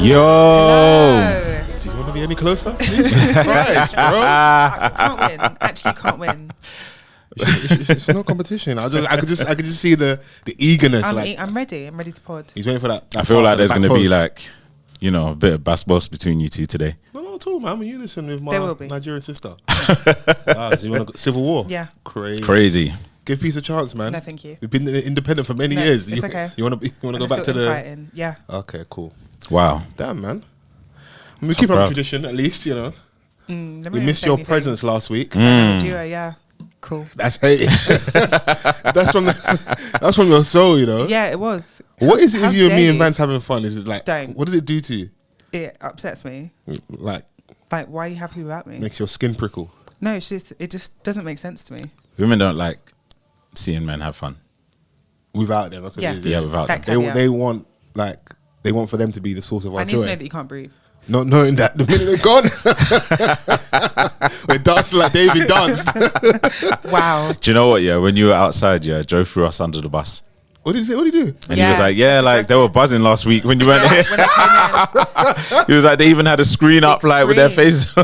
Yo! Hello. Do you want to be any closer? Jesus Christ, bro. I can't win. Actually, can't win. It's no competition. I could just see the eagerness. I'm ready. I'm ready to pod. He's waiting for that. I feel like there's going to be like, you know, a bit of bass boss between you two today. No, not at all, man. I'm in unison with There will my be. Nigerian sister. So you want to go civil war? Yeah. Crazy. Give peace a chance, man. No, thank you. We've been independent for many No, years. it's okay. You want to go back to the? Fighting. Yeah. Okay, cool. Wow. Damn, man. I mean, we keep up the tradition at least, you know. We missed your presence last week. Duo, yeah. Cool. That's hate. that's from your soul, you know. Yeah, it was. What is it How with you and dare me and you? Vans having fun? Is it like? Don't. What does it do to you? It upsets me. Like Why are you happy without me? makes your skin prickle. No, it just doesn't make sense to me. Women don't like seeing men have fun. Without them, that's what Yeah. it is. Yeah, without them. They want for them to be the source of our I need joy. to know that you can't breathe. Not knowing that the minute they're gone, we're dancing like David danced. Wow. Do you know what? Yeah, when you were outside, yeah, Joe threw us under the bus. What did he say? What did he do? And he was like, yeah, like they were buzzing last week when you weren't here. When I came in, He was like, they even had a screen up like with their screen. faces.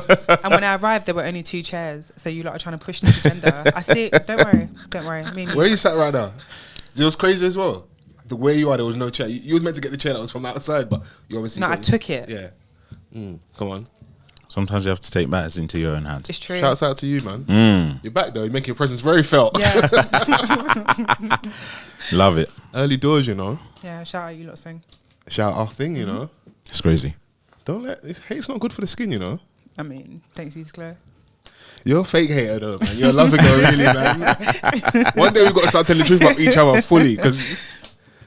and when I arrived, there were only 2 chairs. So you lot are trying to push this agenda. I see. Don't worry. I mean, Where you sat right now? It was crazy as well. The way you are, there was no chair. You was meant to get the chair that was from outside, but you obviously. No, I took it. Yeah. Come on. Sometimes you have to take matters into your own hands. It's true. Shouts out to you, man. You're back though. You're making your presence very felt. Yeah. Love it. Early doors, you know. Yeah. Shout out you lot's thing. Shout out our thing, you know. It's crazy. Don't let hate's not good for the skin, you know. I mean, thanks, East Glow. You're a fake hater though, man. You're a lover girl, really, man. One day we've got to start telling the truth about each other fully, because,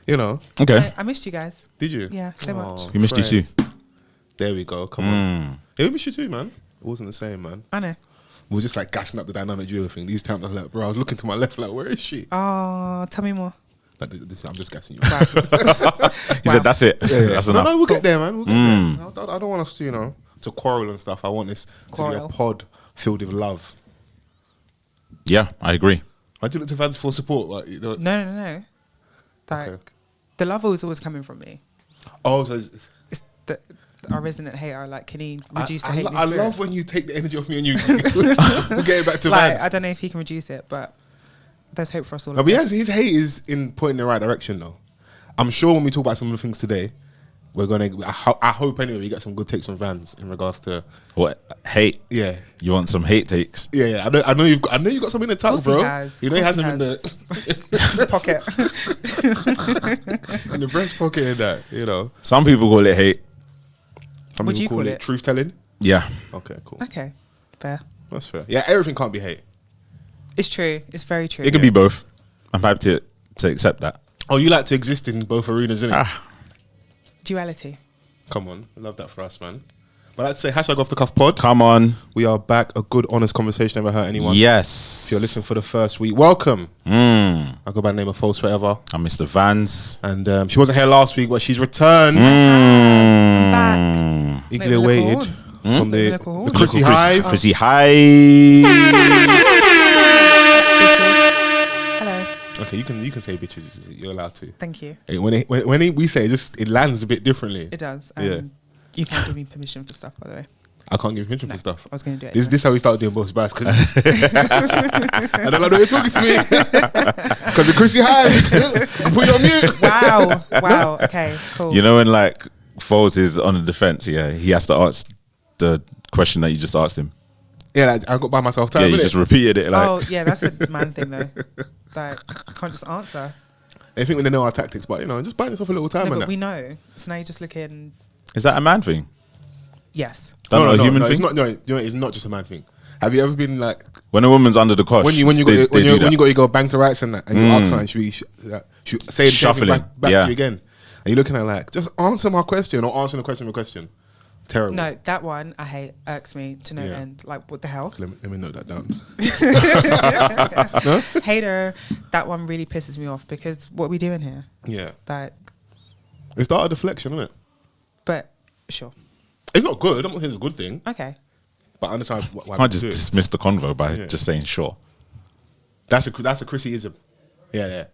you know. Okay. I missed you guys. Did you? Yeah, so much. We missed you too. There we go. Come on. Yeah, we missed you too, man. It wasn't the same, man. I know. We were just like gassing up the dynamic duo thing. These times I was like, bro, I was looking to my left, like, where is she? Oh, tell me more. Like, I'm just gassing you. He said, that's it. That's enough. No, we'll get there, man. We'll get there. I don't want us to, you know, to quarrel and stuff. I want this to be a pod filled with love. Yeah, I agree. I do look to Vans for support, but you know. No. Like, Okay. the love was always coming from me. Oh, so It's our resident hater. Like, can he reduce the hate? I love when you take the energy off me and you we'll get it back to like, Vans. I don't know if he can reduce it, but there's hope for us all. No, but his hate is in pointing in the right direction, though. I'm sure when we talk about some of the things today, we're gonna. I hope anyway we get some good takes from Vans in regards to What? Hate? Yeah. You want some hate takes? Yeah. I know you've got something in the tuck, bro. You know he has them in the pocket. in the breast pocket and that. You know. Some people call it hate. Some Would people you call it? truth telling. Yeah. Okay, cool. Okay, fair. That's fair. Yeah, everything can't be hate. It's true. It's very true. It can be both. I'm happy to accept that. Oh, you like to exist in both arenas, innit? Duality. Come on, I love that for us, man. But I'd say hashtag off the cuff pod. Come on. We are back. A good, honest conversation never hurt anyone. Yes. If you're listening for the first week, welcome. I go by the name of Fols Forever. I'm Mr. Vans. And she wasn't here last week, but she's returned. Back. Eagerly awaited from the Chrissy Little Hive. Chrissy Hive. Okay, you can say bitches. You're allowed to. Thank you. Hey, when we say it, it lands a bit differently. It does. Yeah. You can't give me permission for stuff, by the way. I can't give permission for stuff. I was going to do it. This is how we started doing both bars because I don't know why you're talking to me because the Chrissy Hive put you on mute. Wow. Okay, cool. You know when like Foles is on the defense, yeah, he has to ask the question that you just asked him. Yeah, like, I got by myself time. Yeah, you just repeated it like. Oh, yeah, that's a man thing though. Like, I can't just answer. They think when they know our tactics, but you know, just buying yourself a little time. No, and but that. we know. So now you're just looking. Is that a man thing? Yes. No, a human thing. It's not. No, you know, it's not just a man thing. Have you ever been like when a woman's under the cosh? when you got your girl bang to rights and that, and you ask her and she say the same thing back to you again, and you're looking at her like, just answer my question or answer the question with a question. Terrible. No, that one I hate. Irks me to no end. Like, what the hell? Let me note that down. No? Hater. That one really pisses me off because what are we doing here? Yeah. Like, It's the art of deflection, isn't it? but sure. It's not good. I'm not saying it's a good thing. Okay. But I understand why Can't people just do it. dismiss the convo by just saying sure. That's a Chrissyism. Yeah.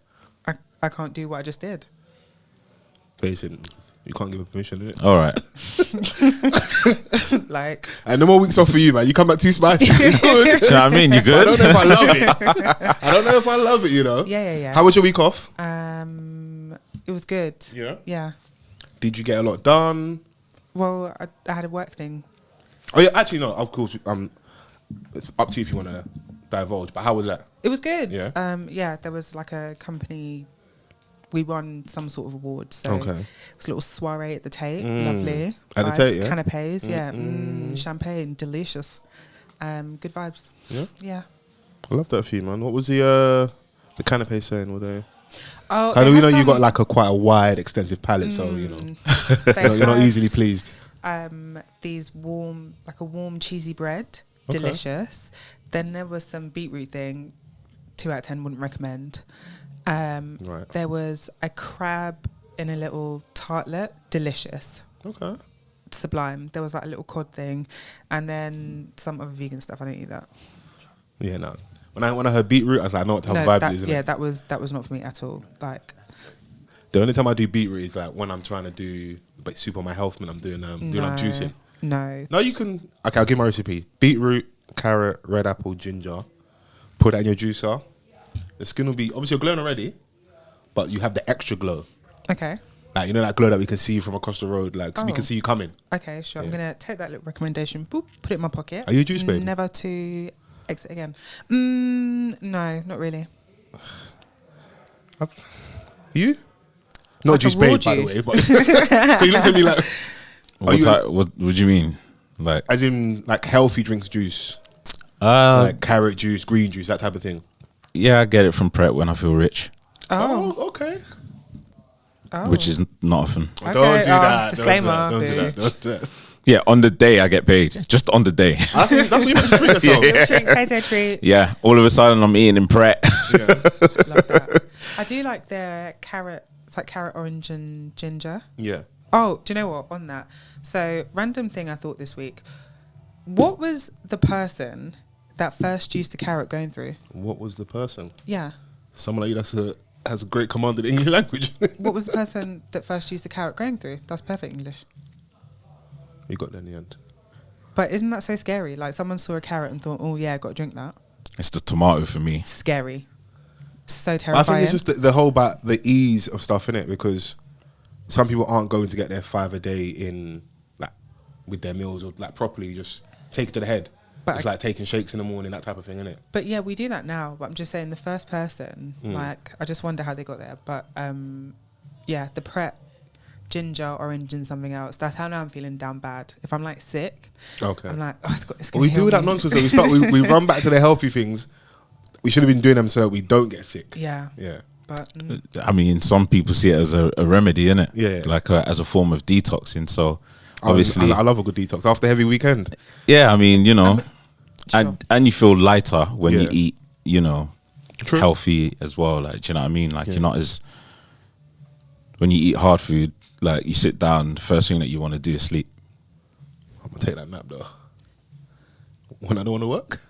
I can't do what I just did. Basically. You can't give her permission, innit? All right. Like, and no more weeks off for you, man. You come back too spicy. It's good. Do you know what I mean? You good? I don't know if I love it. I don't know if I love it, you know? Yeah. How was your week off? It was good. Yeah? Yeah. Did you get a lot done? Well, I had a work thing. Oh, yeah, actually, no, of course. It's up to you if you want to divulge, but how was that? It was good. Yeah? There was like a company, we won some sort of award. So Okay. it was a little soiree at the Tate. Lovely. At the Vibes, Tate, yeah? Canapes, champagne, delicious. Good vibes. Yeah? Yeah. I love that for you, man. What was the canapé saying? Were they? Oh, I know you know you got like quite a wide, extensive palate, so you know you're not easily pleased. These warm, like a warm cheesy bread, delicious. Then there was some beetroot thing, 2 out of 10 wouldn't recommend. Right. There was a crab in a little tartlet, delicious. Okay. Sublime. There was like a little cod thing, and then some other vegan stuff. I didn't eat that. Yeah, no. When I heard beetroot, I was like, I know what type of vibes it is, isn't it? that was not for me at all. Like, the only time I do beetroot is like when I'm trying to do soup on my health, man. I'm doing juicing. No, you can. Okay, I'll give my recipe: beetroot, carrot, red apple, ginger. Put that in your juicer. The skin will be obviously you're glowing already, but you have the extra glow. Okay. Like, you know that glow that we can see from across the road, like we can see you coming. Okay, sure. I'm gonna take that little recommendation. Boop, put it in my pocket. Are you a juice baby? Never to exit again. No, not really. You? Not Like juice a raw babe, by the way. juice. But you looked at me like, What do you mean? Like, as in like healthy drinks juice, like carrot juice, green juice, that type of thing. yeah, I get it from Pret when I feel rich, Oh, okay. which is not often. Okay, Don't do that. disclaimer, Don't do that. Don't do that. Yeah, on the day I get paid, just on the day. That's what you meant to treat yourself. Potato treat. Yeah, all of a sudden I'm eating in Pret. Yeah. Love that. I do like their carrot. It's like carrot, orange, and ginger. Yeah. Oh, do you know what? On that, so random thing I thought this week. What was the person that first juiced the carrot going through? What was the person? Yeah. Someone like you has a great command in English language. What was the person that first juiced the carrot going through? That's perfect English. You got there in the end. But isn't that so scary? Like someone saw a carrot and thought, "Oh yeah, got to drink that." It's the tomato for me. Scary. So terrifying. I think it's just the whole about the ease of stuff, innit? Because some people aren't going to get their 5 a day in like with their meals or like properly. Just take it to the head. But it's like taking shakes in the morning, that type of thing, innit? But yeah, we do that now. But I'm just saying, the first person, like, I just wonder how they got there. But yeah, the Pret, ginger, orange, and something else. That's how now I'm feeling down bad. If I'm like sick, Okay. I'm like, oh, it's Well, we do that nonsense. Though. We run back to the healthy things. We should have been doing them so we don't get sick. Yeah. Yeah. But I mean, some people see it as a remedy, innit? Yeah. Like as a form of detoxing. So obviously, I love a good detox after a heavy weekend. yeah, I mean, you know, sure. and you feel lighter when you eat, you know, True. healthy as well. Like, do you know what I mean? Like, you're not as, when you eat hard food, like you sit down, the first thing that you want to do is sleep. I'm gonna take that nap though. When I don't want to work,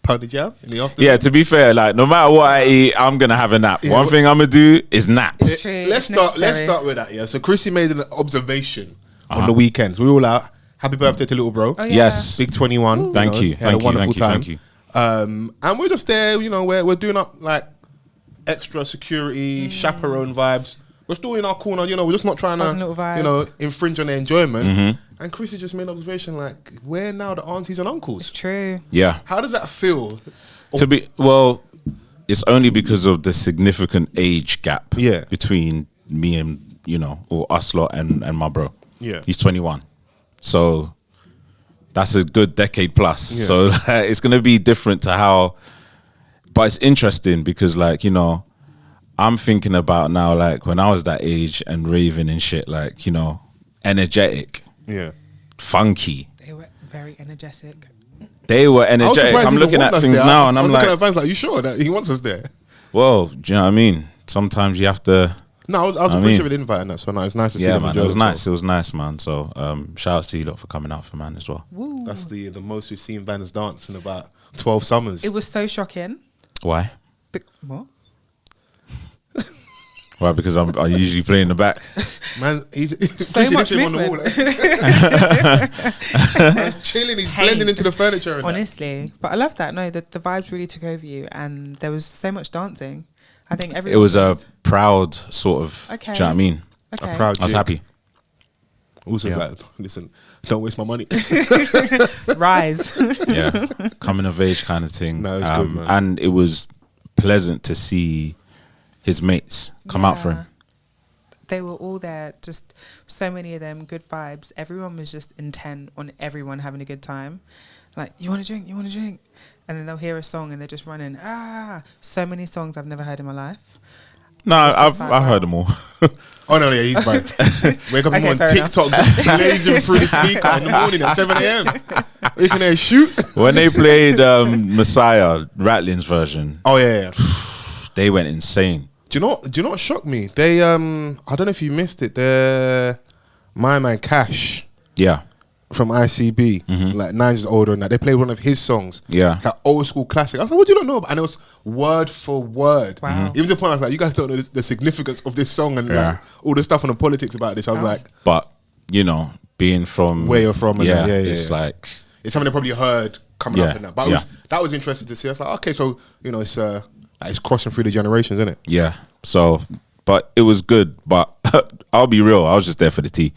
pounded jam in the afternoon. Yeah, to be fair, like no matter what I eat, I'm gonna have a nap. Yeah, One thing I'm gonna do is nap. It's true. Let's It's start necessary. with that. Yeah. So Chrissy made an observation on the weekends. We were all out. Happy birthday to little bro. Oh, yeah. Yes. Big 21. Thank you. Had Thank a you. wonderful Thank you. time. Thank you. And we're just there, you know, we're doing up like extra security, chaperone vibes. We're still in our corner, you know, we're just not trying Having a little to, vibe. you know, infringe on their enjoyment. And Chrissy just made an observation like, we're now the aunties and uncles. It's true. Yeah. How does that feel? To be it's only because of the significant age gap between me and, you know, or us lot and my bro. Yeah. He's 21. So that's a good decade plus. Yeah. So it's going to be different to how, but it's interesting because, like, you know, I'm thinking about now, like when I was that age and raving and shit, like, you know, energetic, funky. They were very energetic. They were energetic. I'm looking at things now and I'm like, looking at Vans like, you sure that he wants us there? well, do you know what I mean? Sometimes you have to. No, I was appreciative of the invite and that, so no, it's nice to see them man, enjoy it was themselves. nice. It was nice, man. So shout out to you lot for coming out for man as well. Woo. That's the most we've seen Vans dance in about 12 summers. It was so shocking. Why? What? Why? Because I usually play in the back. Man, he's So much him on the wall. Man's chilling. He's blending into the furniture. And honestly, but I love that. No, the vibes really took over you, and there was so much dancing. I think everyone. It was a proud sort of. Okay. Do you know what I mean? Okay. A proud. I was happy. Also, like, listen, don't waste my money. Rise. Yeah, coming of age kind of thing. No, it was good, man. And it was pleasant to see his mates come out for him. They were all there, just so many of them, good vibes. Everyone was just intent on everyone having a good time. Like, you want to drink? You want to drink? And then they'll hear a song and they're just running. So many songs I've never heard in my life. No, I've heard them all. Oh no, yeah, he's right. Wake up in the morning, TikTok just blazing through the speaker in the morning at 7 a.m. You can hear shoot. When they played Messiah, Ratlin's version. Oh yeah. They went insane. Do you know what shocked me? They I don't know if you missed it. They're my man Cash. Yeah. From ICB, like 9 years older than that. They played one of his songs. Yeah. It's like old school classic. I was like, what do you not know about? And it was word for word. Wow. Even to the point I was like, you guys don't know the significance of this song and like all the stuff on the politics about this. I was like, but you know, being from where you're from, and it's like it's something they probably heard coming up and that. But that was interesting to see. I was like, okay, so you know, it's crossing through the generations, isn't it? Yeah. So, but it was good. But I'll be real, I was just there for the tea.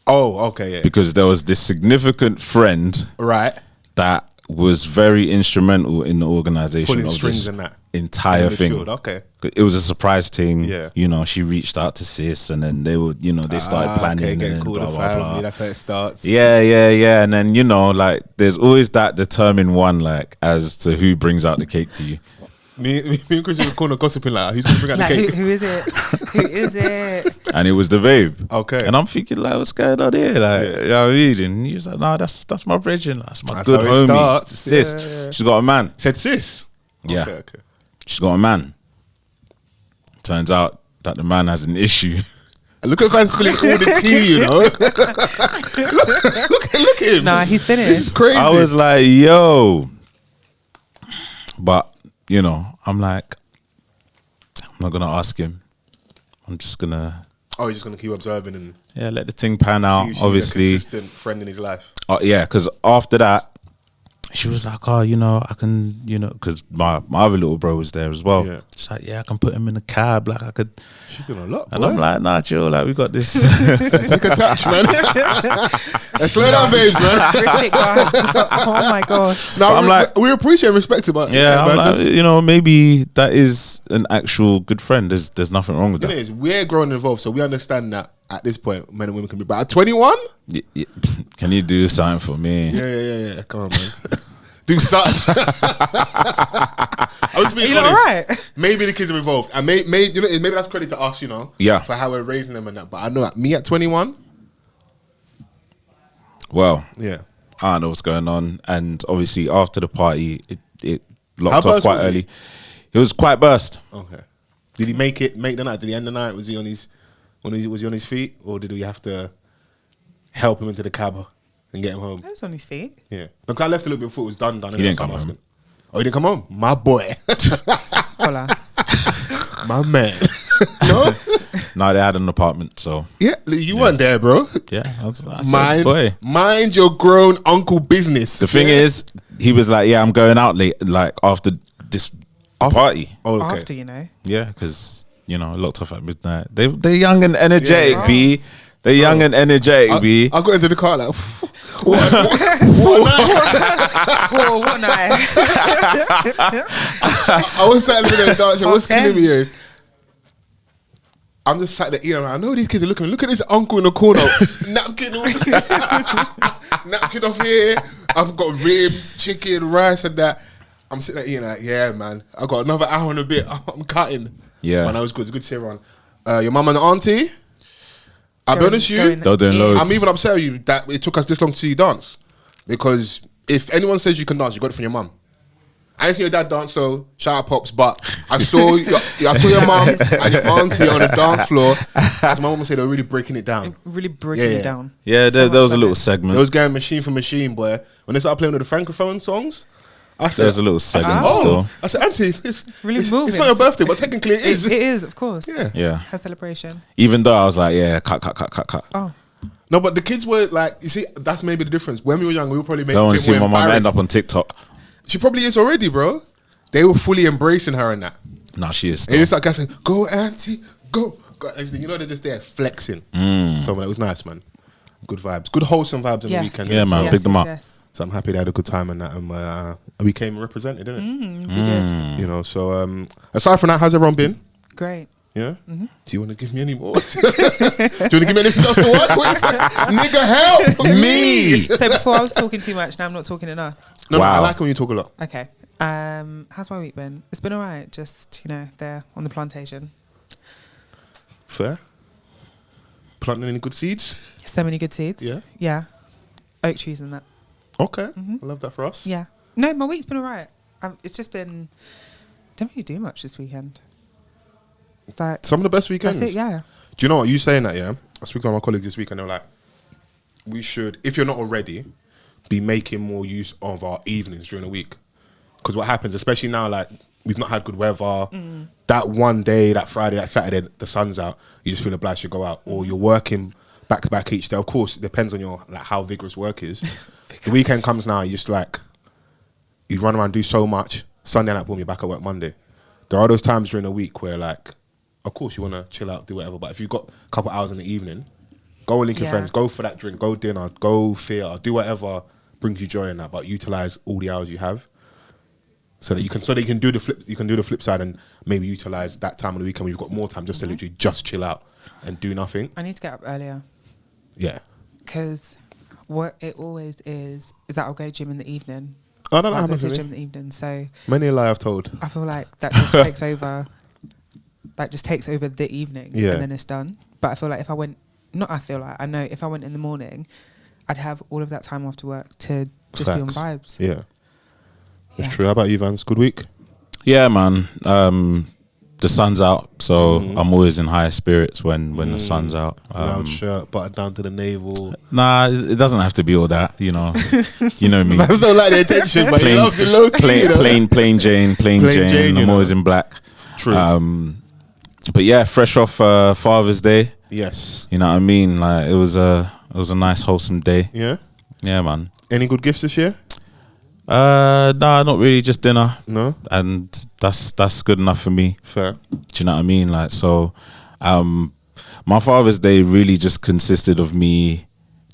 Oh, okay, yeah. Because there was this significant friend, right, that was very instrumental in the organization pulling of strings this and that entire thing. Field. Okay, it was a surprise thing. Yeah, you know, she reached out to Sis, and then they would, you know, they started planning and cool, blah blah blah. That's how it starts. Yeah, and then you know, like, there's always that determined one, like, as to who brings out the cake to you. Me and Chris were corner gossiping like, who's gonna bring out the cake? Who is it? Who is it? And it was the babe. Okay. And I'm thinking, like, what's going on here? Like, you know what I mean? And he was like, no, that's my brethren. That's my good homie. Sis. Yeah. She's got a man. Said Sis? Yeah. Okay. She's got a man. Turns out that the man has an issue. Look at Vans spilling all the tea, you know. look at him. Nah, he's finished. This is crazy. I was like, yo. But, you know, I'm like, I'm not going to ask him. I'm just going to... Oh, you're just going to keep observing and... Yeah, let the thing pan out, obviously. A consistent friend in his life. Yeah, because after that, she was like, oh, you know, I can, you know, because my other little bro was there as well. Yeah. She's like, yeah, I can put him in a cab. Like, I could... She's doing a lot, And boy. I'm like, nah, chill. Like, we got this. Take a touch, man. Slow down, babes, man. Oh, my gosh. No, I'm like... We appreciate and respect it, but... Yeah, I'm like, you know, maybe that is an actual good friend. There's nothing wrong with that. It is. We're growing involved, so we understand that at this point, men and women can be... But at 21? Can you do something for me? Yeah. Come on, man. Do something. I was being all honest. right? Maybe the kids are involved, and maybe you know, maybe that's credit to us, you know, for how we're raising them and that. But I know that me at 21. Well, yeah, I don't know what's going on, and obviously after the party, it locked off quite early. It was quite burst. Okay. Did he make the night? Did he end the night? Was he on his feet, or did we have to help him into the cab and get him home? He was on his feet. Yeah. Because I left a little bit before it was done. He didn't come home. Oh, he didn't come home? My boy. Hola. My man. No? No, they had an apartment, so. Yeah, you weren't there, bro. Yeah. Mind your grown uncle business. The thing is, he was like, yeah, I'm going out late, like, after this party. Oh, okay. After, you know. Yeah, because, you know, locked off at midnight. They're young and energetic, B. They're young and energetic, B. I got into the car like, what night? I was sat in the middle of the dance. What's killing me here? I'm just sat there eating. I know these kids are looking. Look at this uncle in the corner. Napkin off here. I've got ribs, chicken, rice, and that. I'm sitting there eating like, yeah, man. I got another hour and a bit. I'm cutting. Yeah, man, that was good. It's good to see everyone. Your mum and auntie. I'll be honest with you. They're doing loads. I'm even upset with you that it took us this long to see you dance, because if anyone says you can dance, you got it from your mum. I didn't see your dad dance, so shout out pops. But I saw your mum and your auntie on the dance floor. As my mum would say, they were really breaking it down. Really breaking it down. Yeah, there was a little segment. They was going machine for machine, boy. When they started playing with the francophone songs, I said, There's a little segment oh, still. I said, Auntie, it's Really it's moving. not your birthday, but technically it is. It is, of course. Yeah. Yeah. Her celebration. Even though I was like, yeah, cut. Oh. No, but the kids were like, you see, that's maybe the difference. When we were young, we were probably making Don't want a to bit see more my mum end embarrassed. up on TikTok. She probably is already, bro. They were fully embracing her and that. Nah, she is. And it's like guys saying, "Go, Auntie, go." And you know, they're just there flexing. So man, it was nice, man. Good vibes, good wholesome vibes on the weekend. Yeah, man, big them up. So I'm happy they had a good time and that, and we came represented, didn't it? We did. You know, so aside from that, how's everyone been? Great. Yeah. Do you want to give me any more? Do you want to give me anything else to work with? Nigga, help me. So before I was talking too much, now I'm not talking enough. No, Wow. I like when you talk a lot. Okay. How's my week been? It's been alright. Just, you know, there on the plantation. Fair. Planting any good seeds? So many good seeds. Yeah. Yeah. Oak trees and that. Okay. I love that for us. Yeah. No, my week's been alright. It's just been. Didn't really do much this weekend. Like, Some of the best weekends. that's it. Yeah. Do you know what? You saying that, yeah? I speak to my colleagues this week and they're like, we should, if you're not already, be making more use of our evenings during the week. Because what happens, especially now, like, we've not had good weather. That one day, that Friday, that Saturday, the sun's out, you just feel obliged to go out. Or you're working back to back each day. Of course, it depends on your like how vigorous work is. The weekend comes now, you just like, you run around, do so much. Sunday night, boom, you're back at work Monday. There are those times during the week where, like, of course, you want to chill out, do whatever. But if you've got a couple hours in the evening, go and link your friends, go for that drink, go dinner, go theatre, do whatever brings you joy in that. But utilize all the hours you have, so that you can do the flip. You can do the flip side and maybe utilize that time on the weekend when you've got more time just to literally just chill out and do nothing. I need to get up earlier. Yeah. Because what it always is that I'll go gym in the evening. Oh, no, that I'll go happens to to the gym me. in the evening. So Many a lie I've told. I feel like that just takes over. That just takes over the evening, Yeah. and then it's done. But I feel like if I went, I know if I went in the morning, I'd have all of that time after work to just be on vibes. Yeah. Yeah. That's true. How about you, Vans? Good week? Yeah, man. The sun's out, so I'm always in higher spirits when the sun's out. Loud shirt, buttoned down to the navel. Nah, it doesn't have to be all that, you know. You know me. Vans don't like the attention, but he loves it low key. You know? plain Jane. Jane, I'm always in black. True. But yeah, fresh off Father's Day. Yes. You know what I mean? Like it was a nice wholesome day. Yeah. Yeah, man. Any good gifts this year? Nah, not really. Just dinner. No. And that's good enough for me. Fair. Do you know what I mean? Like so, my Father's Day really just consisted of me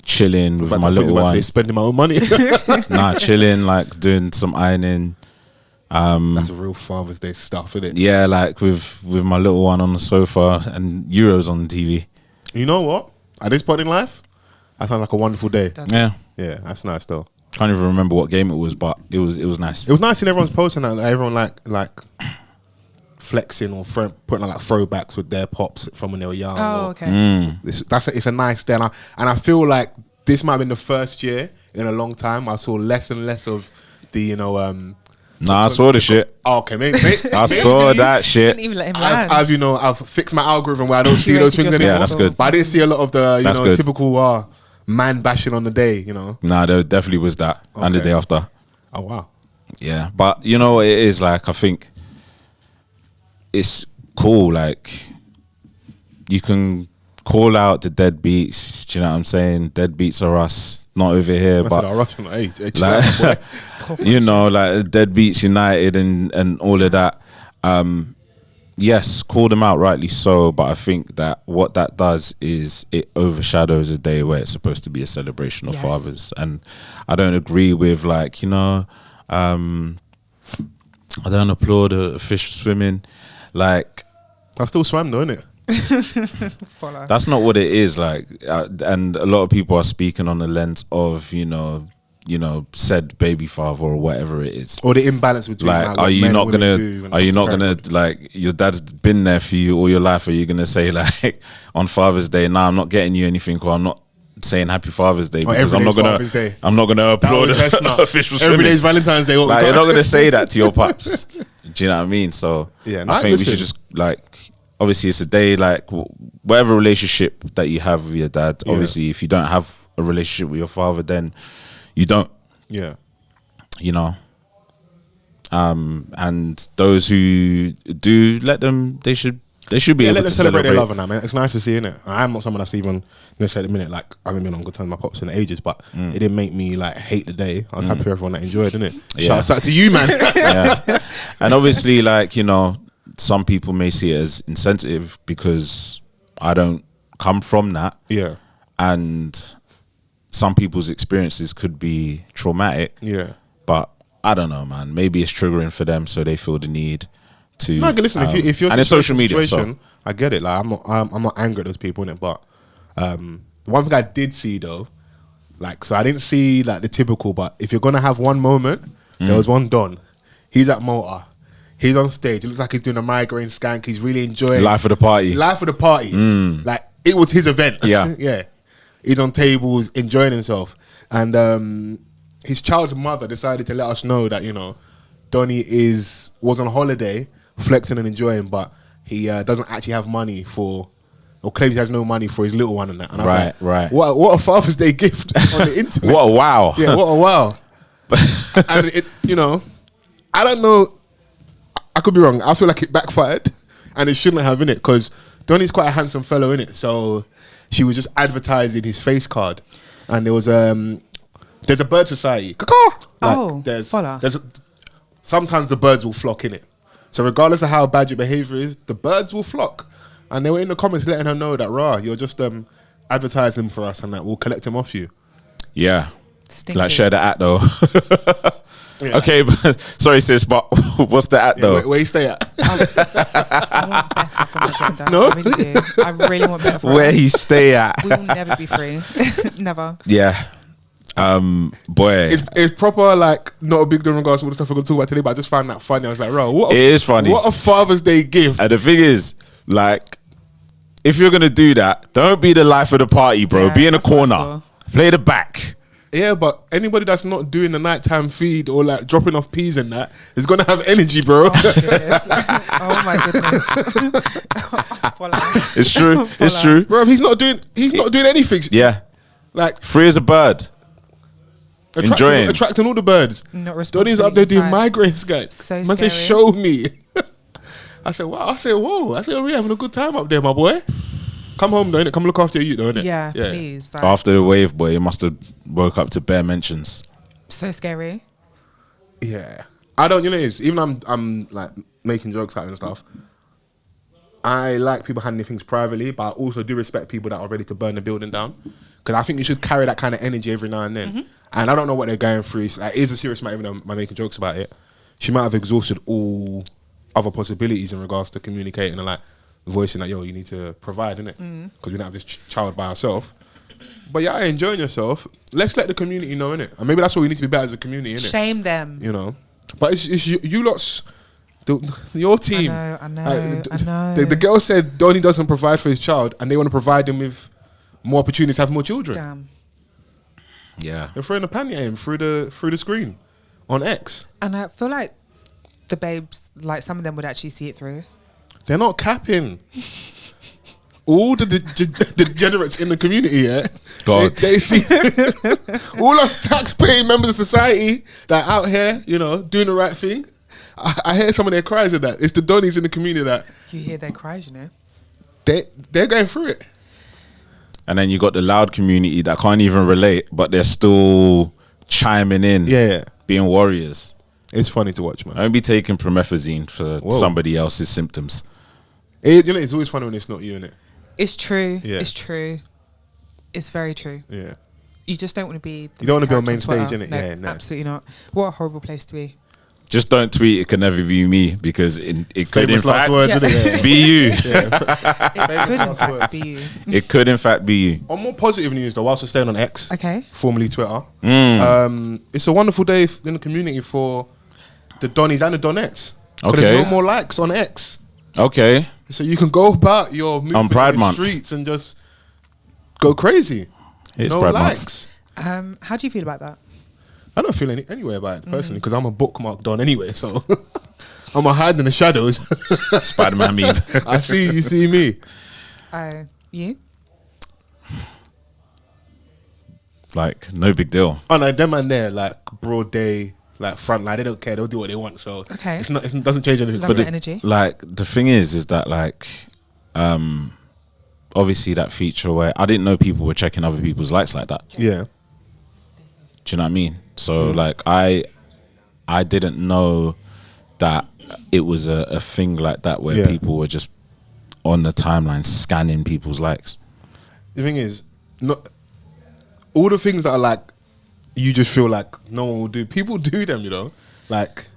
chilling with my little one. Spending my own money. Nah, chilling, like doing some ironing. That's real Father's Day stuff, isn't it? Yeah, like with my little one on the sofa and Euros on the TV. You know what? At this point in life, that sounds like a wonderful day. Yeah, Yeah, that's nice though. can't even remember what game it was, but it was nice. It was nice seeing everyone's posting that. Like, everyone like flexing or putting on like throwbacks with their pops from when they were young. Oh, okay. It's a nice day, and I feel like this might have been the first year in a long time I saw less and less of the Nah, I saw the shit. Oh, okay, maybe I saw that shit. Didn't even let him land. I've fixed my algorithm where I don't see those things anymore. Yeah, that's good. But I didn't see a lot of the That's good. typical man bashing on the day. You know. Nah, there definitely was that. And the Okay. day after. Oh wow. Yeah, but you know what it is like. I think it's cool. Like you can call out the deadbeats. Do you know what I'm saying? Deadbeats are us, not over here. I but said, "Oh, Russian, hey, chill like, out, boy." you know, like Deadbeats United and all of that. Yes, call them out rightly so, but I think that what that does is it overshadows a day where it's supposed to be a celebration of fathers, and I don't agree with like I don't applaud a fish swimming, like I still swam though, innit? Follow. that's not what it is like, and a lot of people are speaking on the lens of said baby father or whatever it is. Or the imbalance between Like, what are you men not and women gonna? do and Are you what's not gonna parenthood. like your dad's been there for you all your life? Are you gonna say like on Father's Day, nah, I'm not getting you anything, or I'm not saying Happy Father's Day because every day's Father's Day. I'm not gonna applaud was best not. official Every swimming. day's Valentine's Day. Like you're not gonna say that to your pops. Do you know what I mean? So Yeah, I think we should just like. Obviously, it's a day like whatever relationship that you have with your dad. Yeah. Obviously, if you don't have a relationship with your father, then you don't. Yeah. You know. And those who do let them, they should be able let to them celebrate their celebrate. love and that, man. It's nice to see, innit? I'm not someone that's even necessarily at the minute, like, I haven't been on good terms with my pops in ages, but it didn't make me like hate the day. I was happy for everyone that enjoyed, innit? Yeah. Shout out to you, man. Yeah. And obviously, like, you know, some people may see it as insensitive because I don't come from that. Yeah. And some people's experiences could be traumatic. Yeah. But I don't know, man. Maybe it's triggering for them, so they feel the need to. No, listen, if you're and it's social media, so. I get it. Like, I'm not angry at those people, innit? But one thing I did see though, like, so I didn't see like the typical. But if you're gonna have one moment, there was one Don. He's at Malta. He's on stage. It looks like he's doing a migraine skank. He's really enjoying Life of the party. Life of the party. Like, it was his event. Yeah. Yeah. He's on tables enjoying himself. And his child's mother decided to let us know that, you know, Donny was on holiday flexing and enjoying, but he doesn't actually have money for, or claims he has no money for his little one and that. And I was like, Right. What a Father's Day gift on the internet. What a wow. Yeah, what a wow. And it, you know, I don't know. I could be wrong. I feel like it backfired, and it shouldn't have, innit? Because Donny's quite a handsome fellow, innit? So she was just advertising his face card, and there was there's a bird society. Like, there's sometimes the birds will flock, innit? So regardless of how bad your behavior is, the birds will flock, and they were in the comments letting her know that, rah, you're just advertising for us, and that we'll collect him off you. Yeah. Stinky. Like, share the at though. Yeah. Okay, but, sorry sis, but what's the at though? Where you stay at? I want better for my gender. No? I really do. I really want better for Where us. he stay at? We will never be free. Never. Yeah. Boy. It's proper, like, not a big deal in regards to all the stuff we're going to talk about today, but I just found that funny. I was like, bro, It is funny. What a Father's Day gift. And the thing is, like, if you're gonna do that, don't be the life of the party, bro. Yeah, be in a that's what I corner. saw. Play the back. Yeah, but anybody that's not doing the nighttime feed or, like, dropping off peas and that is going to have energy, bro. Oh my goodness. Voila. It's true. It's true. Bro, he's not doing anything. Yeah. Like, Free as a bird. Enjoying. attracting all the birds. Not responsible. Donny's up there doing inside. migraine guys. So Man said, scary. show me. I said, wow. I said, whoa. I said, we're having a good time up there, my boy. Come home, though, innit? Come look after you, though, innit? Yeah, please. Like, After the wave, boy, he must have woke up to bare mentions. so scary. Yeah. I don't, you know, it's even I'm like making jokes out and stuff. I like people handling things privately, but I also do respect people that are ready to burn the building down. Because I think you should carry that kind of energy every now and then. And I don't know what they're going through. It's like, it is a serious matter, even though I'm making jokes about it. She might have exhausted all other possibilities in regards to communicating and, like, voicing that, yo, you need to provide, innit? Because we don't have this child by ourselves. But yeah, enjoying yourself. Let's let the community know, innit? And maybe that's what we need to be better as a community, innit? Shame them. You know? But it's you lot's, your team. I know. The girl said Donny doesn't provide for his child, and they want to provide him with more opportunities to have more children. Damn. Yeah. They're throwing a panty at him through the screen on X. And I feel like the babes, like, some of them would actually see it through. They're not capping. All the degenerates in the community, yeah. God. They see all us tax-paying members of society that are out here, you know, doing the right thing. I hear some of their cries of that. It's the Donnies in the community that You hear their cries, you know. they're going through it. And then you got the loud community that can't even relate, but they're still chiming in. Yeah. Being warriors. It's funny to watch, man. Don't be taking promethazine for somebody else's symptoms. You know, it's always funny when it's not you, innit? It's true. Yeah. It's true. It's very true. Yeah. You just don't want to be. You don't want to be on main Twitter. stage, innit? No, Yeah, no. absolutely not. What a horrible place to be. Just don't tweet, it can never be me, because it could in Famous last fact words, Yeah. innit? Yeah. be you. It could in last fact words. be you. It could in fact be you. On more positive news, though, whilst we're staying on X, Okay. formerly Twitter, it's a wonderful day in the community for the Donnies and the Donettes. Okay. There's no more likes on X. Okay. So you can go about your movement Pride in the Month. streets and just go crazy. It's no Pride likes. Month. How do you feel about that? I don't feel any way about it personally because I'm a bookmark Don anyway. So I'm a hide in the shadows. Spider-Man meme. I see you, see me. You? Like, no big deal. Oh no, them and there like broad day like front line. They don't care. They'll do what they want. So Okay. it's not. It doesn't change anything. Love for the them. energy. Like the thing is that like, obviously that feature where I didn't know people were checking other people's likes like that. Yeah. Do you know what I mean? So like I didn't know that it was a thing like that where people were just on the timeline scanning people's likes. The thing is, not all the things that are like you just feel like no one will do. People do them, you know. Like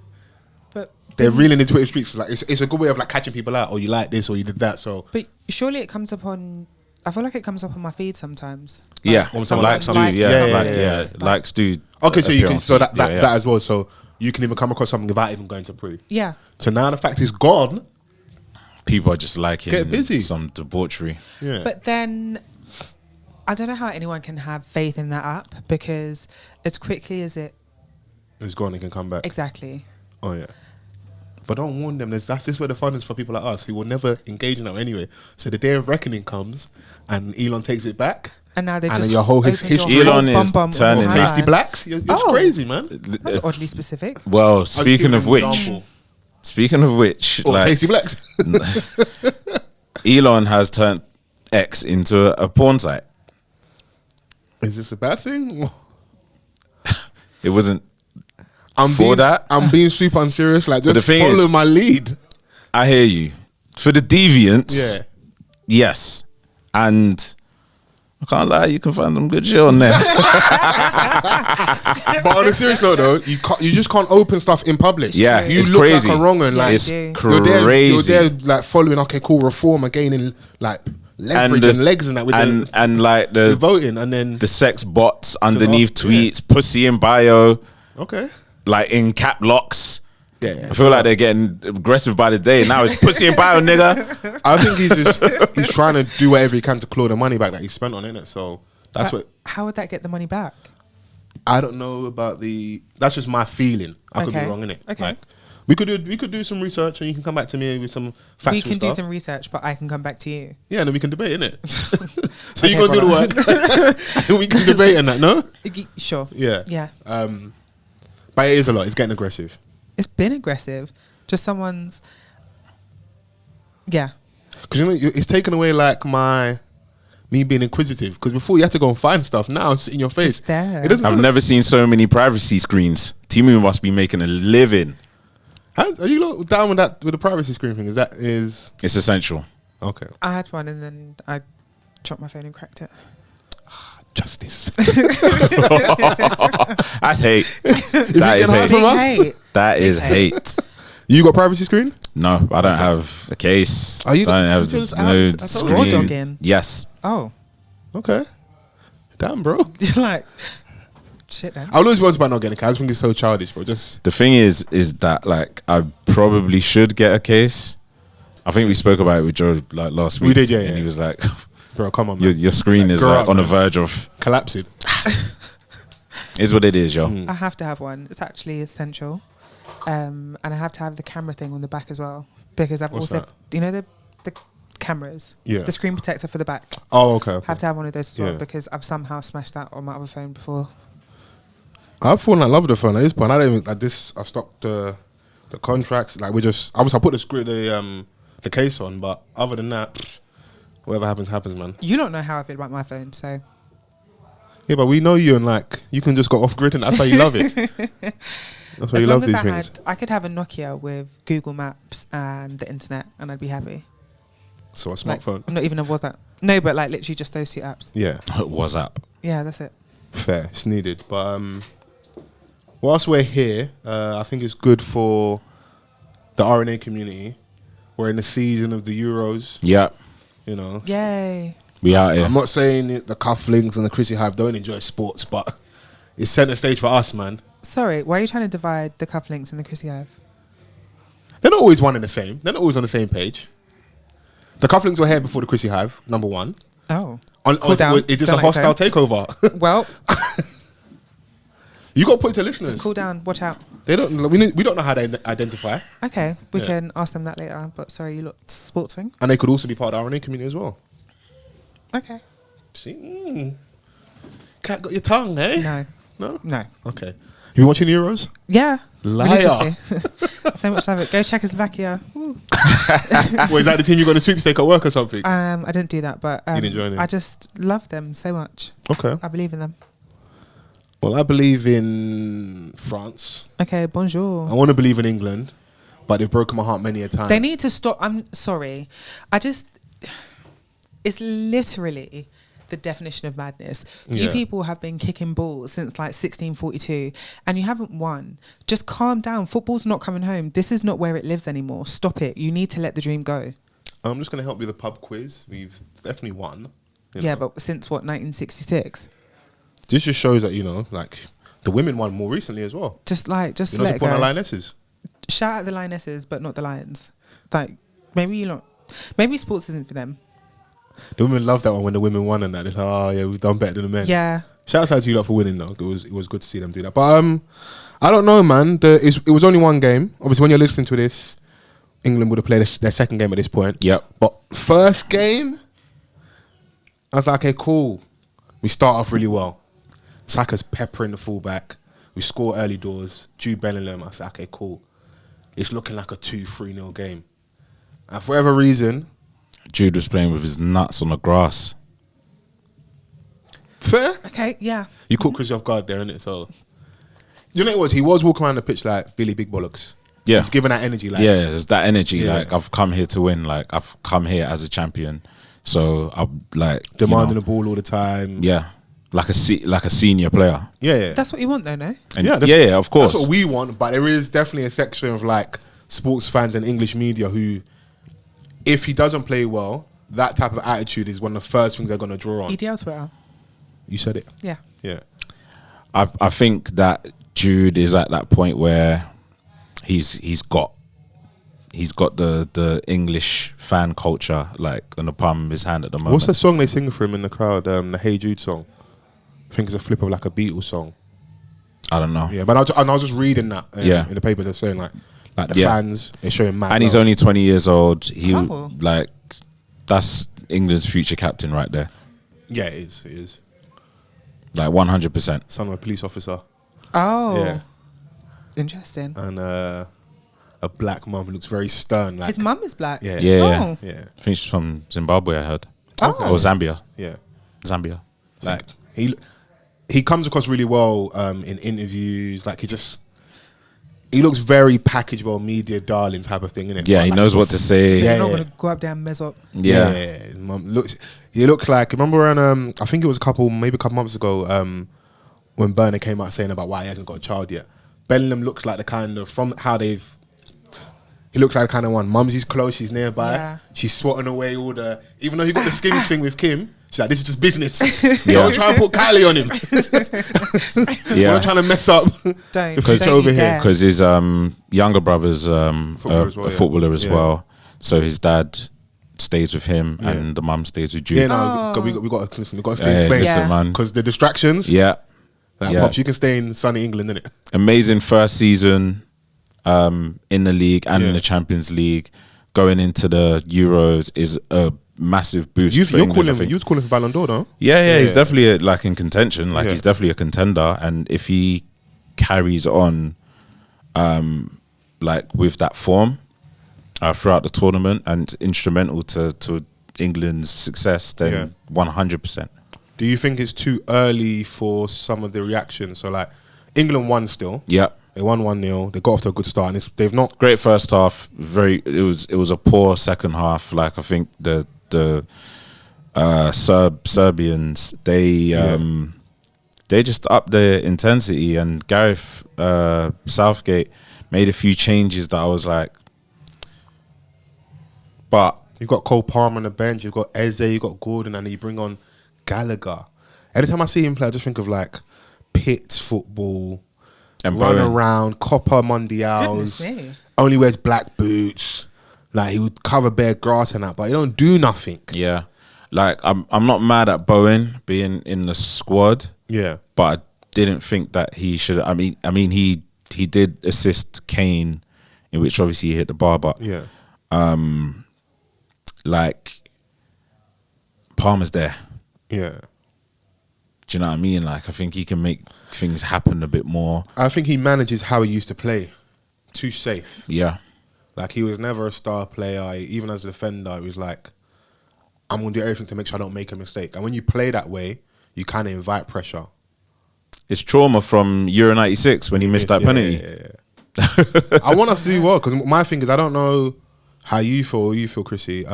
But they're real in the Twitter streets. Like it's a good way of like catching people out. Or you like this, or you did that. So But surely it comes up on. I feel like it comes up on my feed sometimes. Yeah, when someone likes do. likes Yeah, likes do. okay, so you appear can on so feed. that as well. So you can even come across something without even going to pre. Yeah. So now the fact is gone. People are just liking Get busy. some debauchery. Yeah. But then I don't know how anyone can have faith in that app because as quickly as it It's gone. It can come back. exactly. Oh yeah. But don't warn them. That's just where the fun is for people like us who will never engage in that anyway. So the day of reckoning comes, and Elon takes it back. And now they And just then your whole opened history- your Elon whole is bum turning on that. Tasty timeline. blacks. You're Oh. crazy, man. That's oddly specific. Well, I'll just speaking give of you an which, example. like Tasty blacks. Elon has turned X into a porn site. Is this a bad thing? It wasn't. I'm For that? I'm being super unserious. Like, the just thing follow is- my lead. I hear you. For the deviants, Yeah. yes, and I can't lie, you can find some good shit on there. But on a serious note, though, you just can't open stuff in public. Yeah, you it's look crazy. like a wrong one. Yeah, Like It's you do. crazy. You're there, like following. Okay, cool, reform, and gaining like leverage and, the- legs and that with and like the the voting, and then sex bots underneath off, yeah. tweets, pussy in bio, okay, like in cap locks. yeah. I feel like they're getting aggressive by the day. Now it's pussy in bio, nigga. I think he's trying to do whatever he can to claw the money back that he spent on it. So that's what How would that get the money back? I don't know about the. That's just my feeling. I could be Okay. wrong in it. Okay. Like, we could do some research, and you can come back to me with some factual We can stuff. do some research, but I can come back to you. Yeah, and then we can debate, innit? So Okay, you go do the work, and we can debate on that. No, Sure. yeah, Yeah. But it is a lot. It's getting aggressive. It's been aggressive. Just someone's. Yeah. Because you know it's taken away like me being inquisitive. Because before you had to go and find stuff. Now it's in your face. Just there. It doesn't. I've never seen so many privacy screens. Timu must be making a living. Are you lot down with that with the privacy screen thing? Is It's essential. okay? I had one and then I dropped my phone and cracked it. Justice. That's hate. That get is hard hate. from Big us? hate. That is hate. You got privacy screen? No, I don't have a case. Are you- don't have you just no asked- I told you. screen. Raw dogging. Yes. Oh. Okay. Damn, bro. You're like, shit then. I'll always be honest about not getting a case. I just think it's so childish, bro. Just The thing is that like I probably should get a case. I think we spoke about it with Joe like last week. We did, yeah, And yeah. he was like, bro, come on, man. your screen is grow like up, on the man. verge of Collapsing. is what it is, yo. I have to have one. It's actually essential. And I have to have the camera thing on the back as well. Because I've What's also, that? you know, the cameras? Yeah. The screen protector for the back. Oh, okay. Have to have one of those as well Yeah. because I've somehow smashed that on my other phone before. I've fallen in love with the phone at this point. I don't even like this. I stopped the contracts. Like we just obviously I put the case on, but other than that, whatever happens, man. You don't know how I feel about my phone, so Yeah, but we know you and like you can just go off grid and that's why you love it. That's why as you long love as these I things. I could have a Nokia with Google Maps and the internet, and I'd be happy. So a Like, smartphone. not even a WhatsApp. No, but like literally just those two apps. Yeah, WhatsApp. Yeah, that's it. fair. It's needed. But whilst we're here, I think it's good for the RNA community. We're in the season of the Euros. Yeah, You know, Yay. we out here. I'm not saying the cufflinks and the Chrissy Hive don't enjoy sports, but it's centre stage for us, man. Sorry, why are you trying to divide the cufflinks and the Chrissy Hive? They're not always one and the same. They're not always on the same page. The cufflinks were here before the Chrissy Hive, number one. Oh. On, Cool down. Is this Don't a like hostile so. takeover? Well, You got to put it to listeners. just cool down. Watch out. They don't. We don't know how they identify, Okay, we Yeah. can ask them that later. But sorry, you look sports thing. and they could also be part of the RNA community as well. Okay. See, cat got your tongue, eh? No. No. No. Okay. You been watching the Euros? Yeah. Liar. Religiously. So much of it. Go Czechoslovakia. Woo. Well, is that the team you got in the sweepstake at work or something? I didn't do that, but You didn't join in? I just love them so much. Okay. I believe in them. Well, I believe in France. Okay, bonjour. I want to believe in England, but they've broken my heart many a time. They need to stop. I'm sorry. It's literally the definition of madness. You Yeah. people have been kicking balls since like 1642 and you haven't won. Just calm down. Football's not coming home. This is not where it lives anymore. Stop it. You need to let the dream go. I'm just going to help you with the pub quiz. We've definitely won. Yeah, know. but since what, 1966? This just shows that, like, the women won more recently as well. Just You're let not it supporting go. our lionesses. Shout out the lionesses, but not the lions. Like, maybe sports isn't for them. The women loved that one when the women won and that. They're like, oh, yeah, we've done better than the men. Yeah. Shout out to you lot for winning, though. It was good to see them do that. But I don't know, man. It was only one game. Obviously, when you're listening to this, England would have played their second game at this point. Yep. But first game, I was like, okay, cool. We start off really well. Saka's peppering the fullback. We score early doors. Jude Bellingham. I said, okay, cool. It's looking like a 2-3-0 game. And for whatever reason, Jude was playing with his nuts on the grass. fair. Okay, yeah. You caught Chris off guard there, innit? So, you know what it was? He was walking around the pitch like Billy Big Bollocks. Yeah. He's giving that energy. Like, Yeah, there's that energy. Yeah. Like, I've come here to win. Like, I've come here as a champion. So, I'm like... demanding the ball all the time. Yeah. Like a senior player. Yeah. That's what you want though, no? And Yeah, yeah, of course. That's what we want, but there is definitely a section of like sports fans and English media who, if he doesn't play well, that type of attitude is one of the first things they're going to draw on. EDL Twitter. You said it. Yeah. Yeah. I think that Jude is at that point where he's got the English fan culture like on the palm of his hand at the moment. What's the song they sing for him in the crowd? The Hey Jude song. I think it's a flip of like a Beatles song. I don't know. Yeah, but I was just reading that in the paper. They're saying like the fans, they're showing mad And he's love. only 20 years old. He Oh. like that's England's future captain right there. Yeah, it is. It is. Like 100%. Son of a police officer. Oh. Yeah. Interesting. And a black mum who looks very stern. Like, His mum is black. Yeah. Yeah. Oh. Yeah. I think she's from Zimbabwe, I heard. Oh. Or Zambia. Yeah. Zambia. Like he comes across really well in interviews. Like he looks very package well, media darling type of thing, innit? Yeah, But he like, knows what to say. You're Yeah. not gonna go up there and mess up. Yeah. His mum looks. He looks like. Remember when I think it was a couple months ago when Bernard came out saying about why he hasn't got a child yet. Bellingham looks like the kind of from how they've. He looks like the kind of one. Mumsy's close. She's nearby. Yeah. She's swatting away all the. Even though he got the skins thing with Kim, she's like, this is just business. Yeah. Don't try and put Kylie on him. Yeah. Don't try to mess up. Don't. the future Don't over you here. dare. Because his younger brother's Footballer as well, a yeah. footballer as Yeah. well. So his dad stays with him Yeah. and the mum stays with Jude. Yeah, no, we got to stay in Hey, Spain. listen, Yeah. man. Because the distractions. Yeah. Like, Yeah. Pops, you can stay in sunny England, innit? Amazing first season in the league and in Yeah. the Champions League. Going into the Euros is a massive boost. for England, I think. You was calling for Ballon d'Or, though. Yeah, he's definitely like in contention. Like Yeah. he's definitely a contender, and if he carries on, like with that form throughout the tournament and instrumental to England's success, then Yeah. 100%. Do you think it's too early for some of the reactions? So, like, England won still. Yeah, They won 1-0. They got off to a good start, and they've not. great first half. It was a poor second half. Like I think the Serbians they just upped their intensity, and Gareth Southgate made a few changes that I was like, but You've got Cole Palmer on the bench. You've got Eze. You've got Gordon, and then you bring on Gallagher. Every time I see him play, I just think of like Pitt's football. and Run Bowen, around, Copa Mundials. Goodness me. Only wears black boots. Like, he would cover bare grass and that, but he don't do nothing. yeah, like I'm not mad at Bowen being in the squad, Yeah. but I didn't think that he should. I mean he did assist Kane, in which obviously he hit the bar, but Yeah. like Palmer's there. Yeah. Do you know what I mean? Like, I think he can make things happen a bit more. I think he manages how he used to play. Too safe. Yeah. Like, he was never a star player. Even as a defender, he was like, I'm going to do everything to make sure I don't make a mistake. And when you play that way, you kind of invite pressure. It's trauma from Euro 96 when he missed that penalty. Yeah. I want us to do well, because my thing is, I don't know how you feel, Chrissy.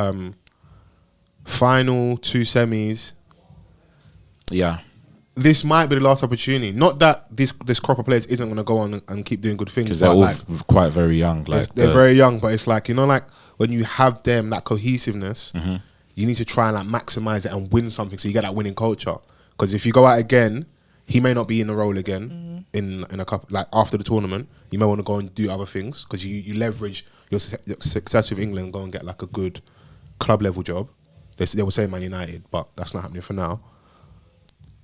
Final 2 semis. Yeah. This might be the last opportunity. Not that this crop of players isn't going to go on and keep doing good things. Because they're all quite very young. Like they're very young, but it's like, you know, like when you have them, that cohesiveness, you need to try and like maximize it and win something so you get that winning culture. Because if you go out again, he may not be in the role again in a couple, like after the tournament. You may want to go and do other things because you leverage your success with England and go and get like a good club level job. They were saying Man United, but that's not happening for now.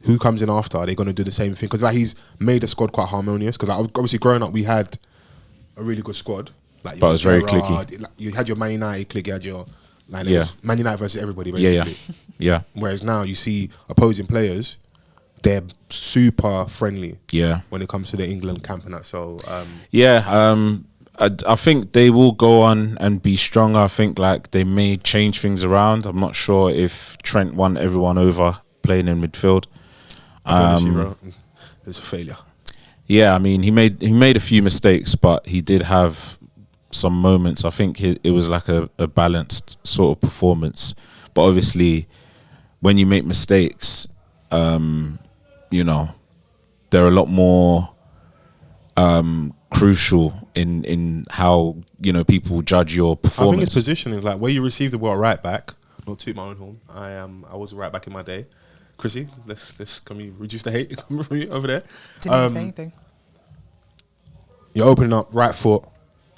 Who comes in after? Are they going to do the same thing? Because like he's made the squad quite harmonious. Because like, obviously growing up, we had a really good squad. Like, but it was very cliquey. Like, you had your Man United clique, you had your like, Man United versus everybody basically. Yeah. Whereas Whereas now you see opposing players, they're super friendly. Yeah. When it comes to the England camp and that. So I think they will go on and be stronger. I think like they may change things around. I'm not sure if Trent won everyone over playing in midfield. It's a failure. Yeah, I mean he made a few mistakes, but he did have some moments. I think it was like a balanced sort of performance. But obviously, when you make mistakes, you know, they're a lot more crucial in how, you know, people judge your performance. I think it's positioning, like where you receive the ball right back. Not toot my own horn. I was a right back in my day. Chrissy, let's can we reduce the hate coming from you over there? Didn't say anything. You're opening up right foot.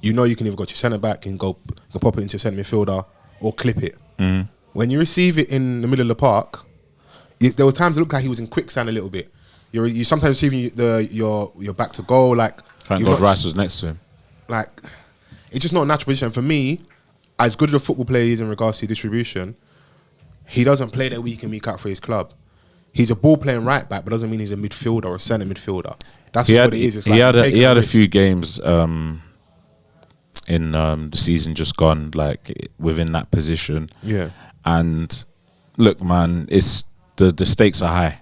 You know you can either go to centre back and go pop it into centre midfielder or clip it. When you receive it in the middle of the park, there were times it looked like he was in quicksand a little bit. You sometimes receiving your back to goal, like thank God Rice was next to him. Like, it's just not a natural position. For me, as good as a football player is in regards to distribution, he doesn't play that week in, week out for his club. He's a ball playing right back, but doesn't mean he's a midfielder or a centre midfielder. That's what it is. It's he had a few games in the season just gone, like within that position. Yeah. And look, man, it's the stakes are high.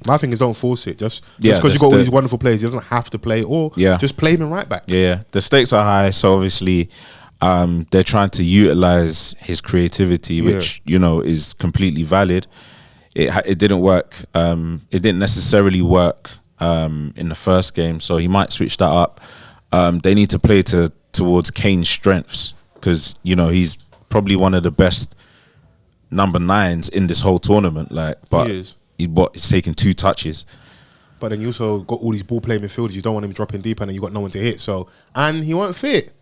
My thing is, don't force it. Just because you've got all these wonderful players, he doesn't have to play, or just play him in right back. Yeah, the stakes are high, so obviously they're trying to utilize his creativity, which you know is completely valid. It didn't work. It didn't necessarily work in the first game, so he might switch that up. They need to play towards Kane's strengths, because you know he's probably one of the best number 9s in this whole tournament. Like, but he's taking 2 touches. But then you also got all these ball playing midfielders. You don't want him dropping deep, and then you got no one to hit. So, and he won't fit.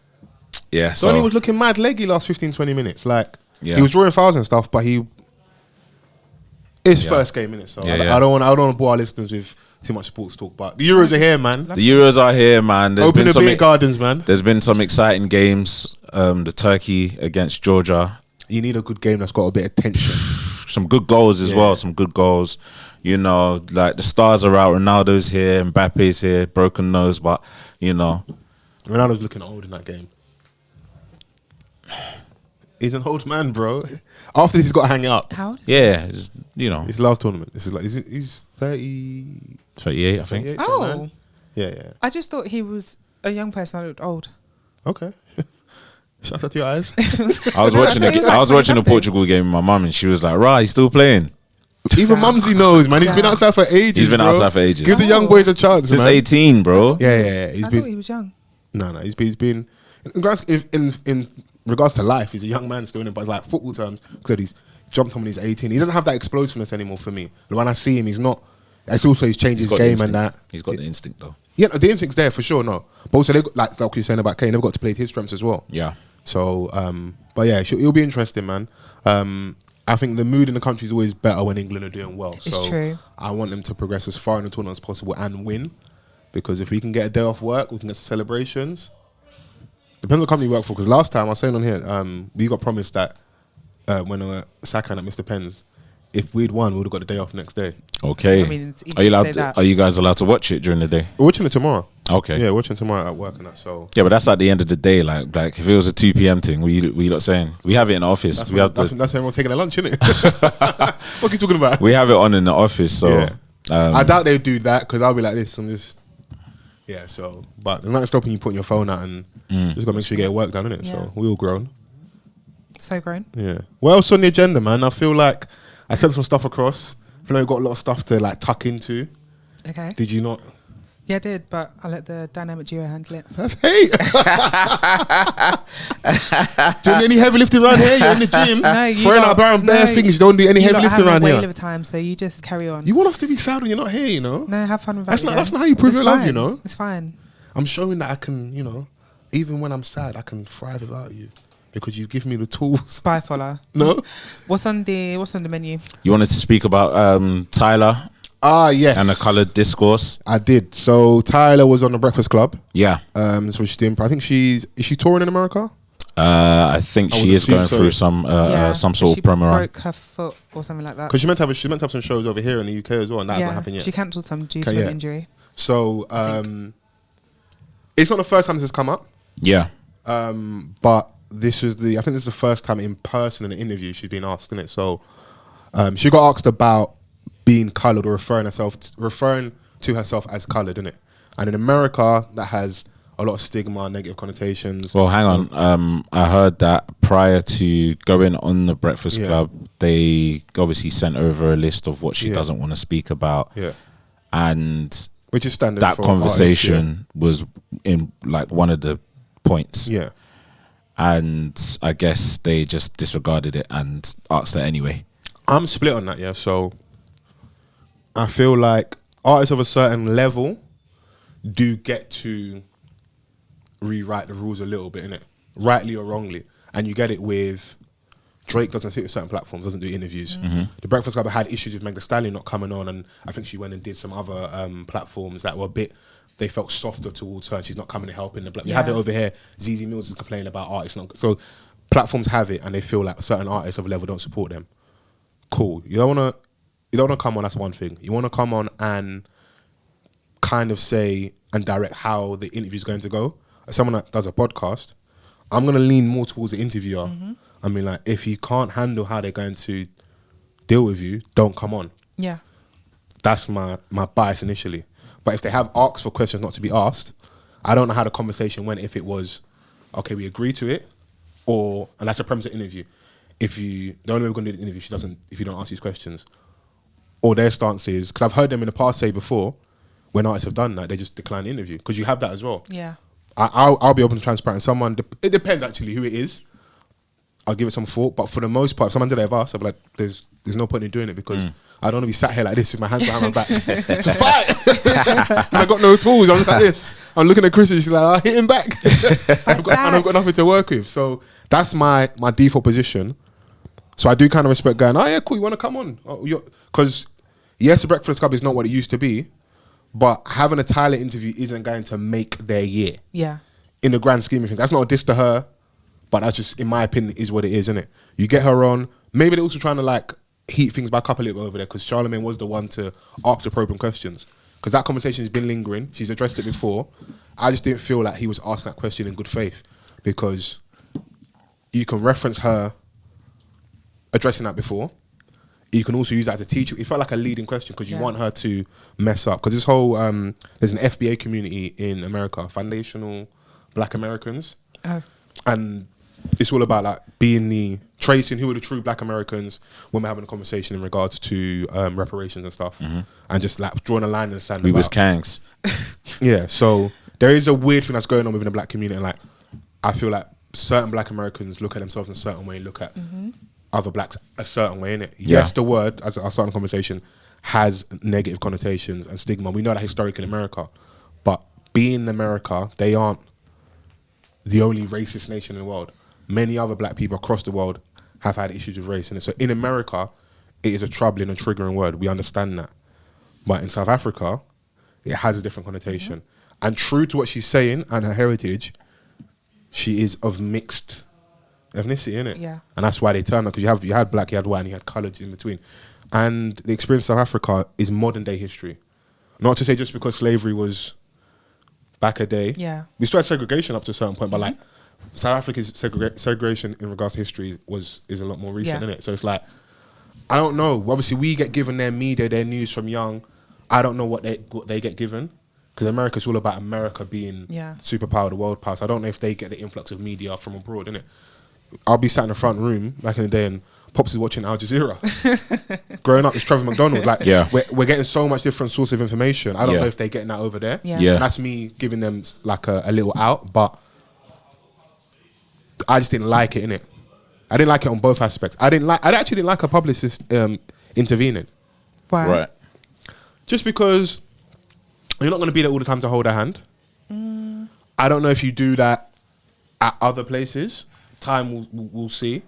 Yeah. Sonny was looking mad leggy last 15-20 minutes. Like, he was drawing fouls and stuff, but it's first game, innit? So I don't want to bore our listeners with too much sports talk. But the Euros are here, man. The Euros are here, man. Open the beer gardens, man. There's been some exciting games. The Turkey against Georgia. You need a good game that's got a bit of tension. Some good goals as well. Some good goals. You know, like the stars are out. Ronaldo's here. Mbappe's here. Broken nose, but you know, Ronaldo's looking old in that game. He's an old man, bro. After this, he's got to hang it up. How old is he? You know, his last tournament. This is like he's 30, 38, I think. 38, oh, 39. Yeah. I just thought he was a young person that looked old. Okay. Shout out to your eyes. I was watching the Portugal game with my mum, and she was like, "Right, he's still playing." Even Mumsy knows, man. He's been outside for ages. He's been outside for ages. Give the young boys a chance, since man. 18, bro. Yeah. I thought he was young. No. He's been in regards to life. He's a young man still in it, but like football terms, because he's jumped on when he's 18. He doesn't have that explosiveness anymore for me. But when I see him, he's not. It's also he's changed his game and that. He's got the instinct though. Yeah, the instinct's there for sure. No, but also they got, like you're saying about Kane, they've got to play to his strengths as well. Yeah. So, but yeah, it'll be interesting, man. I think the mood in the country is always better when England are doing well. It's true. I want them to progress as far in the tournament as possible and win, because if we can get a day off work, we can get celebrations. Depends what company you work for. Because last time I was saying on here, we got promised that when Saka and Mr. Penn's, if we'd won, we would have got the day off next day. Okay. I mean, it's easy to say that. Are you guys allowed to watch it during the day? We're watching it tomorrow. Okay. Yeah, watching tomorrow at work and that. So yeah, but that's at the end of the day. Like if it was a 2 p.m. thing, what you lot saying? We have it in the office. that's we have that's when everyone's taking a lunch, isn't it? What are you talking about? we have it on in the office. So Yeah. I doubt they'd do that because I'll be like this and just so. But there's nothing stopping you putting your phone out and just gotta make sure you get your work done, innit? Yeah. So we all grown. So grown. Yeah. What else on the agenda, man? I feel like I sent some stuff across. I feel like we've got a lot of stuff to like tuck into. Okay. Did you not? Yeah, I did, but I let the dynamic duo handle it. That's hate. Doing any heavy lifting around here? You're in the gym. No, you throwing out bare things. You don't do any heavy lifting around here. You lot have a whale of a time, so you just carry on. You want us to be sad when you're not here, you know? No, have fun with That's that. not how you prove your love, you know? It's fine. I'm showing that I can, you know, even when I'm sad, I can thrive without you because you give me the tools. Bye, Fola. No? What's on the menu? You wanted to speak about Tyla Yes. and the coloured discourse. I did. So Tyla was on the Breakfast Club. Yeah. So she's doing. I think is she touring in America? I think she is going through some sort of promo run. She broke her foot or something like that. Because she meant to have some shows over here in the UK as well, and that hasn't happened yet. She cancelled some due to an injury. So it's not the first time this has come up. Yeah. But I think this is the first time in person in an interview she's been asked, isn't it? So she got asked about being coloured or referring to herself as coloured, innit? And in America, that has a lot of stigma, negative connotations. Well, hang on. I heard that prior to going on the Breakfast Club, they obviously sent over a list of what she doesn't want to speak about. Yeah. And which is standard. That conversation was in like one of the points. Yeah. And I guess they just disregarded it and asked her anyway. I'm split on that, yeah. So I feel like artists of a certain level do get to rewrite the rules a little bit, innit? Rightly or wrongly. And you get it with Drake doesn't sit with certain platforms, doesn't do interviews. The Breakfast Club had issues with Meg Thee Stallion not coming on, and I think she went and did some other platforms that were a bit, they felt softer towards her and she's not coming to help in the black. You have it over here, ZZ Mills is complaining about artists. So platforms have it and they feel like certain artists of a level don't support them. Cool. You don't want to come on, that's one thing. You want to come on and kind of say and direct how the interview is going to go. As someone that does a podcast, I'm going to lean more towards the interviewer. I mean, like, if you can't handle how they're going to deal with you, don't come on. Yeah. That's my bias initially. But if they have asked for questions not to be asked, I don't know how the conversation went. If it was, okay, we agree to it, and that's the premise of the interview. The only way we're going to do the interview, if you don't ask these questions. Or their stance is, because I've heard them in the past say before, when artists have done that, they just decline the interview. Because you have that as well. Yeah. I'll be open and transparent. It depends actually who it is. I'll give it some thought. But for the most part, if someone did have asked, I'll be like, there's no point in doing it because I don't want to be sat here like this with my hands behind my back. It's a fight. And I got no tools. I'm just like this. I'm looking at Chrissy. She's like, I'll hit him back. I've got nothing to work with. So that's my default position. So I do kind of respect going, oh yeah, cool, you want to come on? Because yes, the Breakfast Club is not what it used to be, but having a Tyla interview isn't going to make their year. Yeah. In the grand scheme of things. That's not a diss to her, but that's just, in my opinion, is what it is, isn't it? You get her on. Maybe they're also trying to like heat things back up a little bit over there because Charlamagne was the one to ask the probing questions. Because that conversation has been lingering. She's addressed it before. I just didn't feel like he was asking that question in good faith because you can reference her addressing that before. You can also use that as a teacher. It felt like a leading question because you want her to mess up. Because this whole, there's an FBA community in America, Foundational Black Americans. Oh. And it's all about like tracing who are the true Black Americans when we're having a conversation in regards to reparations and stuff. And just like drawing a line in the sand. We was Kangs. Yeah, so there is a weird thing that's going on within the black community. And like, I feel like certain Black Americans look at themselves in a certain way, look at other blacks a certain way, innit? Yeah. Yes, the word, as I started the conversation, has negative connotations and stigma. We know that historically in America. But being in America, they aren't the only racist nation in the world. Many other black people across the world have had issues with race. And so in America, it is a troubling and triggering word. We understand that. But in South Africa, it has a different connotation. And true to what she's saying and her heritage, she is of mixed ethnicity, innit? Yeah. And that's why they term that, because you had black, you had white, and you had coloured in between. and the experience of South Africa is modern day history. Not to say just because slavery was back a day. Yeah. We still had segregation up to a certain point, but like South Africa's segregation in regards to history is a lot more recent, isn't it? So it's like, I don't know. Obviously, we get given their media, their news from young. I don't know what they get given, because America's all about America being superpower, the world power. So I don't know if they get the influx of media from abroad, innit? I'll be sat in the front room back in the day and Pops is watching Al Jazeera. Growing up, it's Trevor McDonald. Like, we're getting so much different source of information. I don't know if they're getting that over there. Yeah. That's me giving them like a little out, but I just didn't like it, innit? I didn't like it on both aspects. I actually didn't like a publicist intervening. Why? Right. Just because you're not going to be there all the time to hold her hand. I don't know if you do that at other places. Time we'll see.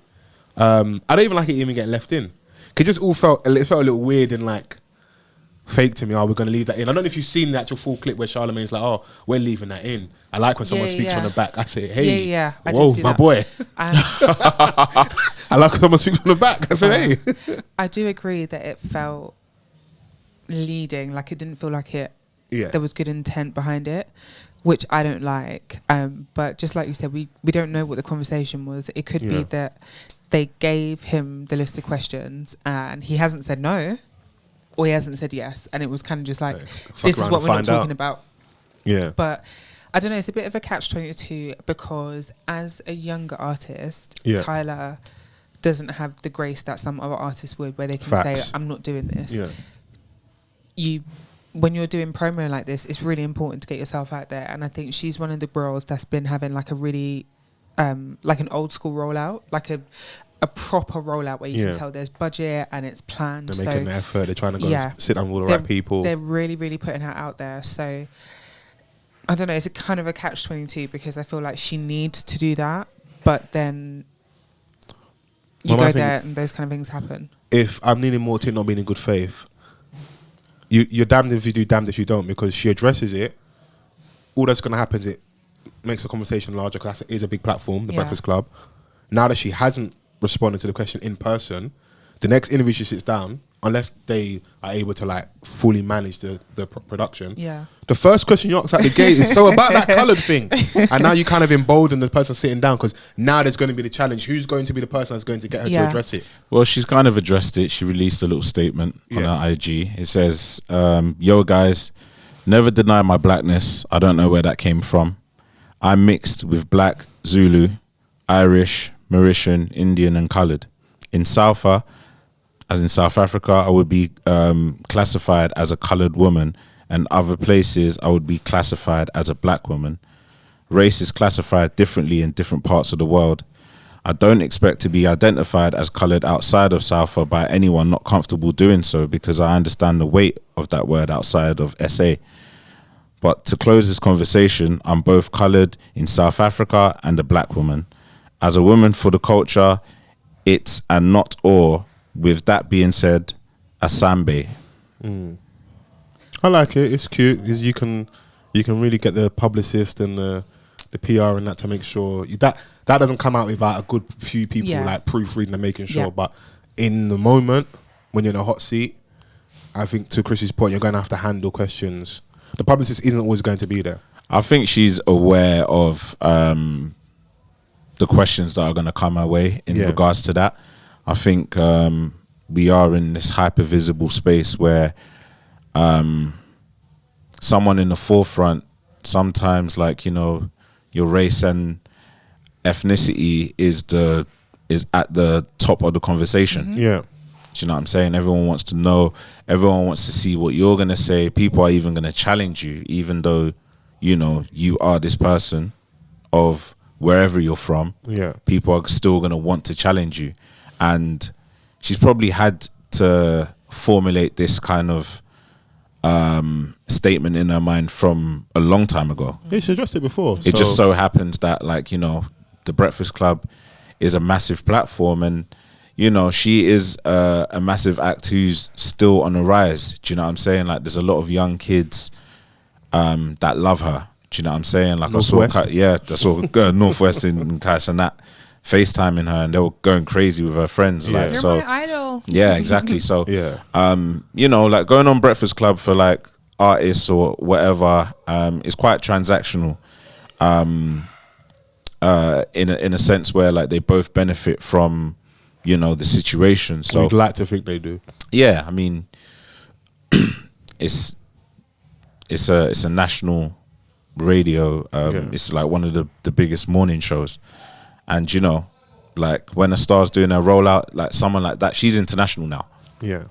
I don't even like it even getting left in. It just all felt a little weird and like fake to me. Oh, we're going to leave that in. I don't know if you've seen the actual full clip where Charlemagne's like, oh, we're leaving that in. I like when someone speaks from the back. I say, hey, whoa, my boy. I like when someone speaks from the back. I say, hey. I do agree that it felt leading, like it didn't feel like there was good intent behind it, which I don't like. But just like you said, we don't know what the conversation was. It could be that they gave him the list of questions and he hasn't said no, or he hasn't said yes, and it was kind of just like, this is what we're not talking about. Yeah. But I don't know, it's a bit of a catch-22, because as a younger artist, Tyla doesn't have the grace that some other artists would, where they can say, I'm not doing this. When you're doing promo like this, it's really important to get yourself out there. And I think she's one of the girls that's been having like a really, like an old school rollout, like a proper rollout where you can tell there's budget and it's planned. They're making an effort. They're trying to go and sit down with all the right people. They're really, really putting her out there. So I don't know, it's a kind of a catch-22, because I feel like she needs to do that, but then you go there and those kind of things happen. If I'm leaning more to it not being in good faith, you're damned if you do, damned if you don't, because she addresses it. All that's going to happen is it makes the conversation larger, because it is a big platform, the Breakfast Club. Now that she hasn't responded to the question in person, the next interview she sits down, unless they are able to like fully manage the production, the first question you ask at the gate is so about that coloured thing. And now you kind of embolden the person sitting down, because now there's going to be the challenge. Who's going to be the person that's going to get her to address it? Well, she's kind of addressed it. She released a little statement on her IG. It says, yo guys, never deny my blackness. I don't know where that came from. I'm mixed with black, Zulu, Irish, Mauritian, Indian and coloured. In South Africa, I would be classified as a coloured woman, and other places I would be classified as a black woman. Race is classified differently in different parts of the world. I don't expect to be identified as coloured outside of South by anyone not comfortable doing so, because I understand the weight of that word outside of SA. But to close this conversation, I'm both coloured in South Africa and a black woman. As a woman for the culture, it's and not or. With that being said, Asambe. I like it. It's cute. You can really get the publicist and the PR and that to make sure that doesn't come out without a good few people like proofreading and making sure. But in the moment when you're in a hot seat, I think to Chrissy's point, you're going to have to handle questions. The publicist isn't always going to be there. I think she's aware of the questions that are going to come her way in regards to that. I think we are in this hyper visible space where someone in the forefront, sometimes like, you know, your race and ethnicity is at the top of the conversation. Do you know what I'm saying? Everyone wants to know, everyone wants to see what you're going to say. People are even going to challenge you, even though, you know, you are this person of wherever you're from. People are still going to want to challenge you. And she's probably had to formulate this kind of statement in her mind from a long time ago. Yeah, she addressed it before. It just so happens that, like, you know, the Breakfast Club is a massive platform, and, you know, she is a massive act who's still on the rise. Do you know what I'm saying? Like, there's a lot of young kids that love her. Do you know what I'm saying? Like, Northwest. I saw Northwest in Kais and that. FaceTiming her, and they were going crazy with her friends. Like, You're so my idol. yeah, exactly. So Yeah. you know, like going on Breakfast Club for like artists or whatever, is quite transactional. In a sense where like they both benefit from, you know, the situation. So We'd like to think they do. yeah, I mean, it's a national radio. It's like one of the biggest morning shows, and you know, like when a star's doing a rollout, like someone like that, she's international now. Yeah.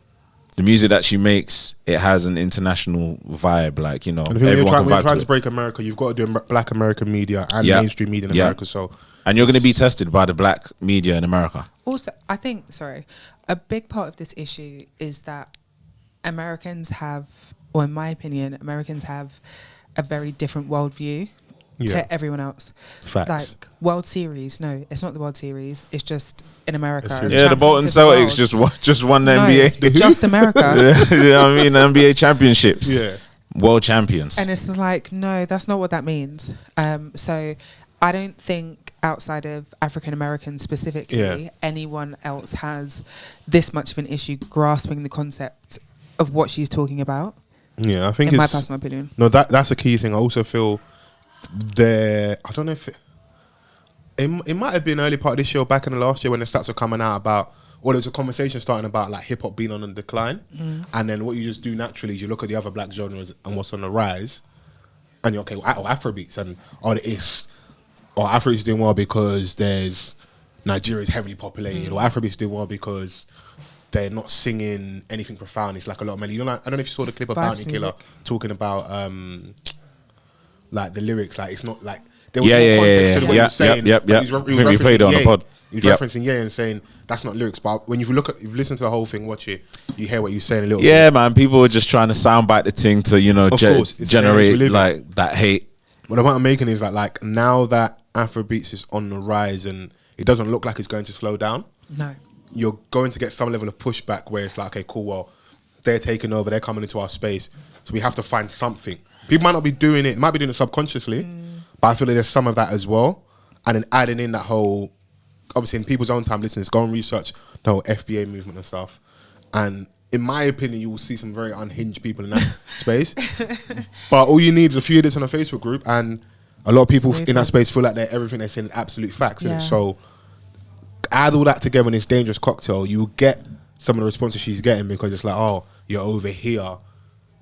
The music that she makes, it has an international vibe. Like, you know, And when everyone can you're vibe trying to to it. break America, you've got to do Black American media and mainstream media in America. So, and you're going to be tested by the black media in America. Also, I think, a big part of this issue is that Americans have, or in my opinion, Americans have a very different worldview to everyone else. Facts. Like World Series, no, it's not the World Series. It's just in America. Yeah, the Bolton Celtics just won the NBA. Just America. You know what I mean? The NBA championships. Yeah. World champions. And it's like, no, that's not what that means. So I don't think outside of African Americans specifically, anyone else has this much of an issue grasping the concept of what she's talking about. Yeah, I think in it's my personal opinion. No, that's a key thing. I also feel I don't know if it might have been early part of this year, back in the last year when the stats were coming out about, or there was a conversation starting about like hip hop being on the decline, and then what you just do naturally is you look at the other black genres and what's on the rise, and you're okay, well, Afrobeats and Afrobeats is doing well because there's Nigeria's heavily populated, or Afrobeats doing well because they're not singing anything profound. It's like a lot of melody. You know, like, I don't know if you saw the clip of Bounty Killer talking about like the lyrics. Like it's not like there was more context to the way he was saying. He was played it on the pod. He was referencing and saying that's not lyrics. But when you listen to the whole thing, watch it, you hear what you're saying a little bit. Yeah, man. People were just trying to soundbite the thing to, you know, generate like that hate. But the point I'm making is like now that Afrobeats is on the rise and it doesn't look like it's going to slow down. No. You're going to get some level of pushback where it's like, okay, cool, well, they're taking over, they're coming into our space, so we have to find something. People might not be doing it, might be doing it subconsciously, but I feel like there's some of that as well. And then adding in that whole, obviously in people's own time, listeners, go and research the whole FBA movement and stuff. And in my opinion, you will see some very unhinged people in that space. But all you need is a few idiots on a Facebook group, and a lot of people in that space feel like everything they're saying is absolute facts. Yeah. So add all that together in this dangerous cocktail, you will get some of the responses she's getting, because it's like, oh, you're over here,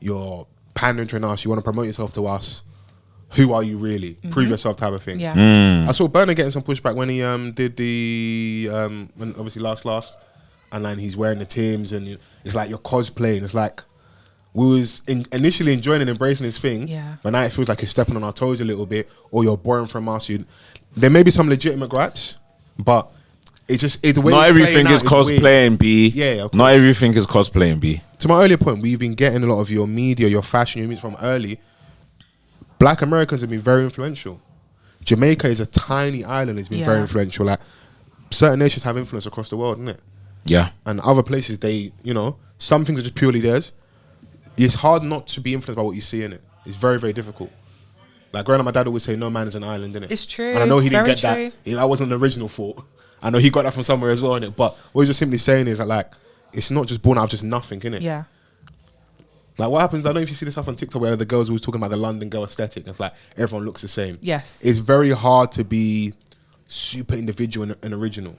you're pandering to us, you want to promote yourself to us, who are you really? Prove yourself type of thing. I saw Burner getting some pushback when he did the when obviously last and then he's wearing the Timbs and it's like you're cosplaying. It's like we was initially enjoying and embracing this thing, but now it feels like it's stepping on our toes a little bit, or you're borrowing from us. There may be some legitimate gripes, but the way not everything is cosplaying, B. Yeah, not everything is cosplaying, B. To my earlier point, we've been getting a lot of your media, your fashion, your music from early. Black Americans have been very influential. Jamaica is a tiny island. It's been very influential. Like certain nations have influence across the world, isn't it? Yeah. And other places, some things are just purely theirs. It's hard not to be influenced by what you see in it. It's very, very difficult. Like growing up, my dad always say, "No man is an island," innit? It's true. And I know he didn't get true. that. That wasn't an original thought. I know he got that from somewhere as well, innit? But what he's just simply saying is that, like, it's not just born out of just nothing, innit? Yeah. Like, what happens, I don't know if you see this stuff on TikTok where the girls always talking about the London girl aesthetic, and it's like, everyone looks the same. Yes. It's very hard to be super individual and original.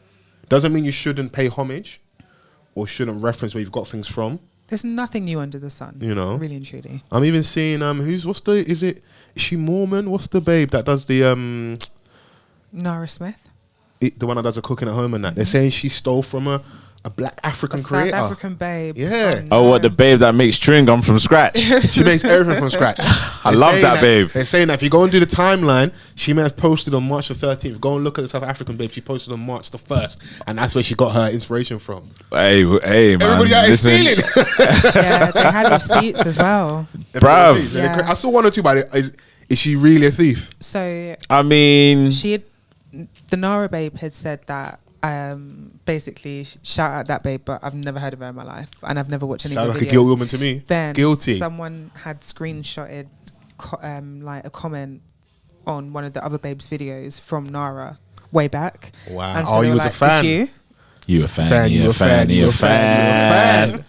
Doesn't mean you shouldn't pay homage or shouldn't reference where you've got things from. There's nothing new under the sun. You know? Really and truly. I'm even seeing, is she Mormon? What's the babe that does the, Nara Smith? The one that does the cooking at home and that. They're saying she stole from a black African creator. South African babe. Yeah. Oh, what, the babe that makes chewing gum from scratch? She makes everything from scratch. I love that babe. They're saying that if you go and do the timeline, she may have posted on March the 13th. Go and look at the South African babe. She posted on March the 1st. And that's where she got her inspiration from. Hey, man. Everybody out is stealing. Yeah, they had receipts as well. Bruv. Yeah. I saw one or two, but is she really a thief? So, I mean, the Nara babe had said that, basically, shout out that babe, but I've never heard of her in my life, and I've never watched any of Sound the like videos. a guilt woman to me. Then Guilty. someone had screenshotted like a comment on one of the other babes' videos from Nara way back. Wow. And Oh, they you were was a fan. "Did you?" You a fan. You a fan. You a fan.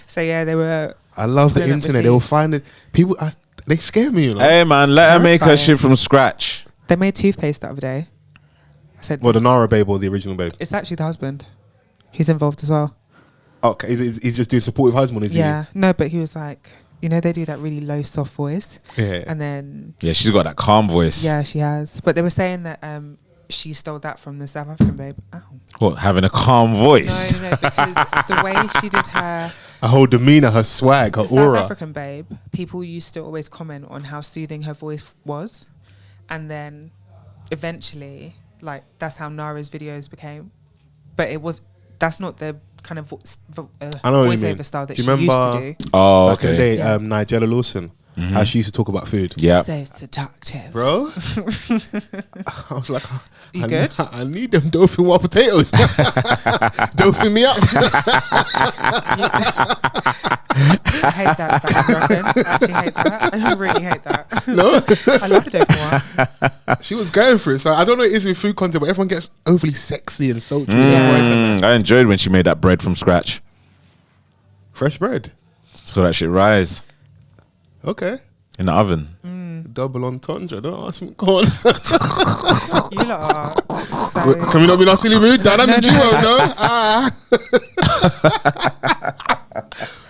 So yeah, they were. I love the pulling up internet. They will receipts. find it. People, they scare me. You know? Hey man, let her make her Terrifying. shit from scratch. They made toothpaste the other day. I said, Well, the Nara babe or the original babe? it's actually the husband. He's involved as well. Okay, he's just doing supportive husband, is Yeah, no, but he was like, you know, they do that really low, soft voice, he? Yeah. and then Yeah, she's got that calm voice. yeah, she has. But they were saying that she stole that from the South African babe. Ow. What, having a calm voice? No, because the way she did her Her whole demeanor, her swag, her the South aura. African babe, people used to always comment on how soothing her voice was, and then eventually, like, that's how Nara's videos became. But that's not the kind of I know what you mean. voiceover style that Do she you used to remember- do. Oh, Back in the okay. day, Yeah. Nigella Lawson, how she used to talk about food. Yeah. So seductive. Bro, I was like, You good? I need them Dolphin wild potatoes. Dolphin me up. I hate that reference. I actually hate that. I really hate that. No, I love the dope one. she was going for it. So I don't know what it is with food content, but everyone gets overly sexy and sultry. I enjoyed when she made that bread from scratch. Fresh bread. So that shit rise Okay. in the oven. Double entendre. Don't ask me. Go on. You lot are so... Can we not be in a silly mood? Dynamic No, duo, no? Ah.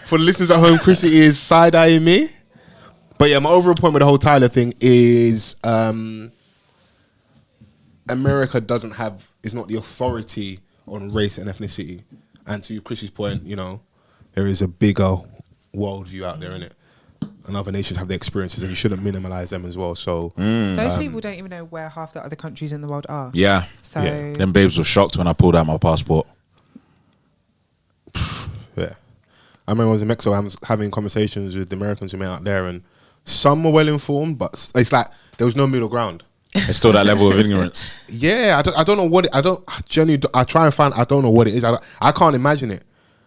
For the listeners at home, Chrissy is side-eyeing me. But yeah, my overall point with the whole Tyler thing is America is not the authority on race and ethnicity. And to Chrissy's point, you know, there is a bigger worldview out there, innit? And other nations have their experiences, and you shouldn't minimalize them as well. So Those people don't even know where half the other countries in the world are. Yeah. So Yeah. Them babes were shocked when I pulled out my passport. yeah, I remember I was in Mexico. I was having conversations with the Americans who met out there, and some were well informed, but it's like there was no middle ground. It's still that level of ignorance. Yeah, I don't know what it, I try and find. I don't know what it is. I can't imagine it,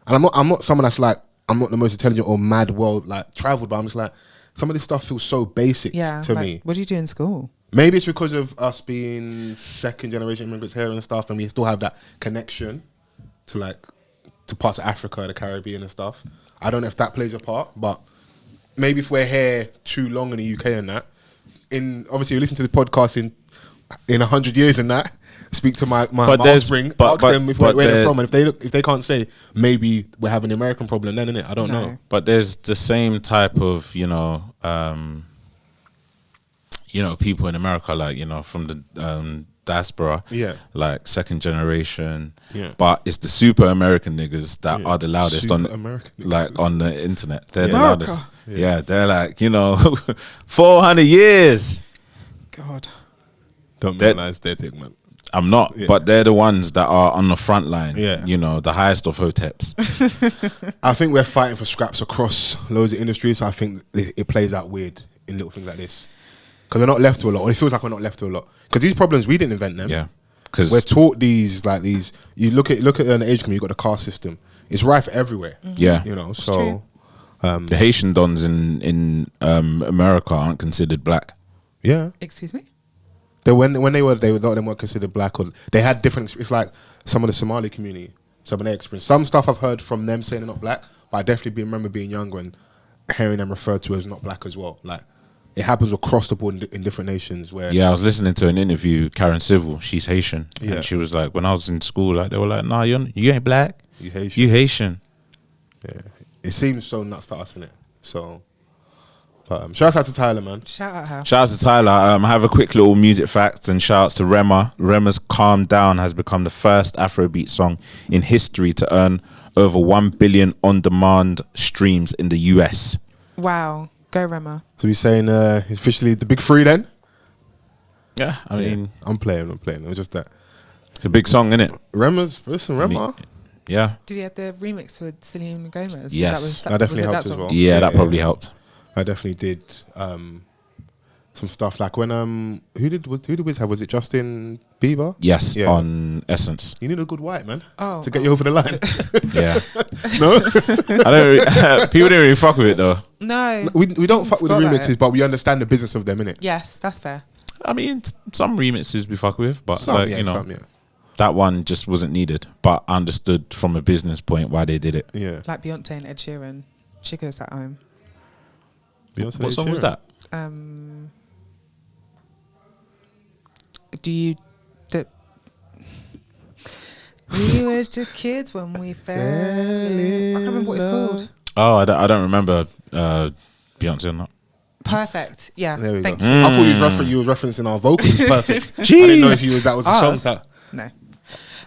and I'm not someone that's like. I'm not the most intelligent or mad world like traveled, but I'm just like some of this stuff feels so basic to like, me. What do you do in school? Maybe it's because of us being second generation immigrants here and stuff, and we still have that connection to parts of Africa, the Caribbean and stuff. I don't know if that plays a part, but maybe if we're here too long in the UK and that, obviously you listen to the podcast in 100 years and that. Speak to my offspring, ask them where they're from, and if they can't say, maybe we're having an American problem then, innit? I don't know. But there's the same type of, people in America, like, from the diaspora, like second generation. Yeah. But it's the super American niggas that are the loudest Super American niggas. on the internet. They're the America. loudest. Yeah, they're like, 400 years. God. Don't minimize their thing, man. I'm not, but they're the ones that are on the front line. Yeah. The highest of hoteps. I think we're fighting for scraps across loads of industries. So I think it plays out weird in little things like this. Because we're not left to a lot. Or it feels like we're not left to a lot. Because these problems, we didn't invent them. Yeah. We're taught these. You look at an age community, you've got the caste system. It's rife everywhere. Yeah. So... the Haitian dons in America aren't considered black. Yeah. Excuse me? When they were them were considered black, or they had different. It's like some of the Somali community, some of their experience. Some stuff I've heard from them saying they're not black, but I definitely remember being younger and hearing them referred to as not black as well. Like it happens across the board in different nations. Where I was listening to an interview. Karen Civil, she's Haitian, and she was like, when I was in school, like they were like, "Nah, you ain't black. you Haitian. You Haitian." Yeah, it seems so nuts to us, innit? So. Shout out to Tyla, man. Shout out her. Shout out to Tyla. I have a quick little music fact and shout outs to Rema. Rema's Calm Down has become the first Afrobeat song in history to earn over 1 billion on-demand streams in the US. Wow. Go Rema. So we're saying officially the big three then? Yeah, I mean... I'm playing. It was just that. It's a big song, innit? Rema. Yeah. Did you have the remix with Selena Gomez? Yes. That definitely helped as well. Yeah, that probably helped. I definitely did some stuff like when who did Wiz have? Was it Justin Bieber? Yes, on Essence. You need a good white man to get Oh. you over the line. Yeah. No, People didn't really fuck with it though. No. we don't fuck with the Forgot about remixes, it. but we understand the business of them, innit? Yes, that's fair. I mean, some remixes we fuck with, but Some, like, yeah, you know, some, yeah. that one just wasn't needed. But I understood from a business point why they did it. Yeah. Like Beyonce and Ed Sheeran, she could have sat home. Beyonce What song was that? Do you? We was just kids when we fell in. I can't remember what it's called. Oh, I don't remember Beyonce or not. Perfect. Yeah. There we Thank go. you. I thought you was referencing our vocals. Perfect. I Jeez. didn't know if that was a song. Us? No.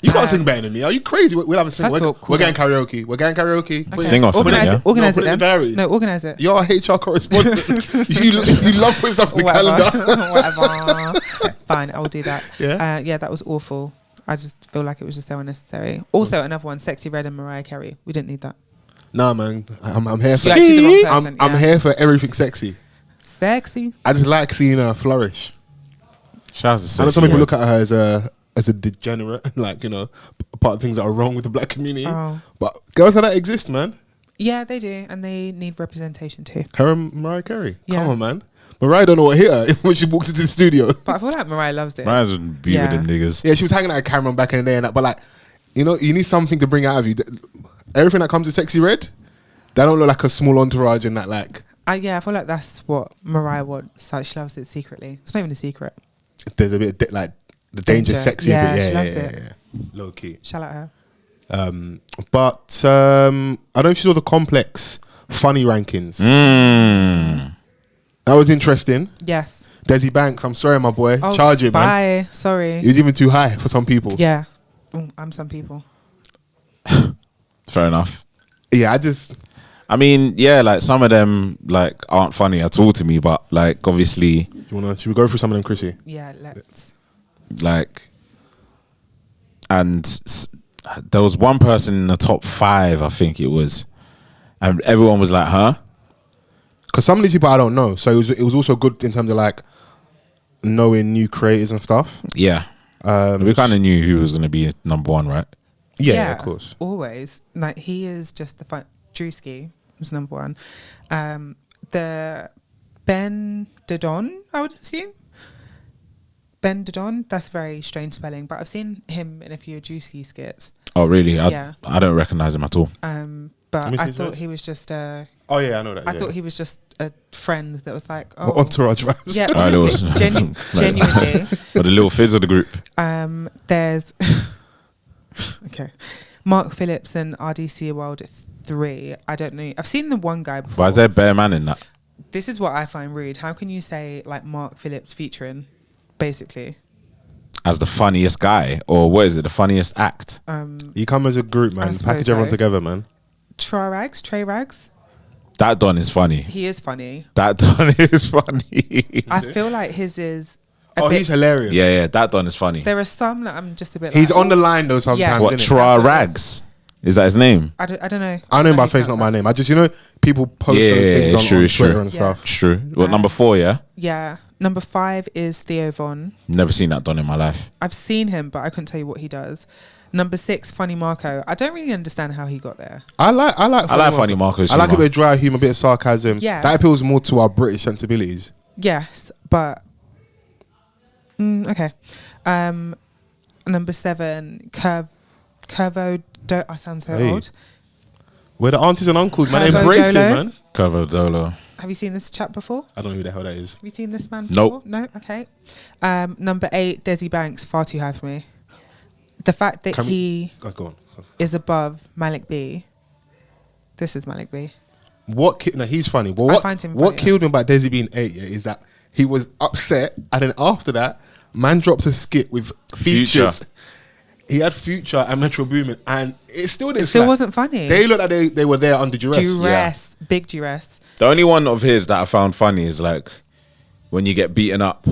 You can't sing better than me. Are you crazy? We'll have a sing. First of all, We're cool getting karaoke. We're getting karaoke. Okay. Sing off of it, Organize yeah? it. Organize No, it put it in then. the diary. No, organize it. You're a HR correspondent. you love putting stuff in the calendar. Whatever. Fine, I'll do that. Yeah? Yeah, that was awful. I just feel like it was just so unnecessary. Also, another one, Sexy Red and Mariah Carey. We didn't need that. Nah, man. I'm here for You're actually the wrong person, I'm yeah. here for everything sexy. Sexy. I just like seeing her flourish. Shout out to I know some Sexy people Red. look at her as a degenerate, like, you know, part of things that are wrong with the black community. Oh. But girls like that exist, man. Yeah, they do, and they need representation too. Her and Mariah Carey. Yeah. Come on, man. Mariah don't know what hit her when she walked into the studio. But I feel like Mariah loves it. Mariah's would be with them niggas. Yeah, she was hanging out with Cameron back in the day and that. But like, you know, you need something to bring out of you. Everything that comes to Sexy Red, they don't look like a small entourage and that, like. Yeah, I feel like that's what Mariah wants. Like, she loves it secretly. It's not even a secret. There's a bit of like the danger sexy Yeah, bit. she Yeah, loves yeah, it. yeah. Low key. Shout out her. But I don't know if you saw the Complex funny rankings. That was interesting. Yes. Desi Banks, I'm sorry, my boy. Oh, Charge it, man. bye. Sorry. He was even too high for some people. Yeah. I'm some people. Fair enough. Yeah, I mean, yeah, like some of them like aren't funny at all to me, but like obviously, should we go through some of them, Chrissy? Yeah, let's. like, and there was one person in the top 5, I think it was, and everyone was like, "Huh?" Because some of these people I don't know, so it was also good in terms of like knowing new creators and stuff. Yeah, we kind of knew who was going to be number 1, right? Yeah, of course. Always. Like, he is just the fun. Drewski was number 1. The Ben DON, I would assume. Ben DON, that's very strange spelling, but I've seen him in a few Drewski skits. Oh, really? Yeah. I don't recognize him at all. But I thought he was just a. Oh yeah, I know that. I thought he was just a friend that was like, What oh, entourage vibes. yeah, Alright, honestly, genuinely. Or the little fizz of the group. There's okay, Mark Phillips and RDC World 3. I don't know. I've seen the one guy before. Why is there Bear Man in that? This is what I find rude. How can you say like Mark Phillips featuring, basically? As the funniest guy, or what is it? The funniest act? You come as a group, man. suppose Package everyone so. together, man. Trey Rags. That Don is funny. He is funny. That Don is funny. I feel like his is. He's hilarious. Yeah, that Don is funny. There are some that I'm just a bit. He's like, on the line though sometimes. Yeah. What, Isn't it? Tra That's what it Rags? Is that his name? I don't know. I know him by how face, you not by pronounce name. I just, you know, people post Yeah, those things it's on, true, on it's Twitter true. and Yeah. stuff. It's true. What, number 4, yeah? that. Yeah. Number 5 is Theo Von. Never seen that Don in my life. I've seen him, but I couldn't tell you what he does. Number 6, Funny Marco. I don't really understand how he got there. I like Funny Marco's I like a humour. bit of dry humor, a bit of sarcasm. Yes. That appeals more to our British sensibilities. Yes, but okay. Number 7, Curvo. I sound so Hey. old. We're the aunties and uncles, man. Curvo Embrace it, Dolo. man. Cover Dolo. Have you seen this chap before? I don't know who the hell that is. Have you seen this man Nope. before? No? Okay. Number 8, Desi Banks. Far too high for me. The fact that he Go on. is above Malik B. This is Malik B. No, he's funny. Well, I what, find him what funny, killed him about Desi being 8 is that he was upset, and then after that, man drops a skit with Future. features. He had Future and Metro Boomin, and it still didn't. It still slap. wasn't funny. They looked like they were there under duress. Duress. Big duress. The only one of his that I found funny is like when you get beaten up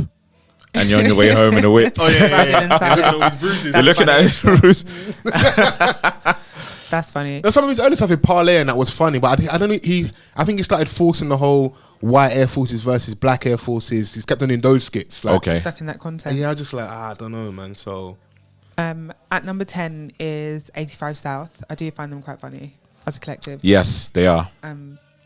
and you're on your way home in a whip. Oh yeah, Rather than silence. All his bruises. You're That's looking funny. at his bruise. That's funny. There's some of his early stuff in Parlay and that was funny, but I don't know. I think he started forcing the whole white Air Forces versus black Air Forces. He's kept on in those skits. Like, Okay. Stuck in that content. Yeah, I just like I don't know, man. So At number 10 is 85 South. I do find them quite funny as a collective. Yes, they are.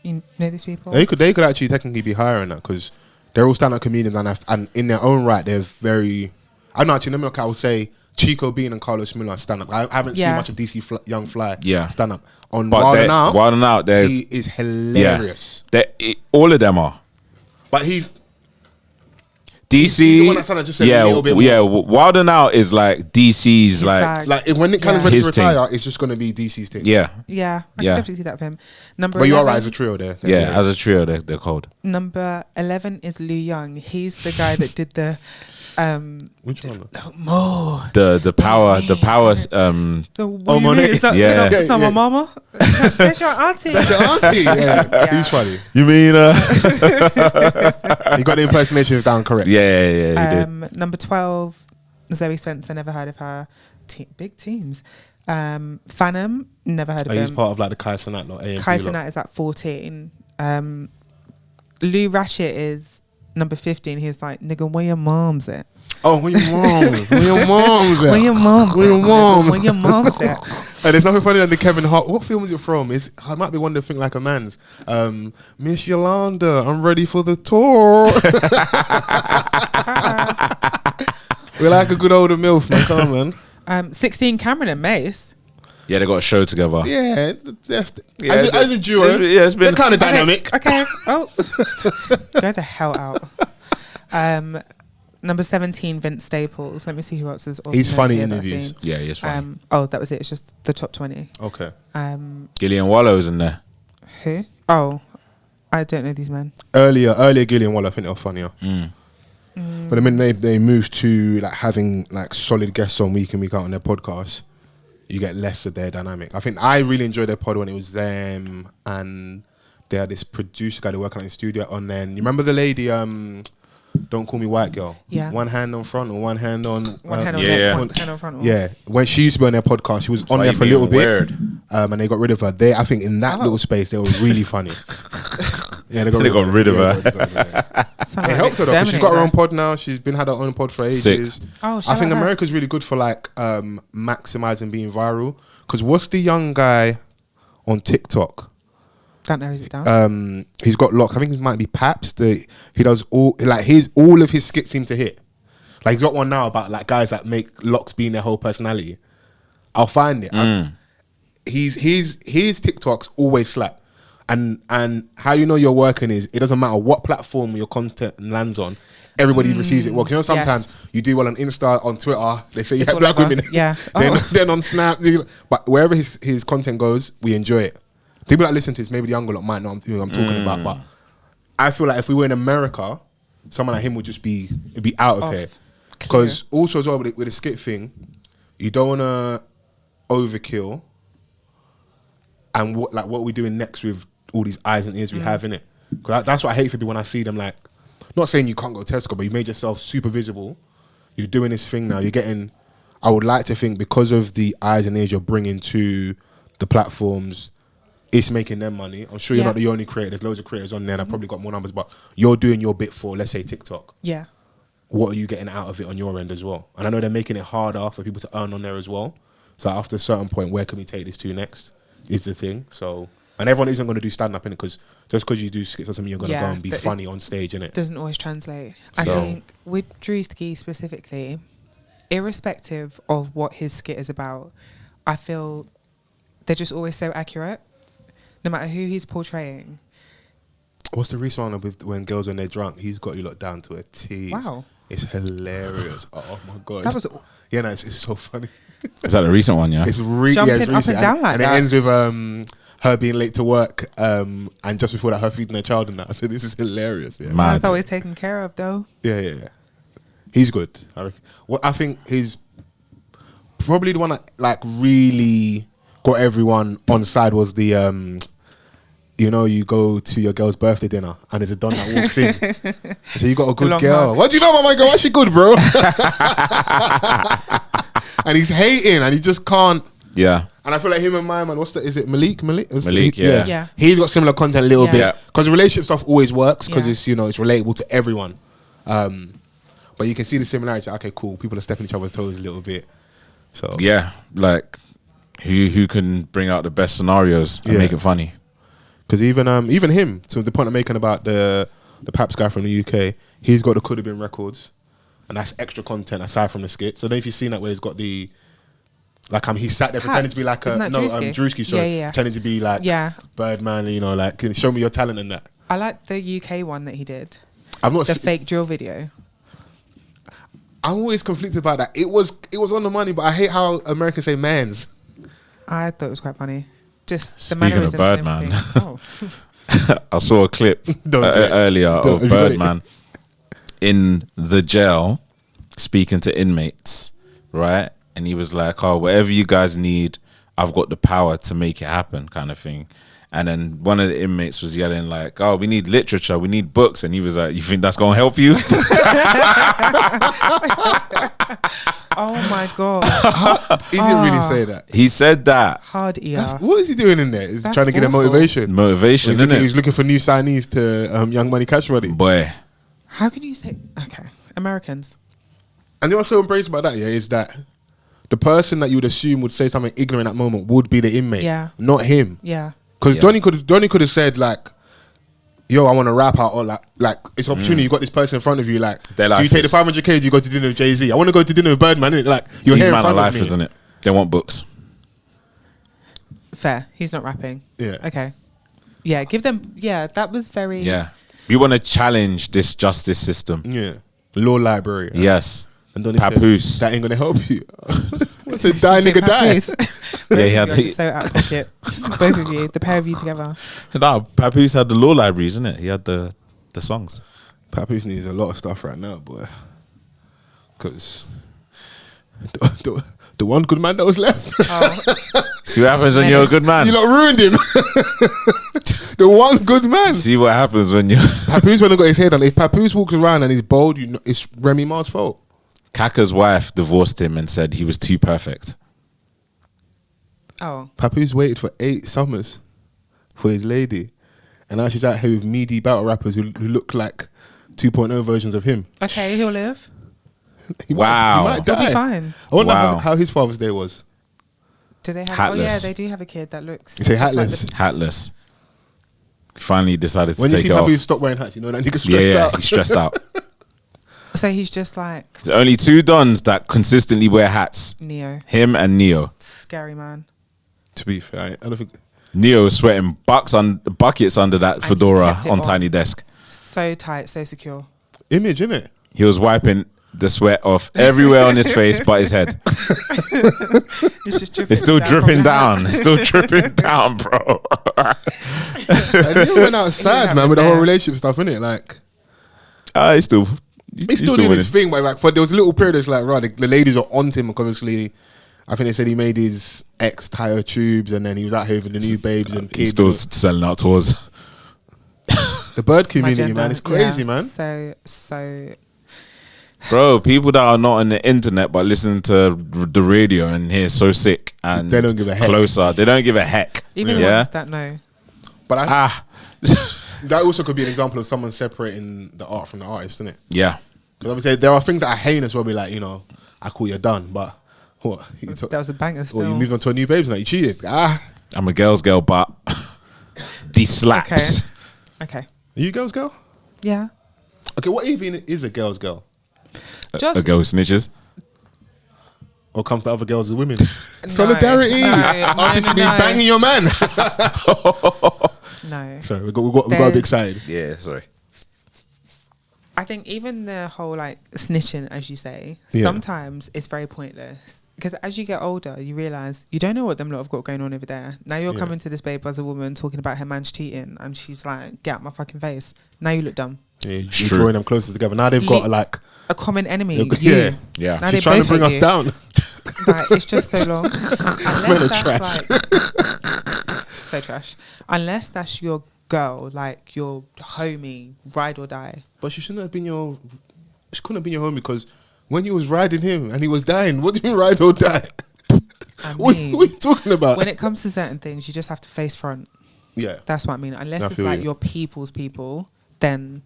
You know these people? they could actually technically be higher in that because they're all stand-up comedians, and in their own right, they're very. I don't know. Actually, let me I would say Chico Bean and Carlos Miller are stand-up. I haven't seen much of DC Young Fly stand-up. On Wild and Out, he is hilarious. All of them are. But he's DC. the one that sounded just a little bit more. Wild and Out is like DC's like when it kind of ready to retire, it's just going to be DC's thing. I can definitely see that for him. But you are right, as a trio there. As a trio, they're cold. Number 11 is Liu Young. He's the guy that did the which one? The power Money. It's not my mama. That's your auntie. He's funny. You mean you got the impersonations down correct. You did. Number 12, Zoe Spencer, never heard of her. Big teams. Phantom, never heard of him. He's part of like the Kai Cenat lot. Kai Cenat is at 14. Lou Ratchet is number 15. He's like, nigga, where your mom's at? Oh, where your mom's? Where your mom's at? Where your mom's? Where your mom's? Where your mom's at? And there's nothing funny on the Kevin Hart. What film is it from? It might be one that think like a man's. Miss Yolanda, I'm ready for the tour. We like a good older MILF, man. Come on, man. 16 Cameron and Mace. Yeah, they got a show together. Yeah, as a duo, it's been kind of dynamic. Okay. Oh, go the hell out. Number 17, Vince Staples. Let me see who else is. He's funny in interviews. Yeah, he's funny. That was it. It's just the top 20. Okay. Gillian Wallow's in there. Who? Oh, I don't know these men. Earlier Gillian Wallow, I think they were funnier. But I mean, they moved to like having like solid guests on week in, week out on their podcast. You get less of their dynamic. I think I really enjoyed their pod when it was them and they had this producer guy that working in the studio. And then you remember the lady, Don't Call Me White Girl? Yeah. One hand on front or one hand on... One hand on front. Yeah. When she used to be on their podcast, she was on there for a little bit. And they got rid of her. I think in that little space, they were really funny. Yeah, they got rid of her. It helped her though, because she's got her own pod now. She's had her own pod for ages. Oh, I think America's really good for like maximizing being viral. Because what's the young guy on TikTok? That narrows it down. He's got locks. I think it might be Paps. He does all of his skits seem to hit. Like he's got one now about like guys that make locks being their whole personality. I'll find it. His TikToks always slap. And how you know you're working is it doesn't matter what platform your content lands on, everybody receives it well. 'Cause you know sometimes you do well on Insta, on Twitter, they say you have black women. Yeah. then on Snap, but wherever his content goes, we enjoy it. People that listen to this, maybe the younger lot might know who I'm talking about, but I feel like if we were in America, someone like him would just be out of here. Because also as well with the skit thing, you don't want to overkill. And what we're doing next with all these eyes and ears we have in it. Because that's what I hate for people when I see them like, not saying you can't go to Tesco, but you made yourself super visible. You're doing this thing now. You're getting, I would like to think because of the eyes and ears you're bringing to the platforms, it's making them money. I'm sure you're not the only creator. There's loads of creators on there and I've probably got more numbers, but you're doing your bit for, let's say, TikTok. Yeah. What are you getting out of it on your end as well? And I know they're making it harder for people to earn on there as well. So after a certain point, where can we take this to next is the thing. So, and everyone isn't going to do stand-up in it because just because you do skits doesn't mean you're going to go and be funny on stage in it. Doesn't always translate. I think with Drewski specifically, irrespective of what his skit is about, I feel they're just always so accurate. No matter who he's portraying. What's the recent one with when girls when they're drunk? He's got you lot down to a T. Wow. It's hilarious. Oh my God. That was... Yeah, no, it's so funny. Is that a recent one, yeah? It's really jumping it's up recent. and down like and that. it ends with her being late to work and just before that her feeding her child and that. I said, this is hilarious. Yeah. Man's always taken care of though. Yeah. He's good. I think he's probably the one that like really got everyone on side was the you know, you go to your girl's birthday dinner and there's a Don that walks in. So you got a good girl. What do you know about my girl? Why she good, bro? And he's hating and he just can't. Yeah. And I feel like him and my man, is it Malik? Malik, yeah. Yeah. He's got similar content a little bit. Yeah. Because relationship stuff always works because it's, you know, it's relatable to everyone. But you can see the similarity. Okay, cool. People are stepping each other's toes a little bit. So yeah, like who can bring out the best scenarios and make it funny. Because even him, to the point I'm making about the the Paps guy from the UK, he's got the Could Have Been records, and that's extra content aside from the skit. So I don't know if you've seen that where he's got the, like he sat there pretending to be like Isn't that Drewski? Drewski, sorry, Yeah. pretending to be like Birdman, you know, like show me your talent and that. I like the UK one that he did. I've not the fake drill video. I'm always conflicted about that. It was on the money, but I hate how Americans say mans. I thought it was quite funny. Just Speaking the of mannerisms Birdman. and everything. Oh. I saw a clip earlier of Birdman in the jail speaking to inmates, right? And he was like, "Oh, whatever you guys need, I've got the power to make it happen," kind of thing. And then one of the inmates was yelling like, "Oh, we need literature, we need books," and he was like, "You think that's gonna help you?" Oh my god! He didn't really say that. He said that. Hard ER. What is he doing in there? He's That's trying to get a awful. motivation. Motivation, He innit? was looking for new signees to Young Money Cash Money. Boy, How can you say? Okay, Americans. And what's so embraced about that, is that the person that you would assume would say something ignorant at that moment would be the inmate, not him. Yeah. Because Donnie could have said like, "Yo, I want to rap out," or like it's an opportunity. You got this person in front of you. Like, do you take the 500K? Do you go to dinner with Jay-Z? I want to go to dinner with Birdman. Innit? Like, you're he's here in man front of life, of me. isn't it? They want books. Fair. He's not rapping. Yeah. Okay. Yeah. Give them. Yeah. That was very. Yeah, we want to challenge this justice system. Yeah, law library. Yes. And Donnie Papoose. said, that ain't gonna help you. I said, die, nigga, die. Yeah, he had You're just so out of pocket. Both of you, the pair of you together. No, Papoose had the law libraries, isn't it? He had the songs. Papoose needs a lot of stuff right now, boy. Because the one good man that was left. Oh. See what happens when you're a good man. You lot ruined him. The one good man. See what happens when you. Papoose went and got his hair done. If Papoose walks around and he's bald, you know, it's Remy Ma's fault. Kaka's wife divorced him and said he was too perfect. Oh. Papoose waited for 8 summers for his lady, and now she's out here with meaty battle rappers who look like 2.0 versions of him. Okay, he'll live. He Wow. might He'll die. be fine. I wonder Wow. how his Father's Day was. Do they have? Hatless. Oh yeah, they do have a kid that looks. You say just like hatless. the- Hatless. Finally decided to When you take see it off. Papoose stop wearing hats, you know that nigga stressed Yeah, out. he's stressed out. So he's just like There's only 2 dons that consistently wear hats. Neo. Him and Neo. Scary man. To be fair, I don't think. Neo was sweating buckets under that he fedora kept it on on. Tiny Desk. So tight, so secure. Image, innit? He was wiping the sweat off everywhere on his face but his head. It's just dripping. It's still down dripping from the down. hat. It's still dripping down, bro. And he went outside, man, with the whole relationship stuff, innit? Like, He's still doing winning. his thing, but like, there was a little period that's like, right, the ladies are on him, because obviously, I think they said he made his ex tie her tubes, and then he was out here with the new babes and He's kids. still selling out tours. The bird My community, gender, man, it's crazy, yeah. man. So Bro, people that are not on the internet but listen to the radio and hear So Sick and They don't give a heck. Closer, they don't give a heck. even the yeah. ones that know. But Ah, that also could be an example of someone separating the art from the artist, isn't it? yeah. Because obviously there are things that are heinous where we like, you know, I call you done, but what? That was a banger Or still. you moved on to a new babes and you cheated. I'm a girl's girl, but these slaps. Okay. Are you a girl's girl? Yeah. Okay, what even is a girl's girl? Just A girl who snitches. Or comes to other girls as women? Solidarity. No, Artists should be no. banging your man. No. Sorry, we got a bit excited. Yeah, sorry. I think even the whole like snitching, as you say, Yeah. sometimes it's very pointless. Because as you get older, you realise you don't know what them lot have got going on over there. Now you're Yeah. coming to this babe as a woman talking about her man's cheating, and she's like, "Get out my fucking face." Now you look dumb. Yeah, you're True. drawing them closer together. Now they've got like, A common enemy. They've got- You. yeah. Yeah. Now she's they trying to both bring hate us you. down. Like, it's just so long. Men are Unless trash. that's like so trash. Unless that's your girl, like your homie, ride or die. But she shouldn't have been she couldn't have been your homie, because when you was riding him and he was dying, what do you mean ride or die? I What mean, are you talking about? when it comes to certain things, you just have to face front. Yeah. That's what I mean. Unless I it's feel like you. your people's people, then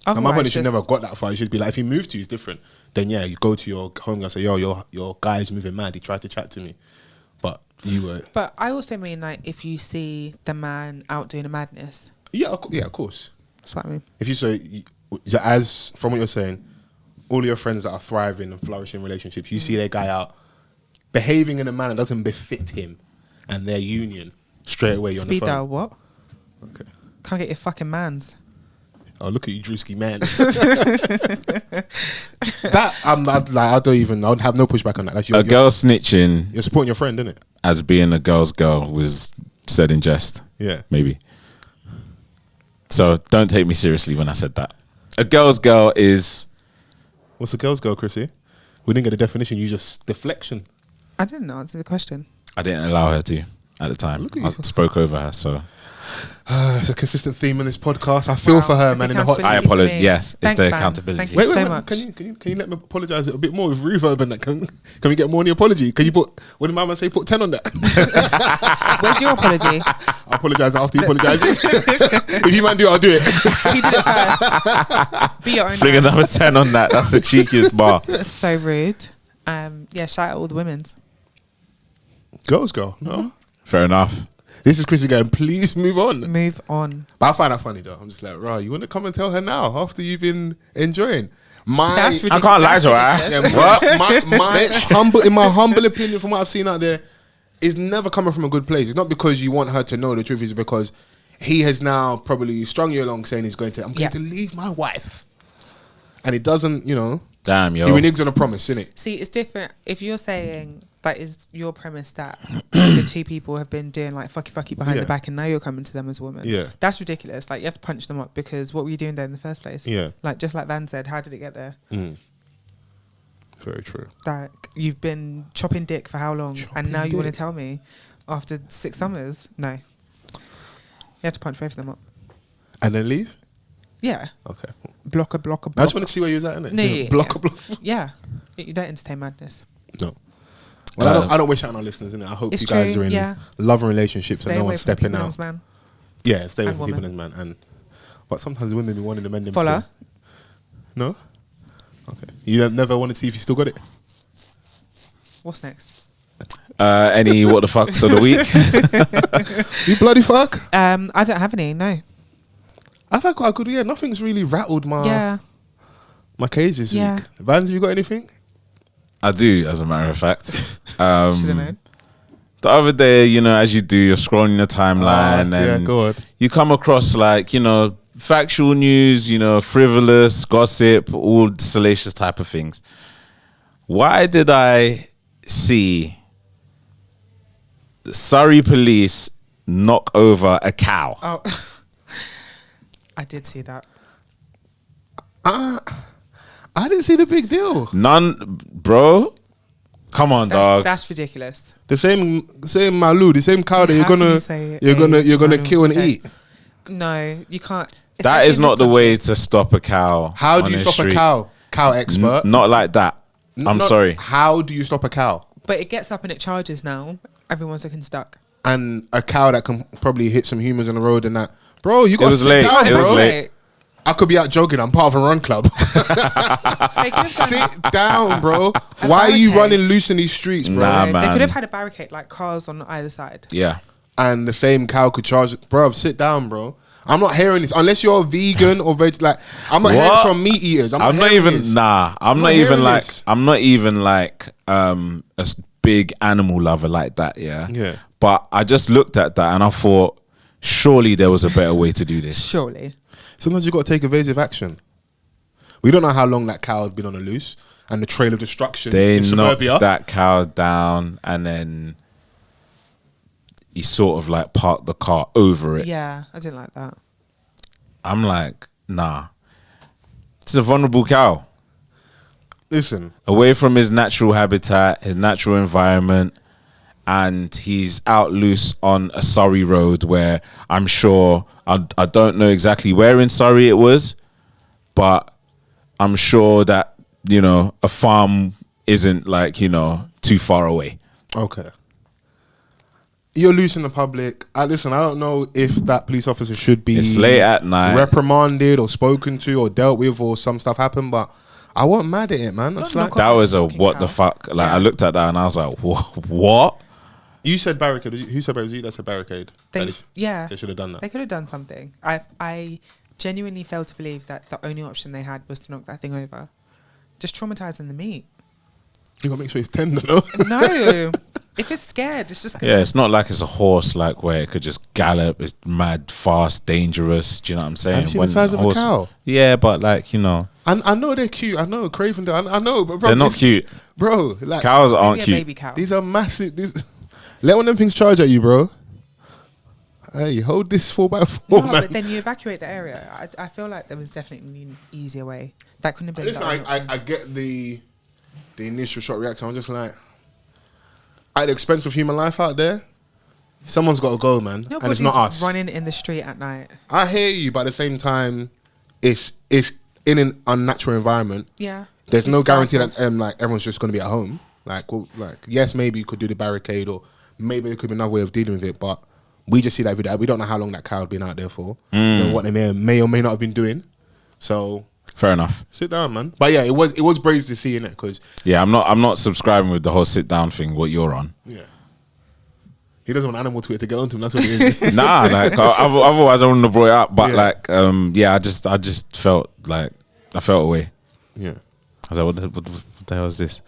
And my otherwise money should just- never have got that far. It should be like, if he moved to you, it's different. Then yeah, you go to your home and say, yo, your guy's moving mad. He tried to chat to me. But you were... But I also mean, like, if you see the man out doing a madness, Yeah, of course. That's what I mean. If you say, as from what you're saying, all your friends that are thriving and flourishing relationships, you see their guy out behaving in a manner that doesn't befit him and their union, straight away you're Speed on the phone. dial, what? Okay. Can't get your fucking mans. Oh, look at you, Drewski, man. That, I'm not, like, I would have no pushback on that. That's A girl snitching you're supporting your friend, isn't it? as being a girl's girl was said in jest. Yeah. Maybe. So don't take me seriously when I said that. A girl's girl is... What's a girl's girl, Chrissy? We didn't get a definition, you just deflection. I didn't answer the question. I didn't allow her to at the time. Look at I you. spoke over her, so... It's a consistent theme in this podcast. I feel for her, It's man, in the hot accountability I seat. apologize. for me. Yes, it's Thanks, the Vans. accountability. Thank you Wait, so wait, much. can you let me apologise a bit more with reverb and that? Can we get more on the apology? Can you put, what did my man say, put 10 on that? Where's your apology? I apologise after you apologises. If you man do it, I'll do it. You did it first. Be your own Fling man. another 10 on that. That's the cheekiest bar. So rude. Yeah, shout out all the women's. Girls go, no? Fair enough. This is Chrissy going, please move on. Move on. But I find that funny though. I'm just like, right, you want to come and tell her now after you've been enjoying? My, That's I ridiculous. can't lie to her. That's yeah, ridiculous. my humble opinion from what I've seen out there is never coming from a good place. It's not because you want her to know the truth. It's because he has now probably strung you along saying I'm going to leave my wife. And it doesn't, Damn, yo. he reneges on a promise, innit? See, it's different. If you're saying that is your premise that the two people have been doing like fucky behind Yeah. the back and now you're coming to them as a woman. Yeah. That's ridiculous. Like, you have to punch them up because what were you doing there in the first place? Yeah. Like, just like Van said, how did it get there? Very true. Like, you've been chopping dick for how long? and now you want to tell me after 6 summers? No. You have to punch both of them up. And then leave? Yeah. Okay. Blocker. I just want to see where you was at, innit? No, yeah. Blocker. Yeah. You don't entertain madness. No. Well, I don't wish out on our listeners, innit? I hope It's you guys true, are in yeah. loving relationships Stay and no away one's from stepping people's out. Man. Yeah, stay away And from people woman. and man. But sometimes the women be wanting to mend them Follow. too. No? Okay. You never want to see if you still got it? What's next? Any what the fucks of the week? You bloody fuck. I don't have any, no. I've had quite a good year. Nothing's really rattled my cage this week. Vans, have you got anything? I do, as a matter of fact. Should have known. The other day, as you do, you're scrolling your timeline and go on. you come across factual news, frivolous gossip, all salacious type of things. Why did I see the Surrey police knock over a cow? Oh, I did see that. I didn't see the big deal. None, bro. Come on, dog. That's ridiculous. The same malu, the same cow that How can you say you're gonna malu? kill and Okay. eat. No, you can't. That Especially is in not this the way country. to stop a cow. How on do you the stop street. a cow? Cow expert. Not like that. I'm sorry. How do you stop a cow? But it gets up and it charges now. Everyone's looking stuck. And a cow that can probably hit some humans on the road and that. Bro, you got to was sit late. down, It bro. was late. I could be out jogging. I'm part of a run club. They could have done- Sit down, bro. Why are you barricade. running loose in these streets, bro? Nah, They man. could have had a barricade, like cars on either side. Yeah. And the same cow could charge. Bro, sit down, bro. I'm not hearing this unless you're a vegan or veg. Like, I'm not hearing What? this from meat eaters. I'm not even hearing this. I'm not hearing even like this. I'm not even like big animal lover like that, yeah. Yeah. But I just looked at that and I thought, surely there was a better way to do this. Surely. Sometimes you got to take evasive action. We don't know how long that cow had been on the loose and the trail of destruction They in knocked suburbia. that cow down and then he sort of like parked the car over it. Yeah, I didn't like that. I'm like, nah. It's a vulnerable cow. Listen, Away from his natural habitat, his natural environment, and he's out loose on a Surrey road where I'm sure, I don't know exactly where in Surrey it was, but I'm sure that, a farm isn't like, too far away. okay. You're loose in the public. Listen, I don't know if that police officer should be It's late at night. reprimanded or spoken to or dealt with or some stuff happened, but I wasn't mad at it, man. It's Don't like, knock That was a Fucking what the cow. fuck. Like, Yeah. I looked at that and I was like, what? you said barricade. Who said barricade? You that said barricade. They They should have done that. They could have done something. I genuinely failed to believe that the only option they had was to knock that thing over. Just traumatizing the meat. You gotta make sure it's tender, though. No. If it's scared, it's just gonna... Yeah, it's not like it's a horse, like where it could just gallop. It's mad, fast, dangerous. Do you know what I'm saying? Have you seen the size of a cow? Yeah, but like, you know. I know they're cute. I know, Craven, I know, but bro, they're not cute. Bro, like... Cows aren't cute. Baby cow. These are massive. Let one of them things charge at you, bro. Hey, hold this 4x4, No, man. but then you evacuate the area. I feel like there was definitely an easier way. That couldn't have been Listen, the only option. I get the initial shock reaction. I'm just like, at the expense of human life out there, someone's got to go, man. And it's not us. Running in the street at night. I hear you, but at the same time, it's in an unnatural environment. Yeah. There's It's no guarantee that stifled. like everyone's just going to be at home. Like, well, yes, maybe you could do the barricade, or maybe there could be another way of dealing with it. But we just see that video. We don't know how long that cow had been out there for, and what they may or may not have been doing. So Fair enough. sit down, man. But yeah, it was brave to see in it because Yeah, I'm not subscribing with the whole sit down thing. What you're on? yeah, he doesn't want animal Twitter to get onto him. That's what it is. Nah, like otherwise I wouldn't have brought it up. But Yeah. like, yeah, I just felt like I felt away. Yeah, I was like, what the hell is this?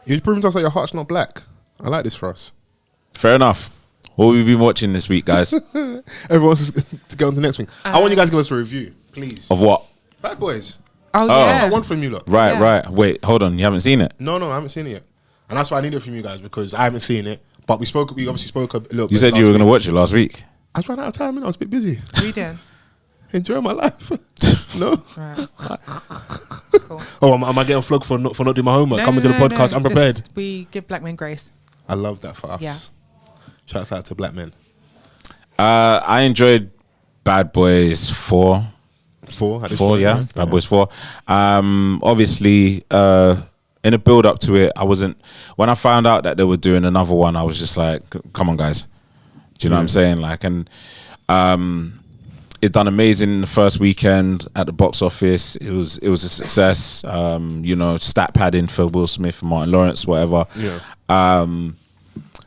you've proven to us that your heart's not black. I like this for us. Fair enough. What have we been watching this week, guys? Everyone wants to go on to the next thing. I want you guys to give us a review, please. Of what? Bad Boys. Oh, Oh. That's what I yeah. want from you, lot. Right, Yeah. right. Wait, hold on. You haven't seen it? No, I haven't seen it yet, and that's why I need it from you guys because I haven't seen it. But we obviously spoke a little bit. You said you were going to watch it last week. I was running out of time and I was a bit busy. What are you doing? Enjoy my life. No. Right. Cool. Oh, am I getting flogged for not doing my homework? Coming to the podcast unprepared. Just we give black men grace. I love that for us. Yeah. Shouts out to black men. I enjoyed Bad Boys 4. 4, Yeah. Bad Boys 4. Obviously, in a build up to it, when I found out that they were doing another one, I was just like, come on, guys. Do you know what I'm saying? Like, and it done amazing in the first weekend at the box office. It was a success. You know, stat padding for Will Smith and Martin Lawrence, whatever. Yeah.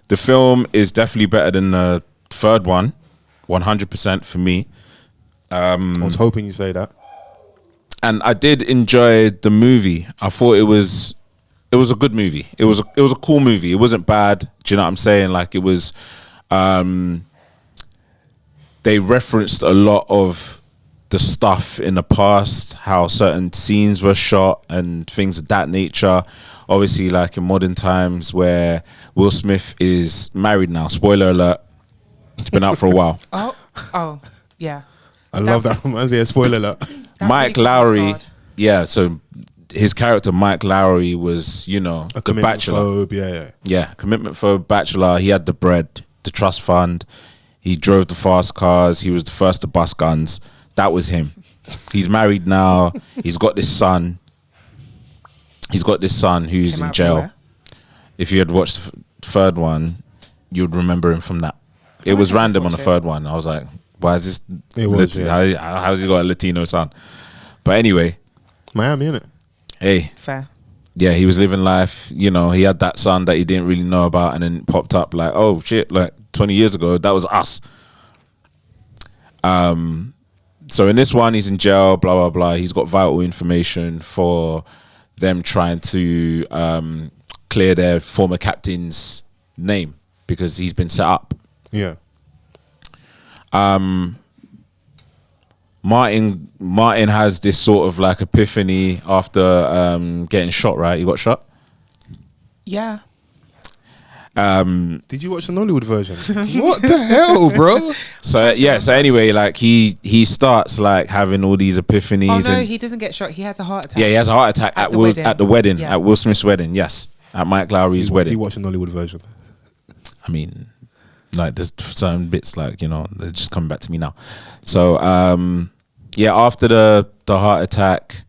The film is definitely better than the third one, 100% for me. I was hoping you say that. And I did enjoy the movie. I thought it was a good movie. It was a cool movie. It wasn't bad. Do you know what I'm saying? Like it was. They referenced a lot of the stuff in the past, how certain scenes were shot and things of that nature. Obviously, like in modern times where Will Smith is married now. Spoiler alert. It's been out for a while. Oh, yeah. I love that from Isaiah. Spoiler alert. That Mike really Lowry. caught us guard. Yeah, so his character Mike Lowry was, you know, A the bachelor. commitment phobe, yeah. Yeah, commitment for a bachelor. He had the bread, the trust fund. He drove the fast cars. He was the first to bust guns. That was him. He's married now. He's got this son. Who's Came in out jail. from where? If you had watched the third one, you'd remember him from that. It was random on the watch it. third one. I was like, why is this? It was, yeah. How's he got a Latino son? But anyway, Miami, innit? hey, Fair. yeah, he was living life. You know, he had that son that he didn't really know about, and then it popped up like, oh shit, like 20 years ago, that was us. So in this one, he's in jail, blah blah blah. He's got vital information for them trying to clear their former captain's name because he's been set up. Yeah. Martin has this sort of like epiphany after getting shot. Right, he got shot. Yeah. Did you watch the Nollywood version? What the hell, bro? So yeah. So anyway, like he starts like having all these epiphanies. Oh no, and he doesn't get shot. He has a heart attack. yeah, he has a heart attack At at the the wedding Yeah. at Will Smith's wedding. Yes, at Mike Lowry's You wedding. watch the Nollywood version. I mean, like there's certain bits like, you know, they're just coming back to me now. So yeah, after the heart attack,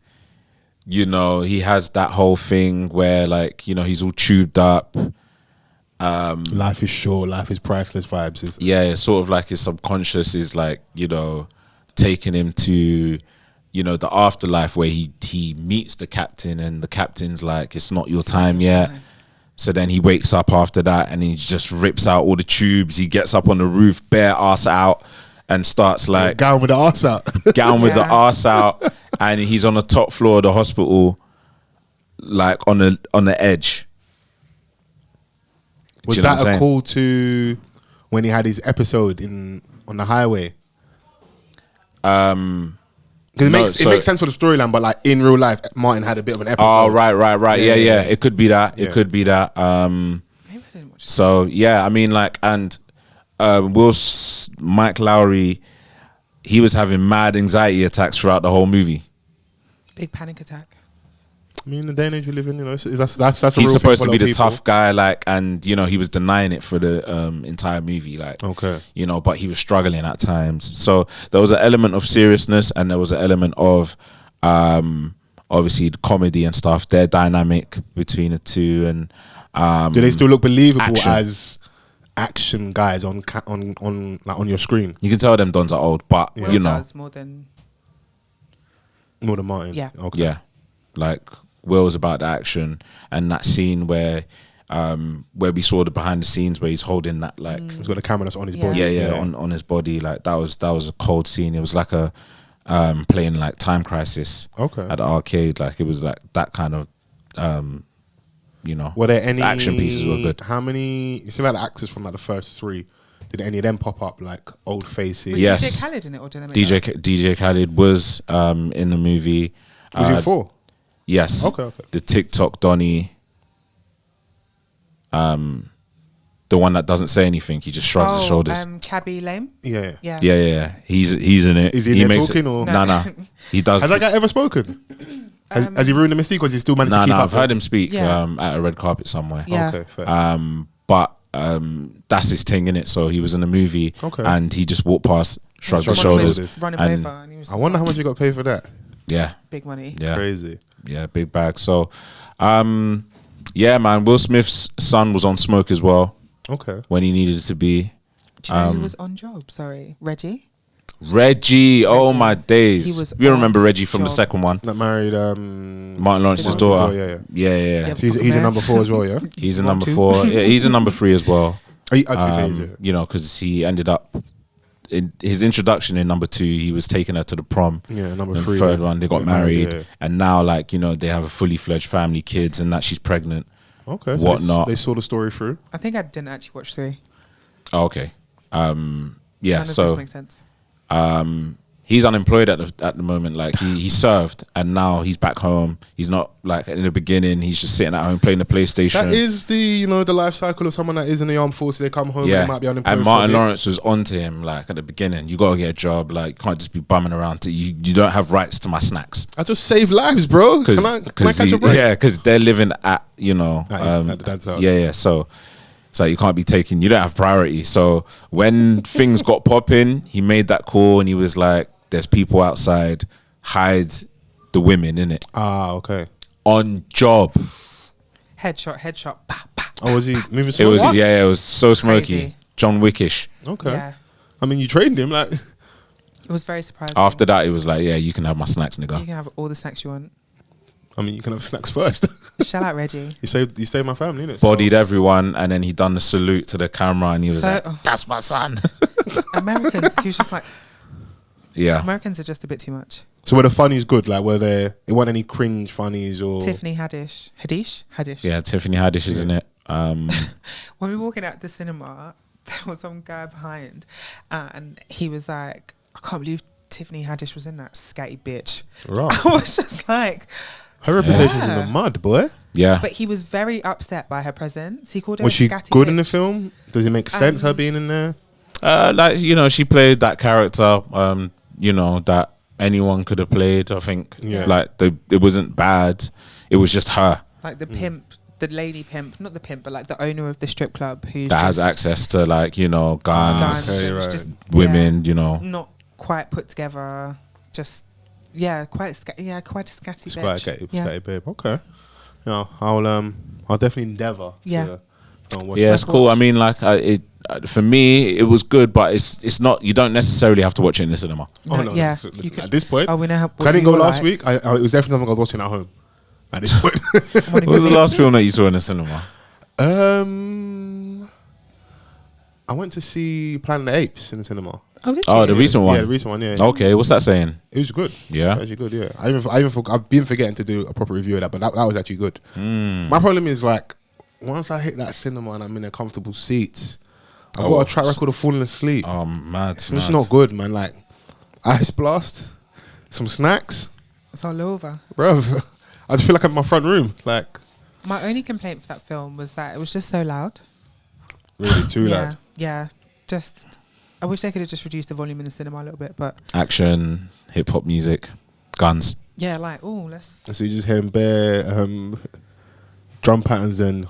you know, he has that whole thing where like, you know, he's all tubed up. Life is short, life is priceless vibes. Is Yeah, it's sort of like his subconscious is like, you know, taking him to, you know, the afterlife where he meets the captain and the captain's like, it's not your time yet. So then he wakes up after that and he just rips out all the tubes. He gets up on the roof, bare ass out, and starts like gown with the arse out. gown with the arse out, and he's on the top floor of the hospital, like on the edge. Was that a call to when he had his episode on the highway? Because it makes sense for the storyline, but like in real life, Martin had a bit of an episode. Oh, right. Yeah. It could be that. It could be that. Maybe I didn't watch So yeah, I mean, like, and Mike Lowry, he was having mad anxiety attacks throughout the whole movie. Big panic attack. I mean, the day and age we live in, you know, that's a He's real supposed thing to be for a lot the of people. tough guy, like, and you know, he was denying it for the entire movie, like, Okay. you know, but he was struggling at times. So there was an element of seriousness, and there was an element of obviously the comedy and stuff. Their dynamic between the two, and do they still look believable action. as action guys on your screen? You can tell them Dons are old, but Will you know, does more than Martin. Yeah. Okay. yeah, like Will's about the action, and that scene where we saw the behind the scenes where he's holding that, like, He's got the camera that's on his Yeah. body. yeah, on his body, like that was a cold scene. It was like a playing like Time Crisis Okay. at the arcade. Like it was like that kind of you know. Were there any the action pieces were good. How many? You see, like the actors from like the first three. Did any of them pop up like old faces? was Yes. DJ Khaled in it, or did I make that? DJ Khaled was in the movie. Was he in 4? Yes. Okay. The TikTok Donnie. The one that doesn't say anything, he just shrugs his shoulders. Cabby Lame. Yeah. Yeah. He's in it. Is he in there talking or? No. He does. Has that guy ever spoken? Has he ruined the mystique, or has he still managed to keep up? I've heard him speak Yeah. at a red carpet somewhere. Yeah. Okay, fair. But that's his thing, innit? So he was in the movie, Okay. and he just walked past, shrugged his Shrugged his shoulders, shoulders. Running and over, and he was I wonder how much you got paid for that. yeah, big money. yeah, Crazy. yeah, big bag. So, yeah, man, Will Smith's son was on smoke as well Okay. when he needed to be. Do you know who was on job? Sorry, Reggie. Reggie, oh my days! He was We remember on Reggie from the job. second one, That married Martin Lawrence's Martin's daughter. daughter, Yeah. Yeah. So he's a number 4 as well, yeah. He's a One, number two. 4. Yeah, he's a number 3 as well. To be fair, yeah. You know, because he ended up in his introduction in number 2. He was taking her to the prom. Yeah, number And 3. third one, they got married, yeah. and now, like, you know, they have a fully fledged family, kids, and that she's pregnant. Okay. So Whatnot. They saw the story through. I think I didn't actually watch 3. Oh, okay. Yeah. None of this So makes sense. he's unemployed at the moment. Like he served, and now he's back home. He's not like in the beginning. He's just sitting at home playing the PlayStation. That is the life cycle of someone that is in the armed forces. They come home and they might be unemployed. And for a Martin bit. Lawrence was onto him like at the beginning. You gotta get a job. Like you can't just be bumming around. You don't have rights to my snacks. I just save lives, bro. Can I catch a break? Yeah, because they're living at At the dad's house. Yeah. So you can't be taking. You don't have priority. So when things got popping, he made that call and he was like, "There's people outside. Hide the women in it Ah, okay. on job." Headshot. Bah, bah. Oh, was he moving It slow? was it was so smoky, Crazy. John Wickish. Okay. Yeah. I mean, you trained him like. It was very surprising. After that, it was like, yeah, you can have my snacks, you nigga. can have all the snacks you want. I mean, you can have snacks first. Shout out Reggie. you saved my family, innit? Bodied everyone, and then he done the salute to the camera, and he was So- like, "That's my son." Americans, he was just like, Yeah. Americans are just a bit too much. So were the funnies good? Like, it weren't any cringe funnies or? Tiffany Haddish. Yeah, Tiffany Haddish is in it. When we were walking out the cinema, there was some guy behind, and he was like, "I can't believe Tiffany Haddish was in that scatty bitch." Right. I was just like, Her reputation's in "Sir." the mud, boy. Yeah. But he was very upset by her presence. He called her Was a she scatty good bitch. in the film? Does it make sense her being in there? Like, you know, she played that character, you know, that anyone could have played. I think, Yeah. like, it wasn't bad. It was just her Like the pimp, the lady pimp, not the pimp, but like the owner of the strip club who's that has just access to, like, you know, guns, guns, Okay, and was right. just women, you know. not quite put together. Just quite a scatty It's bitch. quite a yeah. scatty babe. Okay. Yeah, I'll definitely endeavour. Yeah. To go and watch Yeah, that. it's cool. I mean, like, for me, it was good, but it's not. You don't necessarily have to watch it in the cinema. Oh No, no! yeah, listen, you can- at this point, Oh, we know how. 'cause I didn't go last week. It was definitely something I was watching at home. At this point, What was the last film that you saw in the cinema? I went to see Planet of the Apes in the cinema. Oh, did Oh, you? the recent one. Yeah, the recent one. Yeah. Okay, what's that saying? It was good. Yeah? Actually good. Yeah. I've been forgetting to do a proper review of that, but that was actually good. My problem is like once I hit that cinema and I'm in a comfortable seats, I've got a track record of falling asleep. Oh, mad. It's just not good, man. Like ice blast, some snacks, It's all over. bro. I just feel like I'm in my front room. Like My only complaint for that film was that it was just so loud. really too loud. Yeah. Just, I wish they could have just reduced the volume in the cinema a little bit, but Action, hip hop music, guns. yeah, like, oh, let's. And so you just hearing bare drum patterns and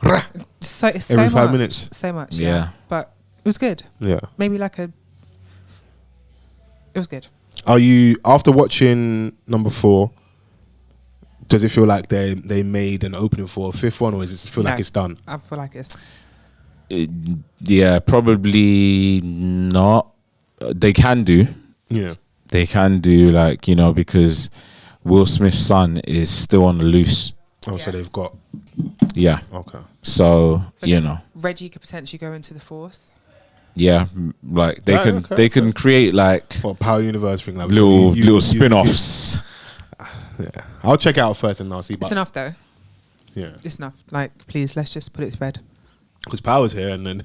So, it's every so 5 much, minutes. So much, Yeah. yeah. But it was good. Yeah. Maybe like it was good. Are you after watching number 4? Does it feel like they made an opening for a 5th one, or does it feel like No. it's done? I feel like it's. Yeah, probably not. They can do. Yeah. They can do, like, you know, because Will Smith's son is still on the loose. Oh, so Yes. they've got Yeah. okay. So, But you then know, Reggie could potentially go into the Force. yeah, like they Right, can okay, they can create like What Power Universe thing? Like little spin-offs. Yeah. I'll check it out first and I'll see. It's But enough though. yeah, It's enough. Like, please, let's just put it to bed. because Power's here and then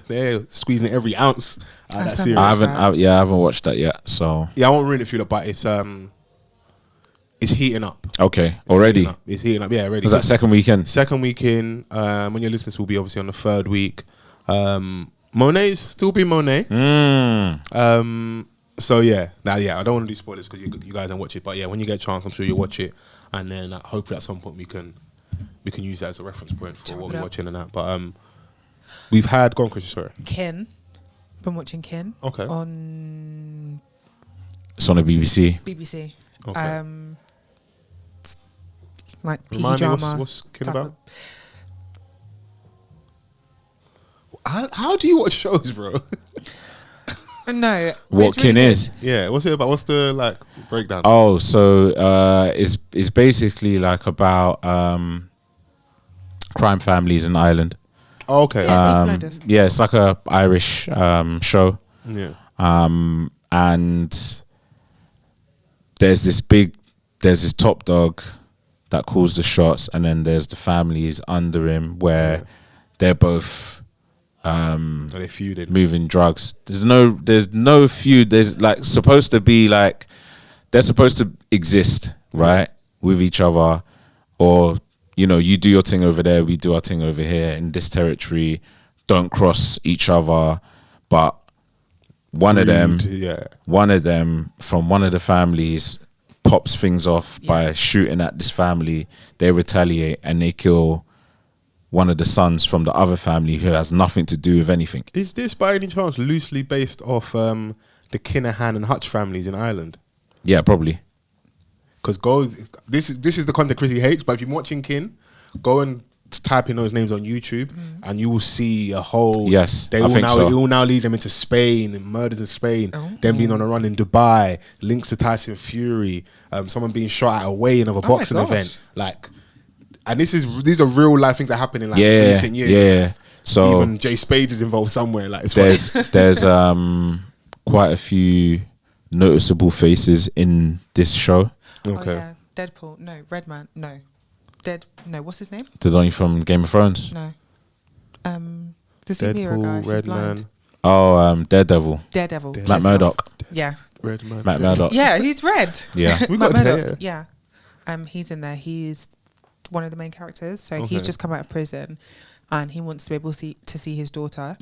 they're squeezing every ounce out of that That's series. I amazing. haven't I haven't watched that yet. So Yeah, I won't ruin it for you, but it's heating up. okay, already. It's heating up. Yeah, already. Was that second weekend? Second weekend. When your listeners will be obviously on the 3rd week. Monet's still be Monet. So yeah, I don't want to do spoilers because you guys don't watch it. But yeah, when you get a chance, I'm sure you'll watch it, and then hopefully at some point we can use that as a reference point for Chop what it we're up. watching and that. But we've had go on, Chris. Sorry. Kin. Been watching Kin. Okay. On It's on the BBC. BBC. Okay. It's like PG Remind me, drama. what's Kin type about? of- How do you watch shows, bro? No. What it's really Kin good. is? Yeah, what's it about? What's the like breakdown? Oh, so it's basically like about crime families in Ireland. Oh, okay. Yeah. We've noticed. Yeah, it's like a Irish show. Yeah. And there's this top dog that calls the shots, and then there's the families under him where they're both So they feuded. moving drugs. There's no feud. There's like supposed to be like they're supposed to exist, right, with each other, or you know, you do your thing over there, we do our thing over here in this territory. Don't cross each other, but one of them from one of the families pops things off by shooting at this family. They retaliate and they kill one of the sons from the other family who has nothing to do with anything. Is this by any chance loosely based off the Kinahan and Hutch families in Ireland? Yeah, probably. Because this is the content Chrissy hates, but if you're watching Kin, go and type in those names on YouTube and you will see a whole Yes, they I will think now so. it will now lead them into Spain and murders in Spain, them being on a run in Dubai, links to Tyson Fury, someone being shot at a weigh-in of a boxing gosh. event, like, and these are real life things that happen in like recent years. Yeah. So Even Jay Spades is involved somewhere. Like, it's funny. there's quite a few noticeable faces in this show. Okay. Oh, yeah. Deadpool. No. Redman. No. No. What's his name? The Donnie from Game of Thrones. No. The superhero guy. Deadpool, He's blind. Redman, Oh, Daredevil. Daredevil. Matt Pissed Murdock. off. Yeah. Redman. Matt Murdock. Yeah, he's red. Yeah. We Matt got Murdock, to yeah. He's in there. He's one of the main characters. So Okay. he's just come out of prison, and he wants to be able to see his daughter.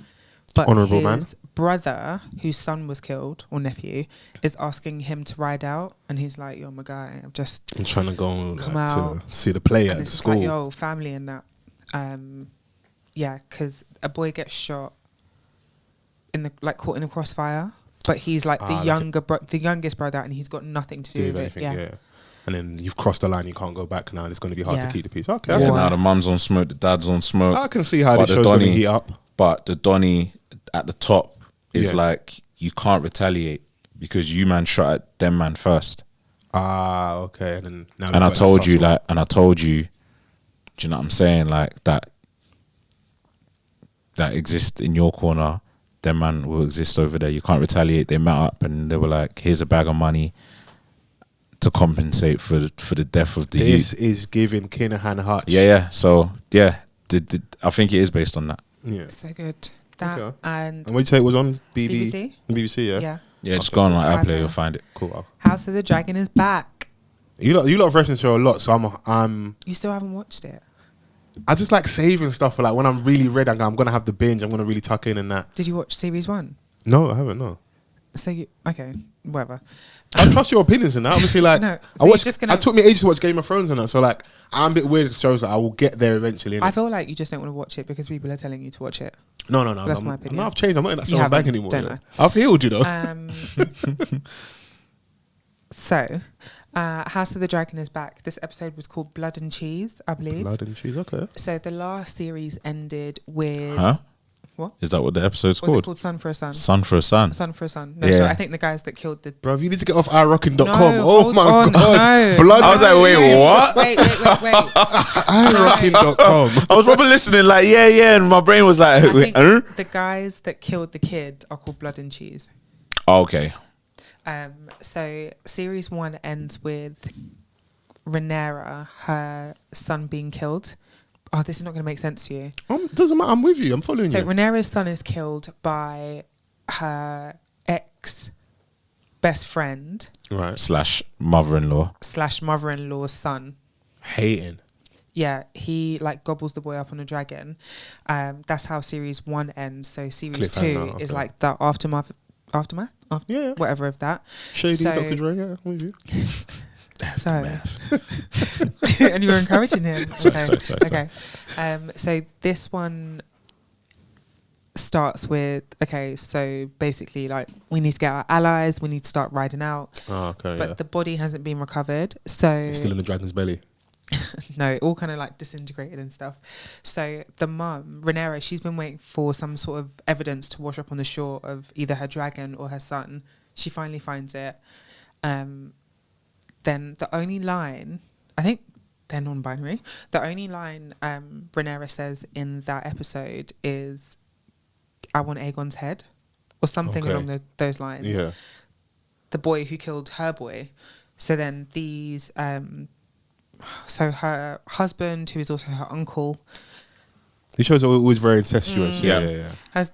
But Honourable his man. brother, whose son was killed, or nephew, is asking him to ride out, and he's like, "Yo, my guy, I'm I'm trying to go Come like, out. to see the player and at it's just school. like, yo, family and that." Yeah, because a boy gets shot caught in the crossfire, but he's like the the youngest brother, and he's got nothing to do with it. yeah. And then you've crossed the line, you can't go back now. It's going to be hard to Yeah. keep the peace. Okay, Yeah, now the mum's on smoke, the dad's on smoke. I can see how But this the show's going to Donnie- heat up. But the Donnie at the top is Yeah. like, you can't retaliate because you man shot at them man first. Ah, okay. And then now And I we've got told that you tussle. do you know what I'm saying? Like that that exist in your corner, them man will exist over there. You can't retaliate. They met up and they were like, here's a bag of money to compensate for the death of the This youth. is giving Kinahan Hutch. Yeah. So yeah, I think it is based on that. Yeah. So good. That Okay. and And what did you say it was on? BBC? BBC, yeah? Yeah. Yeah, just go on like cool. iPlayer, you'll find it. Cool. House of the Dragon is back. You lot have referenced the show a lot, so I'm You still haven't watched it? I just like saving stuff for like when I'm really ready. I'm gonna have the binge. I'm gonna really tuck in and that. Did you watch series 1? No, I haven't. No, So you okay? Whatever. I trust your opinions in that. Obviously, like No, so I you're watched. just gonna- It took me ages to watch Game of Thrones and that. So like, I'm a bit weird with shows that I will get there eventually. I innit? feel like you just don't want to watch it because people are telling you to watch it. No. That's my I'm, opinion. no, I've changed. I'm not in that You sort of bag haven't, anymore. don't you know. lie. I've healed, you know. So, House of the Dragon is back. This episode was called Blood and Cheese, I believe. Blood and cheese. Okay. So the last series ended with Huh? What? Is that what the episode's What's it called? called? Son for a Son. Son for a Son. Son for a Son. No, Yeah. sorry, I think the guys that killed the. Bro, you need to get off irocking.com. No, Oh hold my on, god. no. Blood I was like, wait, what? Wait. irocking.com. I was probably listening like, yeah, and my brain was like, I think huh? the guys that killed the kid are called Blood and Cheese. Oh, okay. So series 1 ends with Rhianna, her son being killed. Oh, this is not going to make sense to you. Doesn't matter. I'm with you. I'm following So you. Rhaenyra's son is killed by her ex best friend Right. Slash mother-in-law. / mother-in-law's son. Hating. Yeah, he like gobbles the boy up on a dragon. That's how series 1 ends. So series 2 Cliffhanger, is okay. like the aftermath, Yeah. whatever of that. Shady So- Dr. Dre. Yeah, I'm with you. So, and you were encouraging him. Sorry. Okay. So this one starts with so basically like we need to get our allies. We need to start riding out, Oh, okay. but yeah. the body hasn't been recovered. So It's still in the dragon's belly. no, it all kind of like disintegrated and stuff. So the mum, Rhaenyra, she's been waiting for some sort of evidence to wash up on the shore of either her dragon or her son. She finally finds it. Then the only line, I think they're non-binary. The only line Rhaenyra says in that episode is, "I want Aegon's head," or something Okay. along those lines. Yeah. The boy who killed her boy. So then these, so her husband, who is also her uncle, These shows are always very incestuous. Yeah. Yeah. her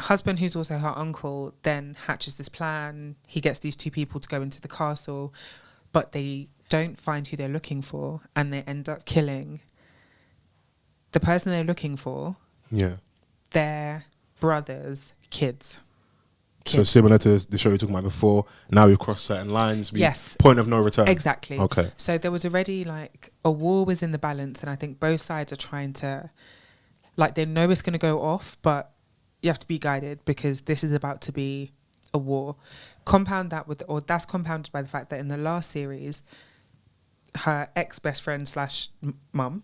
husband, who's also her uncle, then hatches this plan. He gets these two people to go into the castle, but they don't find who they're looking for, and they end up killing the person they're looking for, Yeah. their brother's kids. So similar to the show we were talking about before, now we've crossed certain lines. Yes. Point of no return. Exactly. Okay. So there was already like a war was in the balance, and I think both sides are trying to, like, they know it's going to go off, but you have to be guided because this is about to be a war. Compound that with, or that's compounded by the fact that in the last series, her ex-best friend / mum,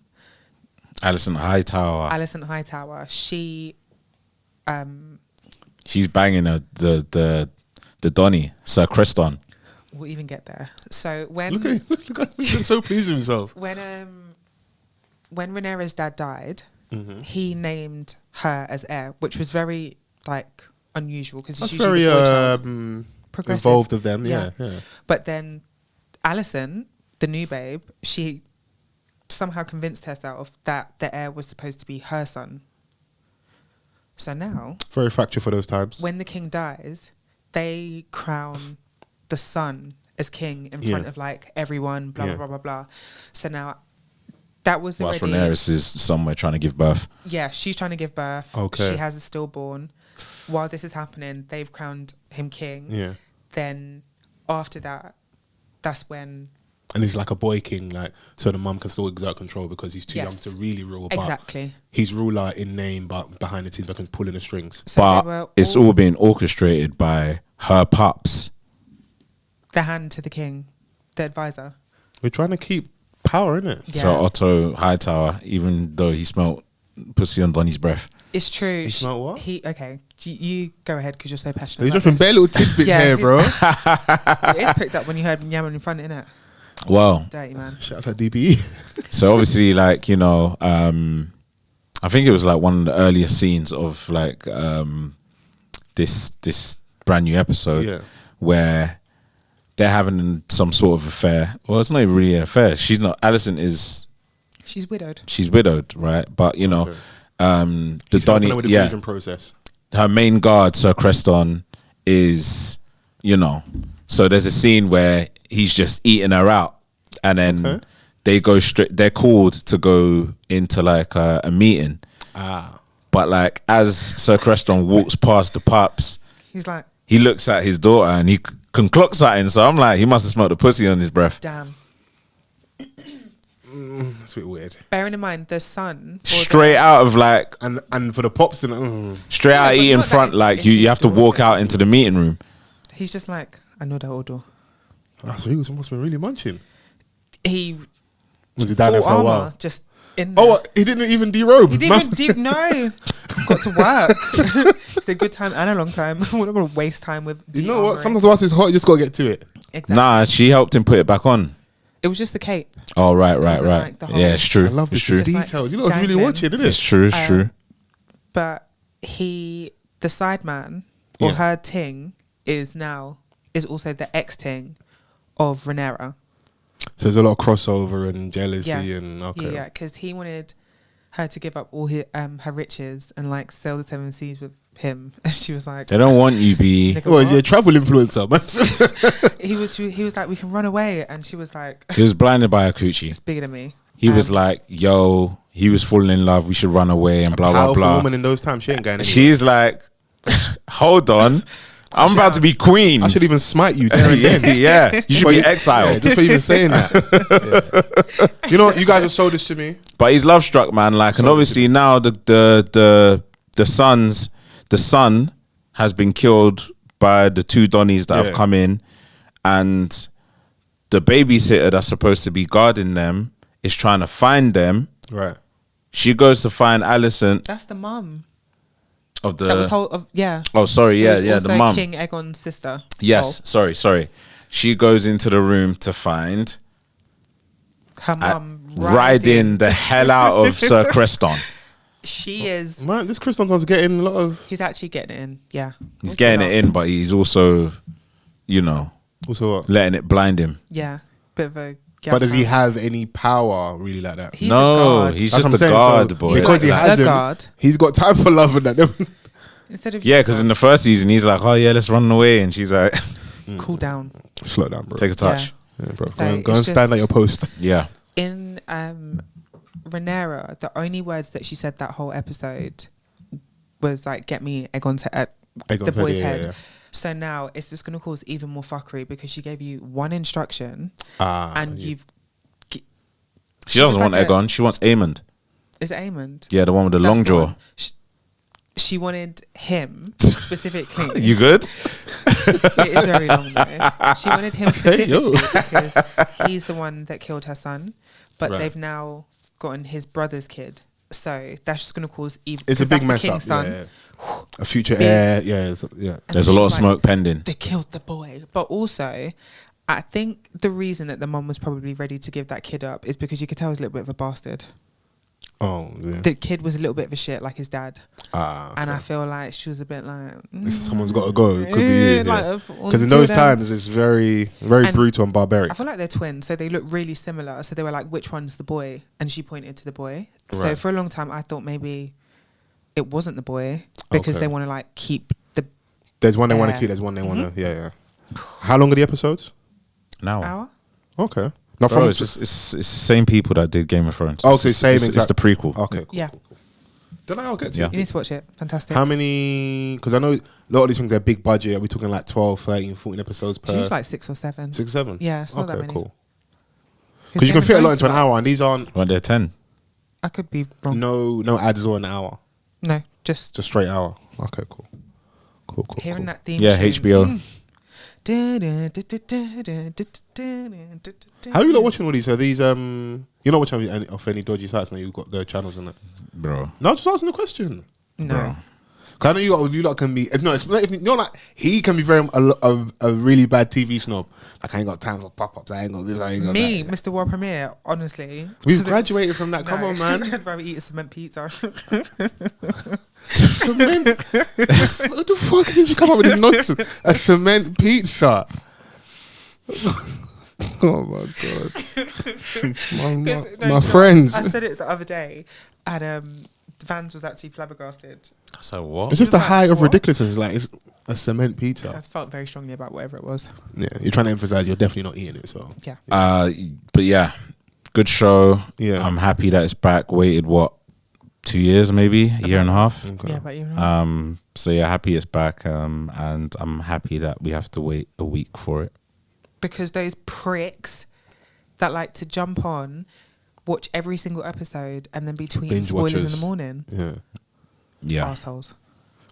Alison Hightower. Alison Hightower, she's She's banging the Donny, Sir Creston. we'll even get there. So when Look at he's so pleased with himself. when Rhaenyra's dad died, Mm-hmm. he named her as heir, which was very like unusual because That's it's usually very the boy child. Progressive. involved of them. Yeah. Yeah. But then Alison, the new babe, she somehow convinced herself that the heir was supposed to be her son. So now, Very factual for those times. when the king dies, they crown the son as king in front Yeah. of like everyone, blah, Yeah. blah, blah, blah, blah. So now that was Whilst already... Rhaenyra is somewhere trying to give birth. Yeah, she's trying to give birth. Okay. She has a stillborn. While this is happening, they've crowned him king. Yeah. Then after that, that's when... And he's like a boy king, like so the mum can still exert control because he's too Yes. young to really rule. But Exactly. he's ruler in name, but behind the scenes, but can pull in the strings. So they But were it's all being orchestrated by her pups. the hand to the king, the advisor. We're trying to keep power in it. Yeah. So Otto Hightower, even though he smelt pussy on Donny's breath. It's true. He smelled what? Okay. You go ahead because you're so passionate He's about dropping this. bare little tidbits Yeah, here, bro. It is picked up when you heard Yaman in front, innit? Well, Dirty man. Shout out to DBE. so obviously, like, you know, I think it was like one of the earlier scenes of like this brand new episode where they're having some sort of affair. Well, it's not even really an affair. She's not. Alison is. She's widowed. She's widowed, right? But you know, the Donnie, with the grieving process. Her main guard, Sir Creston, is, you know, so there's a scene where he's just eating her out, and then they go straight. They're called to go into like a meeting. But like as Sir Creston walks past the pups, he's like, he looks at his daughter and he can clock something. So I'm like, he must have smelled the pussy on his breath. Damn. That's a bit weird. Bearing in mind the son straight out of like, and for the pops and straight out of eating front, like you have to walk out into the meeting room. He's just like, I know that order. So he must have been really munching. He was he down there for a while? Just in there. Oh, he didn't even derobe. He didn't even no. Got to work. It's a good time and a long time. We're not gonna waste time with. You know what? Sometimes once it's hot, you just gotta get to it. Exactly. Nah, she helped him put it back on. It was just the cape. Oh right. Like Yeah, it's true. I love the details. Like you know, really watching, isn't it? It's true. It's true. But the sideman or her ting is also the ex ting of Rhianna. So there's a lot of crossover and jealousy and yeah, because he wanted her to give up all her riches and like sail the 7 seas with him, and she was like, they don't want you, B. Well, is he a travel influencer? he was like, we can run away, and she was like, he was blinded by a coochie. It's bigger than me. He was like, yo, he was falling in love, we should run away and blah blah blah. Woman in those times, she ain't going anywhere. She's like, hold on, I'm about to be queen. I should even smite you there again. Yeah, you should be exiled. Just for even saying that. You know what? You guys have sold this to me. But he's love struck, man. Like, and obviously now the son has been killed by the 2 Donnies that have come in, and the babysitter that's supposed to be guarding them is trying to find them. Right. She goes to find Alison. That's the mum. Of the that was yeah. Oh, sorry, yeah, the mum. King Aegon's sister. Yes, sorry. She goes into the room to find her mum riding the hell out of Sir Creston. She is. Man, this Creston's getting a lot of. He's actually getting it in. Yeah, he's getting it in, but he's also, you know, letting it blind him. Yeah, bit of a. But does he have any power really like that? No, he's just a guard, boy. Because he has him, he's got time for love and that. Instead of because in the first season he's like, oh yeah, let's run away, and she's like, cool down, slow down, bro. Take a touch, bro. So go and stand at your post. Yeah. In Rhianna, the only words that she said that whole episode was like, "Get me Aegon's the boy's head." Yeah. So now it's just going to cause even more fuckery because she gave you one instruction and you've. She doesn't want Aegon. She wants Aemond. Is it Aemond? Yeah, the one with the long jaw. She wanted him specifically. You good? It is very long though. She wanted him specifically because he's the one that killed her son, but they've now gotten his brother's kid. So that's just going to cause even. It's a big mess up. Yeah. A future heir, yeah. There's a lot of smoke pending. They killed the boy, but also, I think the reason that the mum was probably ready to give that kid up is because you could tell he's a little bit of a bastard. Oh, yeah. The kid was a little bit of a shit, like his dad. Okay. And I feel like she was a bit like, someone's got to go. It could be you. Because in those times, it's very, very brutal and barbaric. I feel like they're twins, so they look really similar. So they were like, which one's the boy? And she pointed to the boy. So for a long time, I thought maybe it wasn't the boy because they want to like keep the. There's one they want to keep. There's one they want to. Yeah. How long are the episodes? An hour. Hour? Okay. Not from it's the same people that did Game of Thrones. Okay, same. It's the prequel. Okay. Cool, yeah. Cool. Then I'll get to You need to watch it. Fantastic. How many? Because I know a lot of these things are big budget. Are we talking like 12, 13, 14 episodes per? She's like 6 or 7. 6 or 7. Yeah, it's not that many. Cool. Because you can fit a lot into an hour, and these aren't. Well, they're 10. I could be wrong. No ads or an hour. No, just straight hour. Okay, cool. Hearing that theme. Yeah, HBO. How are you not watching all these? Are these you're not watching off any dodgy sites now? You've got the channels on it, bro. No, just asking the question. No. Cause I know you lot can be. It's not like he can be a really bad TV snob. Like I ain't got time for pop-ups. I ain't got this. I ain't got Me, that. Mr. World Premiere, honestly. We've graduated from that. Come on, man. I'd rather eat a cement pizza. Cement. What the fuck did you come up with this nonsense? A cement pizza. Oh my god. my friends. I said it the other day, and Vans was actually flabbergasted. So what? It's just the Like, height of what? ridiculousness. Like it's a cement pizza. I felt very strongly about whatever it was. Yeah, you're trying to emphasize you're definitely not eating it. So Yeah. But yeah, good show. Yeah. I'm happy that it's back. Waited what, 2 years, maybe a year and a half. okay. Yeah, but you know. So yeah, happy it's back. And I'm happy that we have to wait a week for it. Because those pricks that like to jump on, watch every single episode, and then be tweeting Binge spoilers in watchers. the morning. Yeah. Assholes.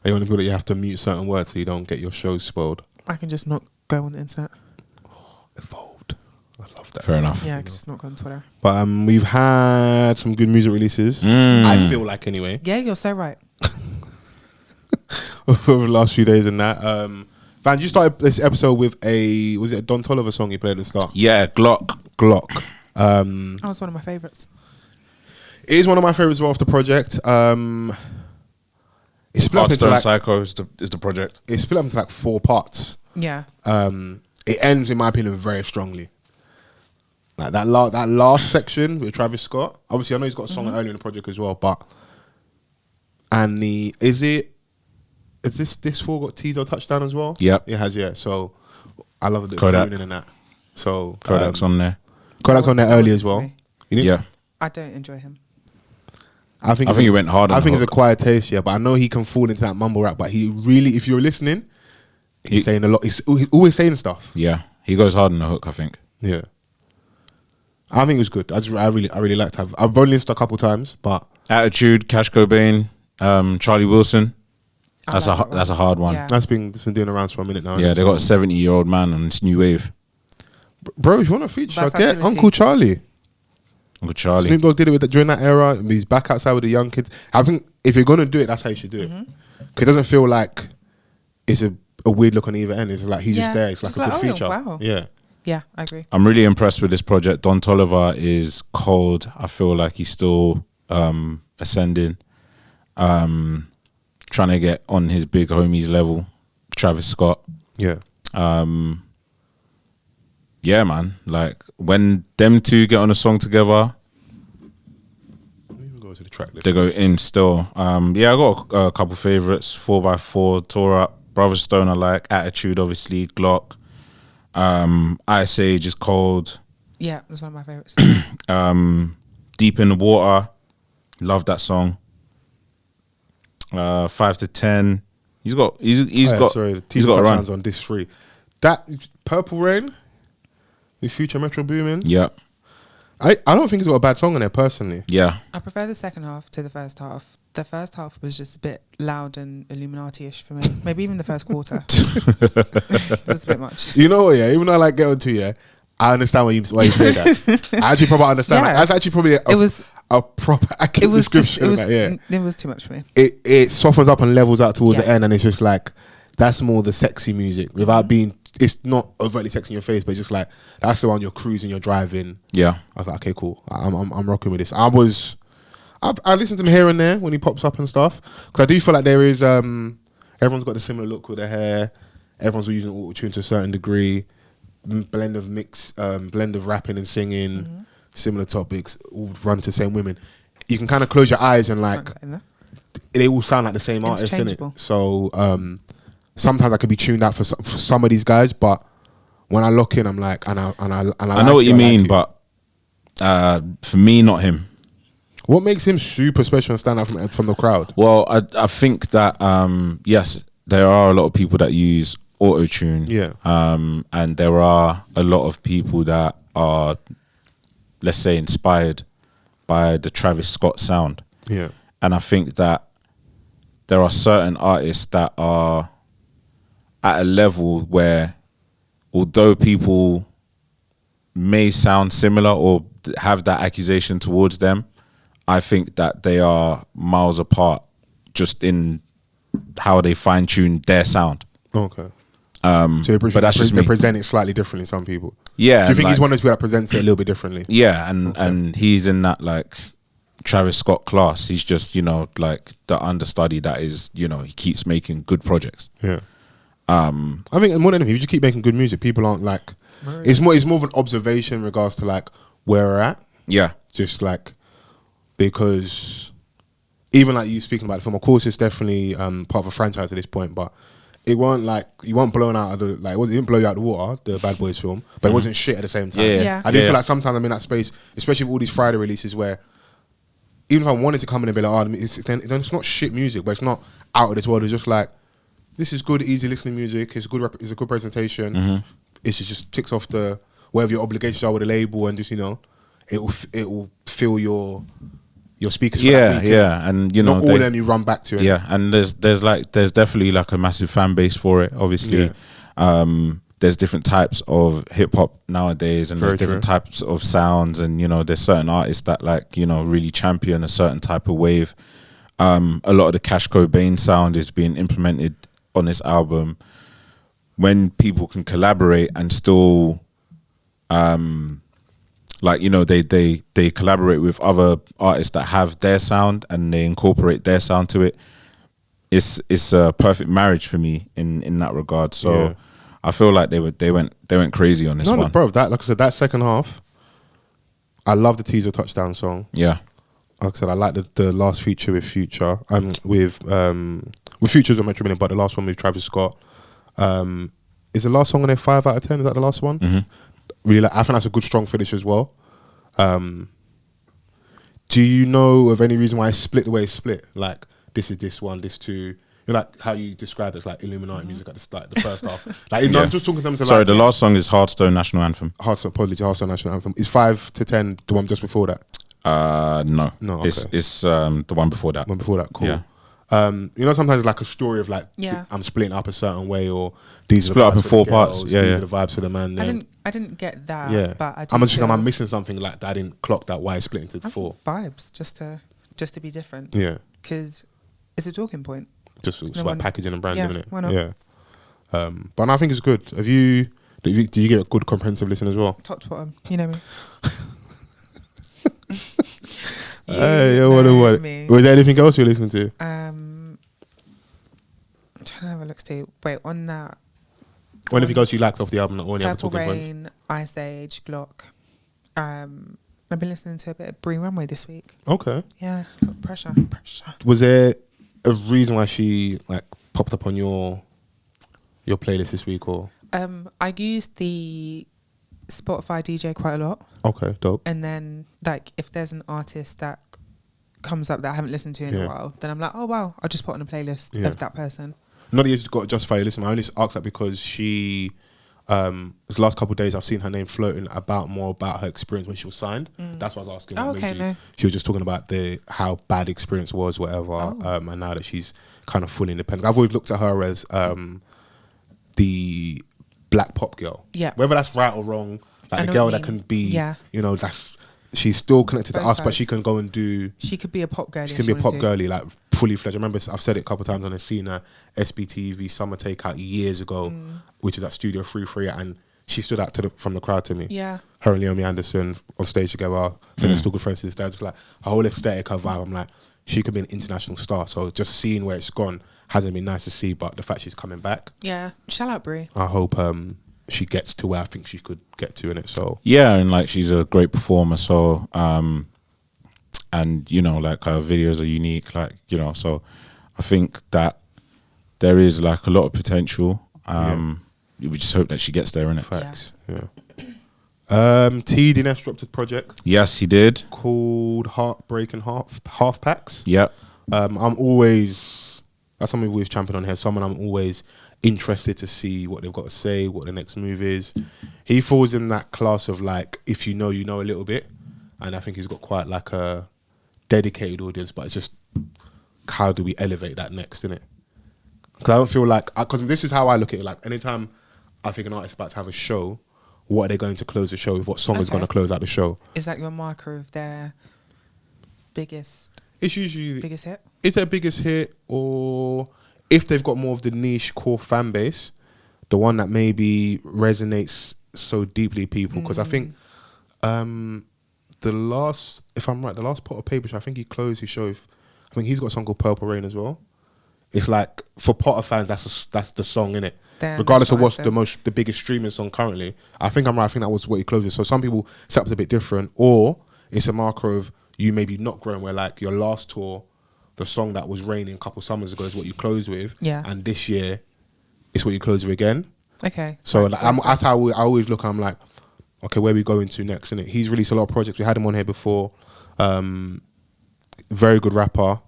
Are you want to feel that you have to mute certain words so you don't get your show spoiled? I can just not go on the internet. Evolved. I love that. Fair enough. Yeah, I can just not go on Twitter. But we've had some good music releases. I feel like anyway. Yeah, you're so right. Over the last few days and that. Van, you started this episode with was it a Don Toliver song you played at the start? Yeah, Glock. That was one of my favourites. It is one of my favourites off the project. It's split up into Heartstone Psycho is the project. it's split up into like 4 parts. Yeah. It ends, in my opinion, very strongly. Like that last section with Travis Scott. Obviously, I know he's got a song earlier in the project as well, but is this 4 got teaser touchdown as well? Yep. It has, yeah. So I love the Kodak. crooning and that. So Kodak's on there. Kodak's on there That early wasn't as well. for me. You know? Yeah. I don't enjoy him. I think he went hard on I the think it's a hook. quiet taste, yeah. But I know he can fall into that mumble rap. But he really, if you're listening, he's saying a lot. He's always saying stuff. Yeah. He goes hard on the hook, I think. Yeah. I think it was good. I really liked it. I've only listened a couple times, but Attitude, Cash Cobain, Charlie Wilson. I like that one. That's a hard one. Yeah. that's been doing around for a minute now. Yeah, innit? they got a 70-year-old man on this new wave. Bro, if you want a feature, get Versatility. Uncle Charlie. Uncle Charlie. Snoop Dogg did it during that era. He's back outside with the young kids. I think if you're gonna do it, that's how you should do it. Because it doesn't feel like it's a weird look on either end. It's like he's just Yeah, there. It's just like a like, good oh, feature. wow. Yeah. Yeah, I agree. I'm really impressed with this project. Don Toliver is cold. I feel like he's still ascending. Trying to get on his big homies level. Travis Scott. Yeah. Yeah, man. Like when them two get on a song together, Let me even go to the track list. they go in still. Yeah, I got a couple favorites. 4x4, Tore Up, Brother Stone I like, Attitude obviously, Glock. Ice Age is cold. Yeah, that's one of my favourites. Deep in the Water, love that song. 5 to 10. He's got Sorry, the he's got a run. touchdowns on this 3. That Purple Rain with Future Metro Boomin. Yeah, I don't think he's got a bad song on there personally. yeah. I prefer the second half to the first half. The first half was just a bit loud and Illuminati-ish for me. Maybe even the first quarter. It was a bit much. You know what? Yeah, even though I like Get On To, yeah, I understand why you say that. I actually probably understand. Yeah. Like, that's actually probably It was a proper accurate it was just description. Of that, yeah, it was too much for me. it softens up and levels out towards the Yeah. end, and it's just like that's more the sexy music without being. It's not overtly sexy in your face, but it's just like that's the one you're cruising, you're driving. Yeah. I was like, okay, cool. I'm rocking with this. I listened to him here and there when he pops up and stuff because I do feel like there is everyone's got a similar look with their hair. Everyone's using auto tune to a certain degree. Blend of rapping and singing, similar topics, all run to the same women. You can kind of close your eyes and like they all sound like the same artist, innit? Interchangeable. So sometimes I can be tuned out for some of these guys, but when I lock in, I'm like, I know what you mean, but for me, not him. what makes him super special and stand out from the crowd? Well, I think that yes, there are a lot of people that use auto tune. Yeah. And there are a lot of people that are, let's say, inspired by the Travis Scott sound. Yeah. And I think that there are certain artists that are at a level where, although people may sound similar or have that accusation towards them, I think that they are miles apart just in how they fine tune their sound. Okay. But that's just they me. present it slightly differently. Some people. Yeah. Do you think he's like, one of those people that presents it a little bit differently? Yeah, and he's in that like Travis Scott class. He's just, you know, like the understudy that is, you know, he keeps making good projects. Yeah. I think more than anything, if you just keep making good music, people aren't like. It's more of an observation in regards to like where we're at. Yeah. Just like because even like you speaking about the film, of course, it's definitely part of a franchise at this point, but it weren't like you weren't blown out of the like it didn't blow you out of the water, the Bad Boys film, but it wasn't shit at the same time. Yeah. I do feel like sometimes I'm in that space, especially with all these Friday releases where even if I wanted to come in and be like, oh, then it's not shit music, but it's not out of this world. It's just like this is good, easy listening music. It's good. It's a good presentation. It just ticks off the whatever your obligations are with the label, and just it will fill your speakers. For that week, and you know, not all of them you run back to. Yeah, and there's definitely like a massive fan base for it. Obviously, there's different types of hip hop nowadays, and there's different types of sounds, and you know, there's certain artists that like, you know, really champion a certain type of wave. A lot of the Cash Cobain sound is being implemented on this album. When people can collaborate and still, like, you know, they collaborate with other artists that have their sound and they incorporate their sound to it. It's a perfect marriage for me in that regard. So I feel like they went crazy on this one. Bro, that like I said, that second half, I love the teaser touchdown song. Yeah. Like I said, I like the last feature with Future. With Future's on Metro Million, but the last one with Travis Scott. Is the last song on there 5 out of 10? Is that the last one? Really, like, I think that's a good strong finish as well. Do you know of any reason why it split the way it split? Like this is this one, this two. You know, like how you described it as like Illuminati music at the start, the first half. Like, I'm just talking to them. Sorry, the last song is Hearthstone National Anthem. Hearthstone National Anthem. Is 5 to 10 the one just before that? No. Okay. It's the one before that. One before that, cool. Yeah. You know, sometimes it's like a story of like I'm splitting up a certain way, or these split up in 4 parts. These are the vibes for the man. I didn't get that. Yeah, but I do I'm missing something like that. I didn't clock that why it's split into 4 vibes just to be different. Yeah, because it's a talking point. Just like packaging and branding, isn't it? Why not? Yeah. But I think it's good. Did you get a good comprehensive listen as well? Top to bottom, you know me. Hey, what? Was there anything else you were listening to? I'm trying to have a look. See, wait on that. Anything else you liked off the album? Or any other Purple talking Rain, points? Ice Age, Glock. I've been listening to a bit of Bree Runway this week. Okay. Yeah, pressure. Was there a reason why she like popped up on your playlist this week, or? I used the Spotify DJ quite a lot. Okay, dope. And then like if there's an artist that comes up that I haven't listened to in a while, then I'm like, oh wow, I'll just put on a playlist of that person. Not that you've got to justify your listen. I only asked that because she, the last couple of days I've seen her name floating more about her experience when she was signed. That's what I was asking. Oh, okay, no. She was just talking about how bad the experience was, whatever. And now that she's kind of fully independent, I've always looked at her as the black pop girl. Yeah. Whether that's right or wrong, like the girl that can be, you know, she's still connected to us, but she can go and do. She could be a pop girlie. She can be a pop girlie, like fully fledged. I remember I've said it a couple of times on a scene, SBTV Summer Takeout years ago, which is at Studio 33, and she stood out from the crowd to me. Yeah. Her and Naomi Anderson on stage together. I think they're still good friends to this day. Just like her whole aesthetic, her vibe. I'm like, she could be an international star. So just seeing where it's gone hasn't been nice to see, but the fact she's coming back. Yeah. Shout out Brie. I hope she gets to where I think she could get to in it. So yeah, and like she's a great performer. So and you know, like her videos are unique. Like, you know, so I think that there is like a lot of potential. We just hope that she gets there, innit? Facts. Yeah. DNESS dropped a project. Yes, he did. Called Heartbreak and Half Packs. Yep. That's something we've always championed on here. Someone I'm always interested to see what they've got to say, what the next move is. He falls in that class of like, if you know a little bit. And I think he's got quite like a dedicated audience, but it's just, how do we elevate that next, innit? Because I don't feel like, because this is how I look at it. Like, anytime I think an artist is about to have a show, what are they going to close the show with? What song is going to close out the show? Is that your marker of their biggest? It's usually biggest hit. Is their biggest hit, or if they've got more of the niche core fan base, the one that maybe resonates so deeply people. Because I think the last Pot of Paper show, I think he closed his show. I think he's got a song called Purple Rain as well. It's like, for Potter fans, that's the song, innit? Regardless of what's the biggest streaming song currently. I think I'm right. I think that was what he closes. So some people set up a bit different, or it's a marker of you maybe not growing, where like your last tour, the song that was raining a couple summers ago is what you close with. Yeah. And this year, it's what you close with again. Okay. So like, that's how I always look. I'm like, okay, where are we going to next? Innit? He's released a lot of projects. We had him on here before. Very good rapper.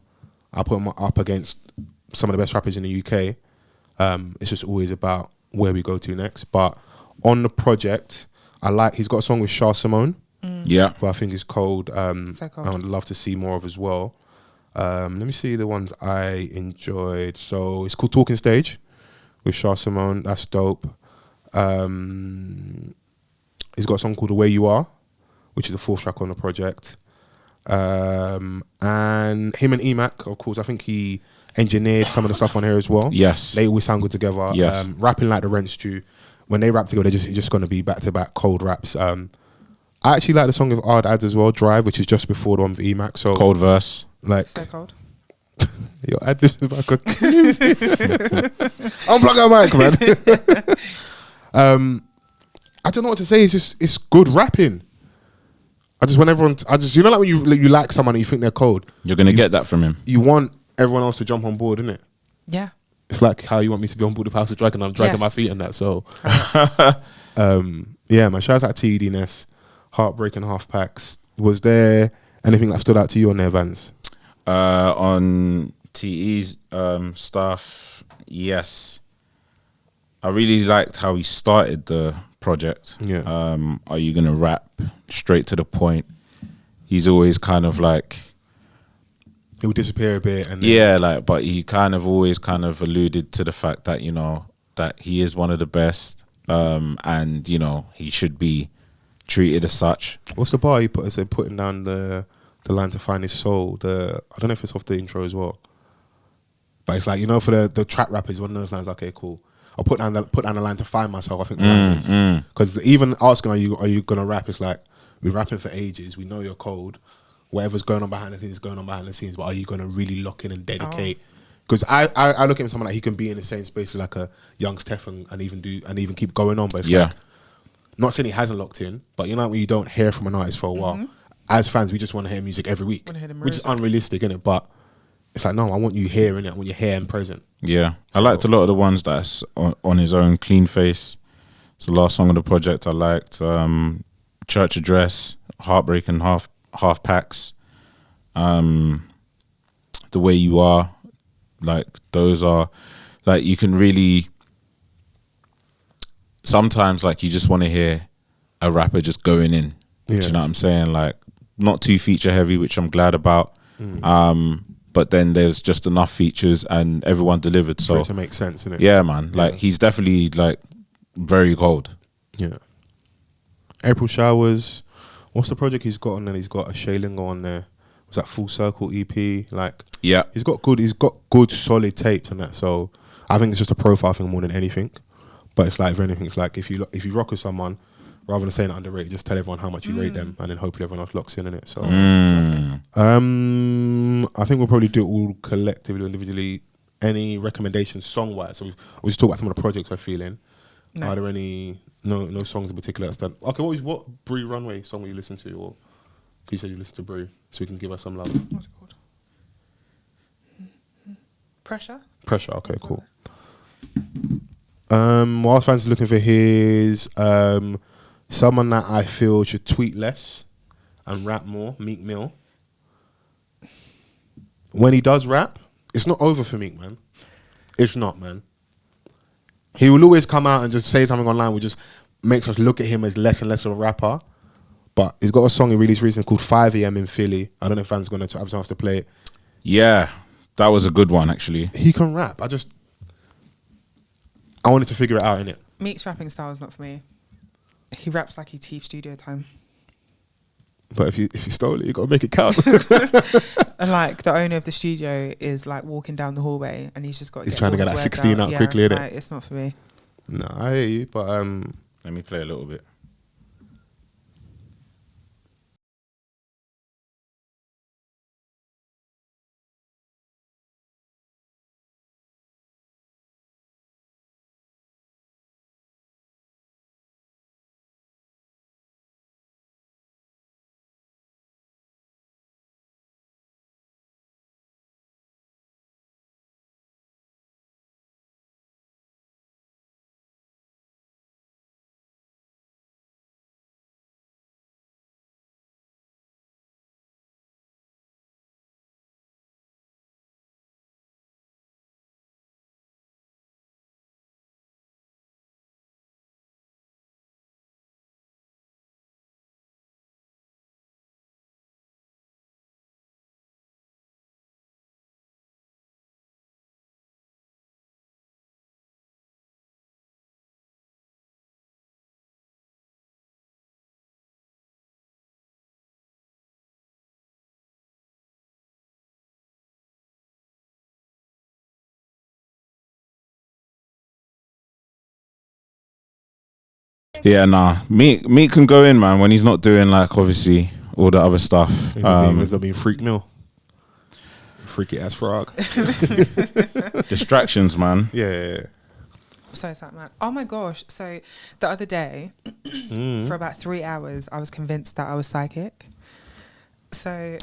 I put him up against some of the best rappers in the UK. It's just always about where we go to next. But on the project, he's got a song with Shah Simone. Yeah. Who I think is cold. So cold. I would love to see more of as well. Let me see the ones I enjoyed. So it's called Talking Stage with Shah Simone. That's dope. He's got a song called The Way You Are, which is the 4th track on the project. And him and Emac, of course, I think he engineered some of the stuff on here as well. Yes. They always sound good together. Yes. Rapping like the Rent Stew. When they rap together, it's just going to be back-to-back cold raps. I actually like the song of Ard Ads as well, Drive, which is just before the one with Emac. So Cold verse. Like, so cold. Yo, add this back on. Unplug our mic, man. I don't know what to say. It's good rapping. You know, like when you like someone and you think they're cold. You're gonna get that from him. You want everyone else to jump on board, innit? Yeah. It's like how you want me to be on board with House of Dragon. I'm dragging my feet in that. So, yeah, man. Shout out to DNESS, Heartbreak and Half Packs. Was there anything that stood out to you on their Vans? On TE's stuff, yes. I really liked how he started the project. Yeah. Are you gonna rap straight to the point? He's always kind of like, he would disappear a bit, and but he kind of always kind of alluded to the fact that, you know, that he is one of the best, and you know, he should be treated as such. What's the bar he put? Said putting down the line to find his soul. I don't know if it's off the intro as well, but it's like, you know, for the trap rappers, one of those lines. Okay, cool. I'll put down the line to find myself. I think the line is, because even asking are you gonna rap? It's like, we're rapping for ages. We know you're cold. Whatever's going on behind the scenes is going on behind the scenes. But are you gonna really lock in and dedicate? Because I look at him someone like he can be in the same space as like a young Steph and even keep going on. But it's like, not saying he hasn't locked in, but you know when you don't hear from an artist for a while, as fans we just want to hear music every week, which is unrealistic, isn't it? But it's like, no, I want you here, innit? I want you here and present. Yeah, I liked a lot of the ones that's on his own. Clean Face, it's the last song of the project I liked. Church Address, Heartbreak and Half Packs, The Way You Are, like those are, like, you can really, sometimes like you just want to hear a rapper just going in. Do you know what I'm saying? Like, not too feature heavy, which I'm glad about. But then there's just enough features and everyone delivered. So to make sense, innit? Yeah, man. Like, he's definitely like very cold. Yeah. April Showers. What's the project he's got on there? He's got a HAIRLINE on there. Was that Full Circle EP? Like, yeah, he's got good solid tapes and that. So I think it's just a profile thing more than anything. But it's like, if anything, it's like if you rock with someone, rather than saying underrated, just tell everyone how much you rate them, and then hopefully everyone else locks in it. So, I think we'll probably do it all collectively or individually. Any recommendations song-wise? So we'll just talk about some of the projects we're feeling. No. Are there any no songs in particular that's done? Okay, what Bree Runway song will you listen to? Or you said you listen to Bree, so we can give her some love. What's it called? Pressure. Okay, cool. Whilst fans are looking for his someone that I feel should tweet less and rap more, Meek Mill. When he does rap, it's not over for Meek, man. It's not, man. He will always come out and just say something online which just makes us look at him as less and less of a rapper. But he's got a song he released recently called 5 AM in Philly. I don't know if fans are going to have a chance to play it. Yeah, that was a good one, actually. He can rap. I wanted to figure it out, innit? Meek's rapping style is not for me. He raps like he teeth studio time. But if you stole it, you gotta make it count. And like the owner of the studio is like walking down the hallway, and he's just got. He's trying to get that 16 out quickly, innit? Like, it's not for me. No, I hear you, but Let me play a little bit. Yeah, nah. Meat can go in, man, when he's not doing like obviously all the other stuff. It's being freak meal. Freaky ass frog. Distractions, man. Yeah. So sad, man. Oh my gosh. So the other day, for about 3 hours, I was convinced that I was psychic. So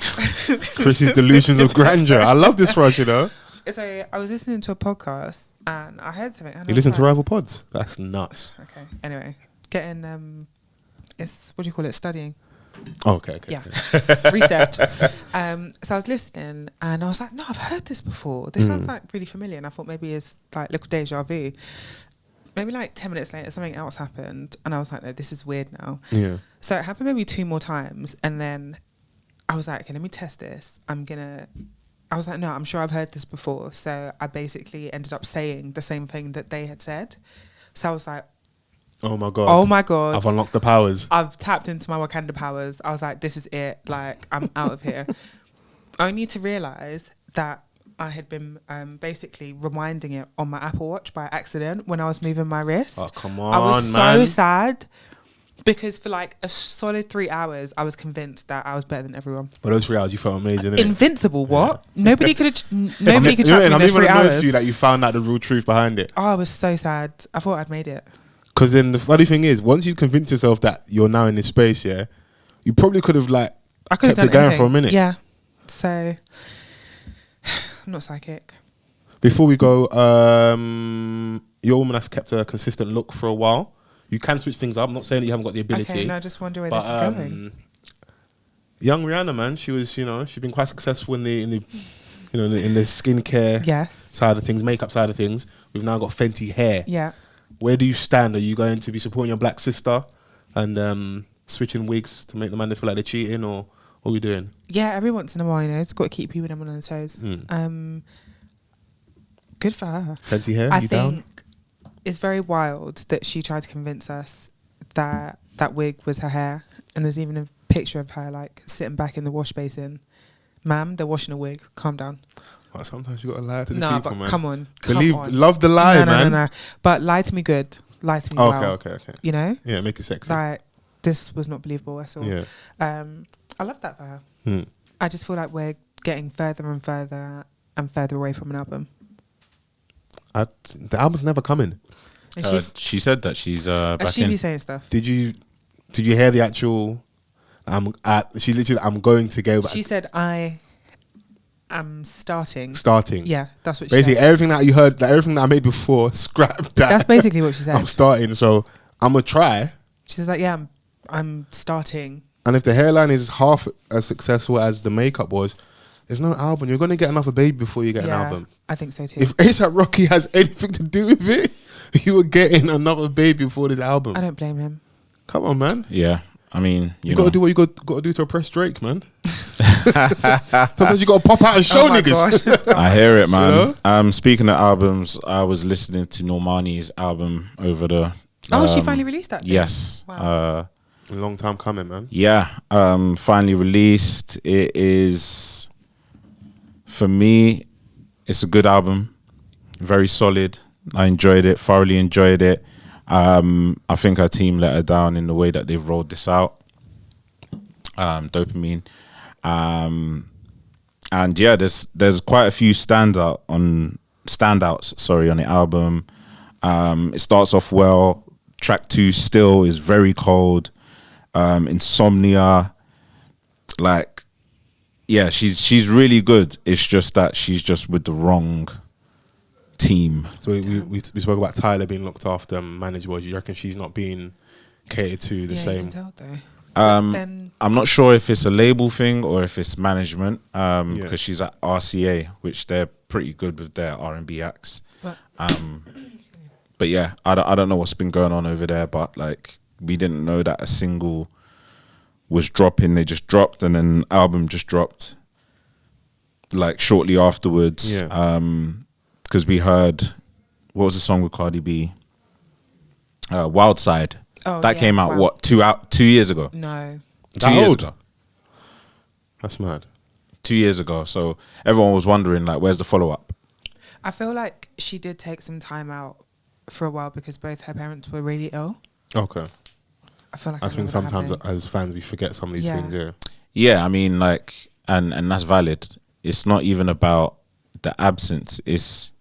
Chrissy's delusions of grandeur. I love this for us, you know. So I was listening to a podcast and I heard something. And You listen to rival pods? That's nuts. Okay. Anyway, getting it's what do you call it? Studying. Oh, okay. Yeah. Research. So I was listening and I was like, no, I've heard this before. This sounds like really familiar. And I thought maybe it's like little deja vu. Maybe like 10 minutes later, something else happened. And I was like, no, this is weird now. Yeah. So it happened maybe 2 more times. And then I was like, okay, let me test this. I was like, no, I'm sure I've heard this before. So I basically ended up saying the same thing that they had said. So I was like, oh my God. Oh my God. I've unlocked the powers. I've tapped into my Wakanda powers. I was like, this is it. Like, I'm out of here. Only to realise that I had been basically rewinding it on my Apple Watch by accident when I was moving my wrist. Oh, come on, I was man. so sad because for like a solid 3 hours, I was convinced that I was better than everyone. But those 3 hours, you felt amazing, innit? Invincible, what? Nobody could chat to me in those 3 I'm even annoyed hours. for you that you found out the real truth behind it. Oh, I was so sad. I thought I'd made it. Because then the funny thing is, once you convince yourself that you're now in this space, yeah, you probably could have like I could have kept done it going anything. for a minute. Yeah. So, I'm not psychic. Before we go, you're a woman that's kept a consistent look for a while. You can switch things up. I'm not saying that you haven't got the ability. Okay, no, I just wonder where but, this is going. Young Rhianna, man, she was, she's been quite successful in the skincare Yes. side of things, makeup side of things. We've now got Fenty hair. Yeah. Where do you stand? Are you going to be supporting your black sister and switching wigs to make the man feel like they're cheating, or what are we doing? Yeah, every once in a while, it's got to keep people on their toes. Good for her. Fenty hair, I you think down? it's very wild that she tried to convince us that that wig was her hair, and there's even a picture of her like sitting back in the wash basin. Ma'am, they're washing a wig. Calm down. Well, sometimes you got to lie to the No, people, but man. come on. Love the lie, man. No. But lie to me good. Lie to me well. Okay. You know? Yeah, make it sexy. Like, this was not believable at all. Yeah. I love that for her. I just feel like we're getting further and further and further away from an album. The album's never coming. And She said that she's back she in. be saying stuff. Did you hear the actual? She literally, I'm going to go back. She said, I am starting. Yeah, that's what she basically said. everything that you heard, like everything that I made before, scrap that. That's basically what she said. I'm starting, so I'm gonna try. She's like, yeah, I'm starting. And if the hairline is half as successful as the makeup was, there's no album. You're gonna get another baby before you get an album. I think so too. If A$AP Rocky has anything to do with it, you were getting another baby before this album. I don't blame him. Come on, man. Yeah, I mean, You gotta do what you got to do to oppress Drake, man. Sometimes you gotta pop out and show niggas. I hear it, man. You know? Speaking of albums, I was listening to Normani's album over the. She finally released that thing? Yes. Wow. A long time coming, man. Yeah, finally released. It is, for me, it's a good album. Very solid. I enjoyed it, thoroughly enjoyed it. I think our team let her down in the way that they've rolled this out. Dopamine. And yeah, there's quite a few standouts on the album. It starts off well. Track 2 Still is very cold. Insomnia, like, yeah, she's really good. It's just that she's just with the wrong team. So we spoke about Tyla being looked after and managed well. Do you reckon she's not being catered to the same? You can tell though. I'm not sure if it's a label thing or if it's management, because she's at RCA, which they're pretty good with their R&B acts. But yeah, I don't know what's been going on over there, but like, we didn't know that a single was dropping. They just dropped, and then an album just dropped like shortly afterwards. Because we heard, what was the song with Cardi B? Wild Side. That came out, what, 2 years ago? No. 2 years ago. That's mad. 2 years ago. So everyone was wondering, like, where's the follow-up? I feel like she did take some time out for a while because both her parents were really ill. Okay. I feel like I think sometimes as fans we forget some of these things. Yeah, I mean, like, and that's valid. It's not even about the absence. It's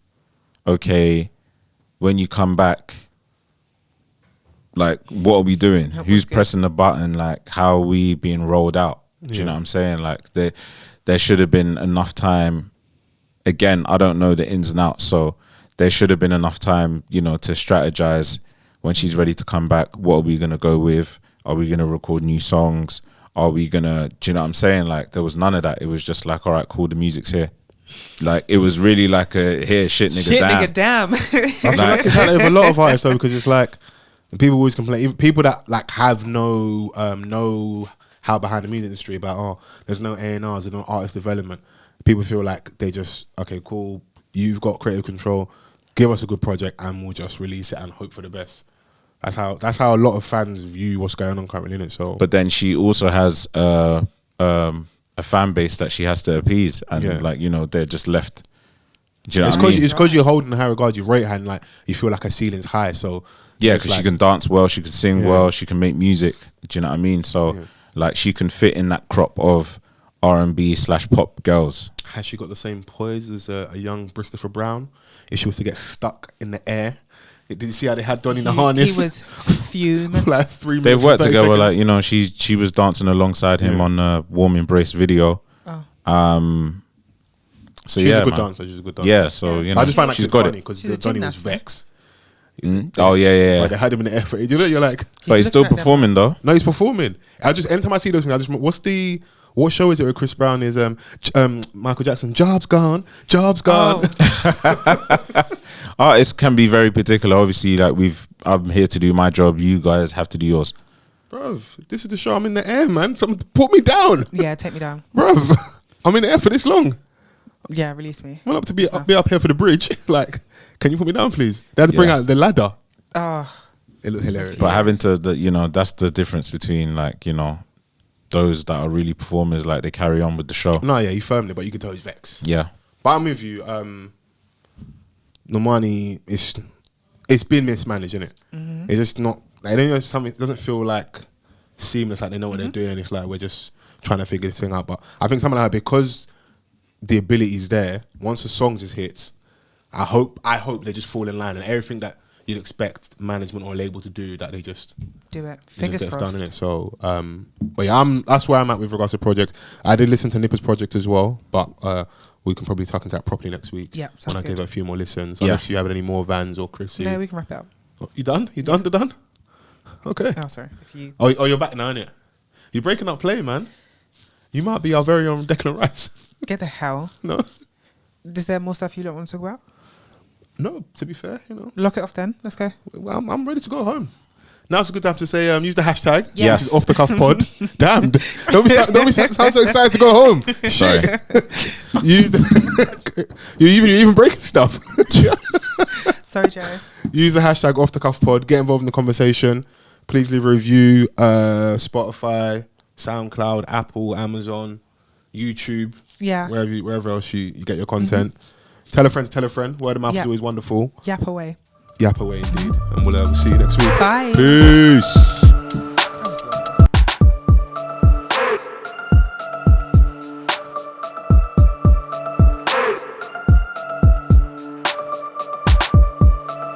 okay, when you come back, like, what are we doing? Who's pressing the button? Like, how are we being rolled out? Do you know what I'm saying? Like, there should have been enough time. Again, I don't know the ins and outs, so there should have been enough time, you know, to strategize when she's ready to come back. What are we going to go with? Are we going to record new songs? Are we going to, do you know what I'm saying? Like, there was none of that. It was just like, all right, cool, the music's here. Like, it was really like a, here, shit nigga damn. I feel like it's like with a lot of artists though, because it's like, people always complain, even people that like have no how behind the music industry about, there's no A&Rs, there's no artist development. People feel like they just, okay, cool, you've got creative control, give us a good project and we'll just release it and hope for the best. That's how a lot of fans view what's going on currently in it. So, but then she also has a fan base that she has to appease, and like, you know, they're just left. Do you know what I mean? It's because you're holding her regard, you rate her, and like you feel like her ceiling's high. So yeah, because she can dance well, she can sing well, she can make music. Do you know what I mean? So like, she can fit in that crop of R&B/pop girls. Has she got the same poise as a young Christopher Brown? If she was to get stuck in the air, did you see how they had Don in the harness? He was fuming. Like 3 minutes. They've worked together. Like, you know, she was dancing alongside him on a Warm Embrace video. So she's a good dancer. She's a good dancer. Yeah, so you know, I just find that she's got funny it because Donny was vexed. Oh yeah. Like, they had him in the air for it. You know, you're like, but he's still performing though. No, he's performing. Anytime I see those things, what show is it where Chris Brown is Michael Jackson? Job's gone. Artists can be very particular. Obviously, like, I'm here to do my job. You guys have to do yours. Bruv, this is the show. I'm in the air, man. Someone put me down. Yeah, take me down. Bruv, I'm in the air for this long. Yeah, release me. I'm up to be up here for the bridge. Like, can you put me down, please? They had to bring out the ladder. It looked hilarious. But having to, you know, that's the difference between, like, you know, those that are really performers, like, they carry on with the show. No, yeah, he firmed it, but you can tell he's vexed. Yeah. But I'm with you. Normani, it's been mismanaged, isn't it? It's just not, like, it doesn't feel like seamless, like they know what they're doing. It's like we're just trying to figure this thing out. But I think something like that, because the ability is there, once the song just hits, I hope they just fall in line, and everything that you'd expect management or label to do, that they just do it. Fingers crossed. Done in it. So, but yeah, that's where I'm at with regards to projects. I did listen to Nipper's project as well, but we can probably talk into that properly next week. Yeah, when I give it a few more listens. Unless you have any more Vans or Chrissy. No, we can wrap it up. You done? You done? Okay. Oh, sorry. Oh, you're back now, innit? You're breaking up play, man. You might be our very own Declan Rice. Get the hell. No. Is there more stuff you don't want to talk about? No, to be fair, you know. Lock it off then. Let's go. Well, I'm ready to go home. Now's a good time to say, use the hashtag. Yes. Off the cuff pod. Damn. Don't be sound so excited to go home. Sorry. You're even breaking stuff. Sorry, Joe. Use the hashtag off the cuff pod. Get involved in the conversation. Please leave a review. Spotify, SoundCloud, Apple, Amazon, YouTube. Yeah. Wherever else you get your content. Tell a friend to tell a friend. Word of mouth is always wonderful. Yap away. Yap away indeed. And we'll see you next week. Bye. Peace.